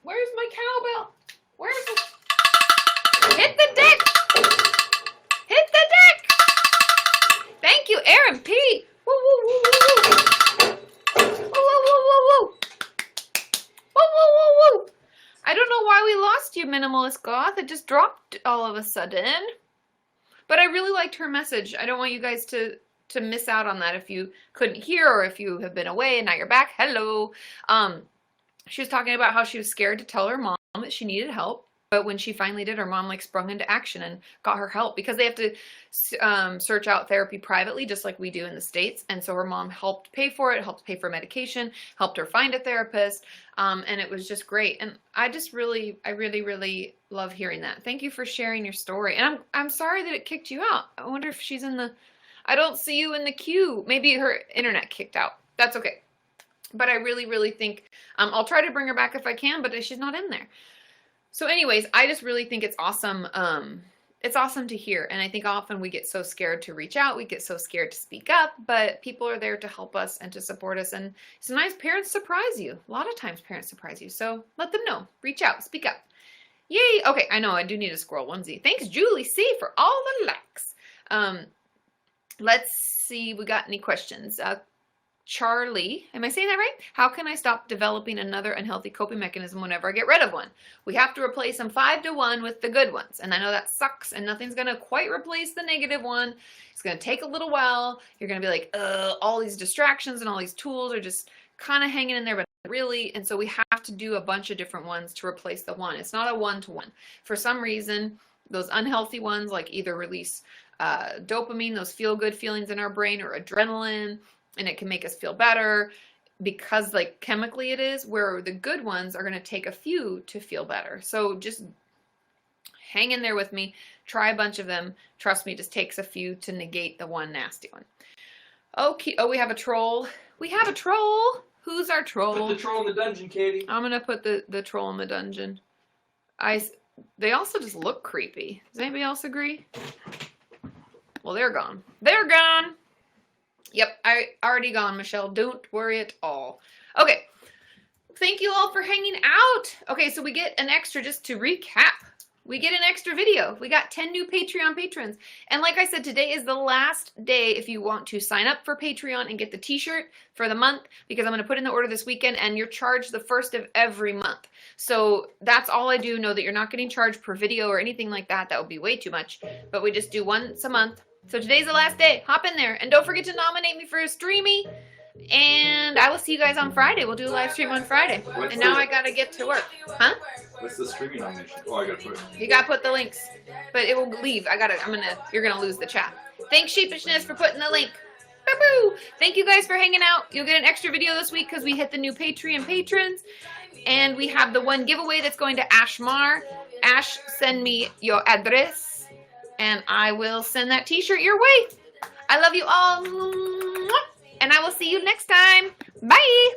where's my cowbell? Where's the, hit the deck. Hit the deck. Thank you, Aaron P. Woo, woo, woo, woo, woo. Woo, woo, woo, woo, woo. Woo, woo, woo, woo. I don't know why we lost you, Minimalist Goth. It just dropped all of a sudden. But I really liked her message. I don't want you guys to miss out on that if you couldn't hear or if you have been away and now you're back. Hello. She was talking about how she was scared to tell her mom that she needed help. But when she finally did, her mom like sprung into action and got her help, because they have to search out therapy privately, just like we do in the States. And so her mom helped pay for it, helped pay for medication, helped her find a therapist. And it was just great. And I really love hearing that. Thank you for sharing your story. And I'm sorry that it kicked you out. I wonder if she's in the, I don't see you in the queue. Maybe her internet kicked out. That's okay. But I really, really think I'll try to bring her back if I can, but she's not in there. So anyways, I just really think it's awesome. It's awesome to hear. And I think often we get so scared to reach out. We get so scared to speak up, but people are there to help us and to support us. And sometimes parents surprise you. A lot of times parents surprise you. So let them know. Reach out. Speak up. Yay. Okay, I know. I do need a squirrel onesie. Thanks, Julie C., for all the likes. Let's see. We got any questions? Charlie, am I saying that right? How can I stop developing another unhealthy coping mechanism whenever I get rid of one? We have to replace them 5-to-1 with the good ones. And I know that sucks, and nothing's going to quite replace the negative one. It's going to take a little while. You're going to be like, all these distractions and all these tools are just kind of hanging in there, but really, and so we have to do a bunch of different ones to replace the one. It's not a one-to-one. For some reason, those unhealthy ones like either release dopamine, those feel-good feelings in our brain, or adrenaline, and it can make us feel better because like chemically it is, where the good ones are going to take a few to feel better. So just hang in there with me. Try a bunch of them. Trust me, it just takes a few to negate the one nasty one. Okay. Oh, we have a troll. We have a troll. Who's our troll? Put the troll in the dungeon, Katie. I'm going to put the troll in the dungeon. They also just look creepy. Does anybody else agree? Well, they're gone. They're gone. Yep, I already gone, Michelle. Don't worry at all. Okay, thank you all for hanging out. Okay, so we get an extra, just to recap, we get an extra video. We got 10 new Patreon patrons. And like I said, today is the last day if you want to sign up for Patreon and get the t-shirt for the month, because I'm going to put in the order this weekend, and you're charged the first of every month. So that's all I do. Know that you're not getting charged per video or anything like that. That would be way too much. But we just do once a month. So today's the last day. Hop in there. And don't forget to nominate me for a streamy. And I will see you guys on Friday. We'll do a live stream on Friday. And now I gotta get to work. Huh? What's the streaming nomination? Oh, I gotta put it. You gotta put the links. But it will leave. You're gonna lose the chat. Thanks, Sheepishness, for putting the link. Boo-boo! Thank you guys for hanging out. You'll get an extra video this week because we hit the new Patreon patrons. And we have the one giveaway that's going to Ashmar. Ash, send me your address. And I will send that t-shirt your way. I love you all. And I will see you next time. Bye.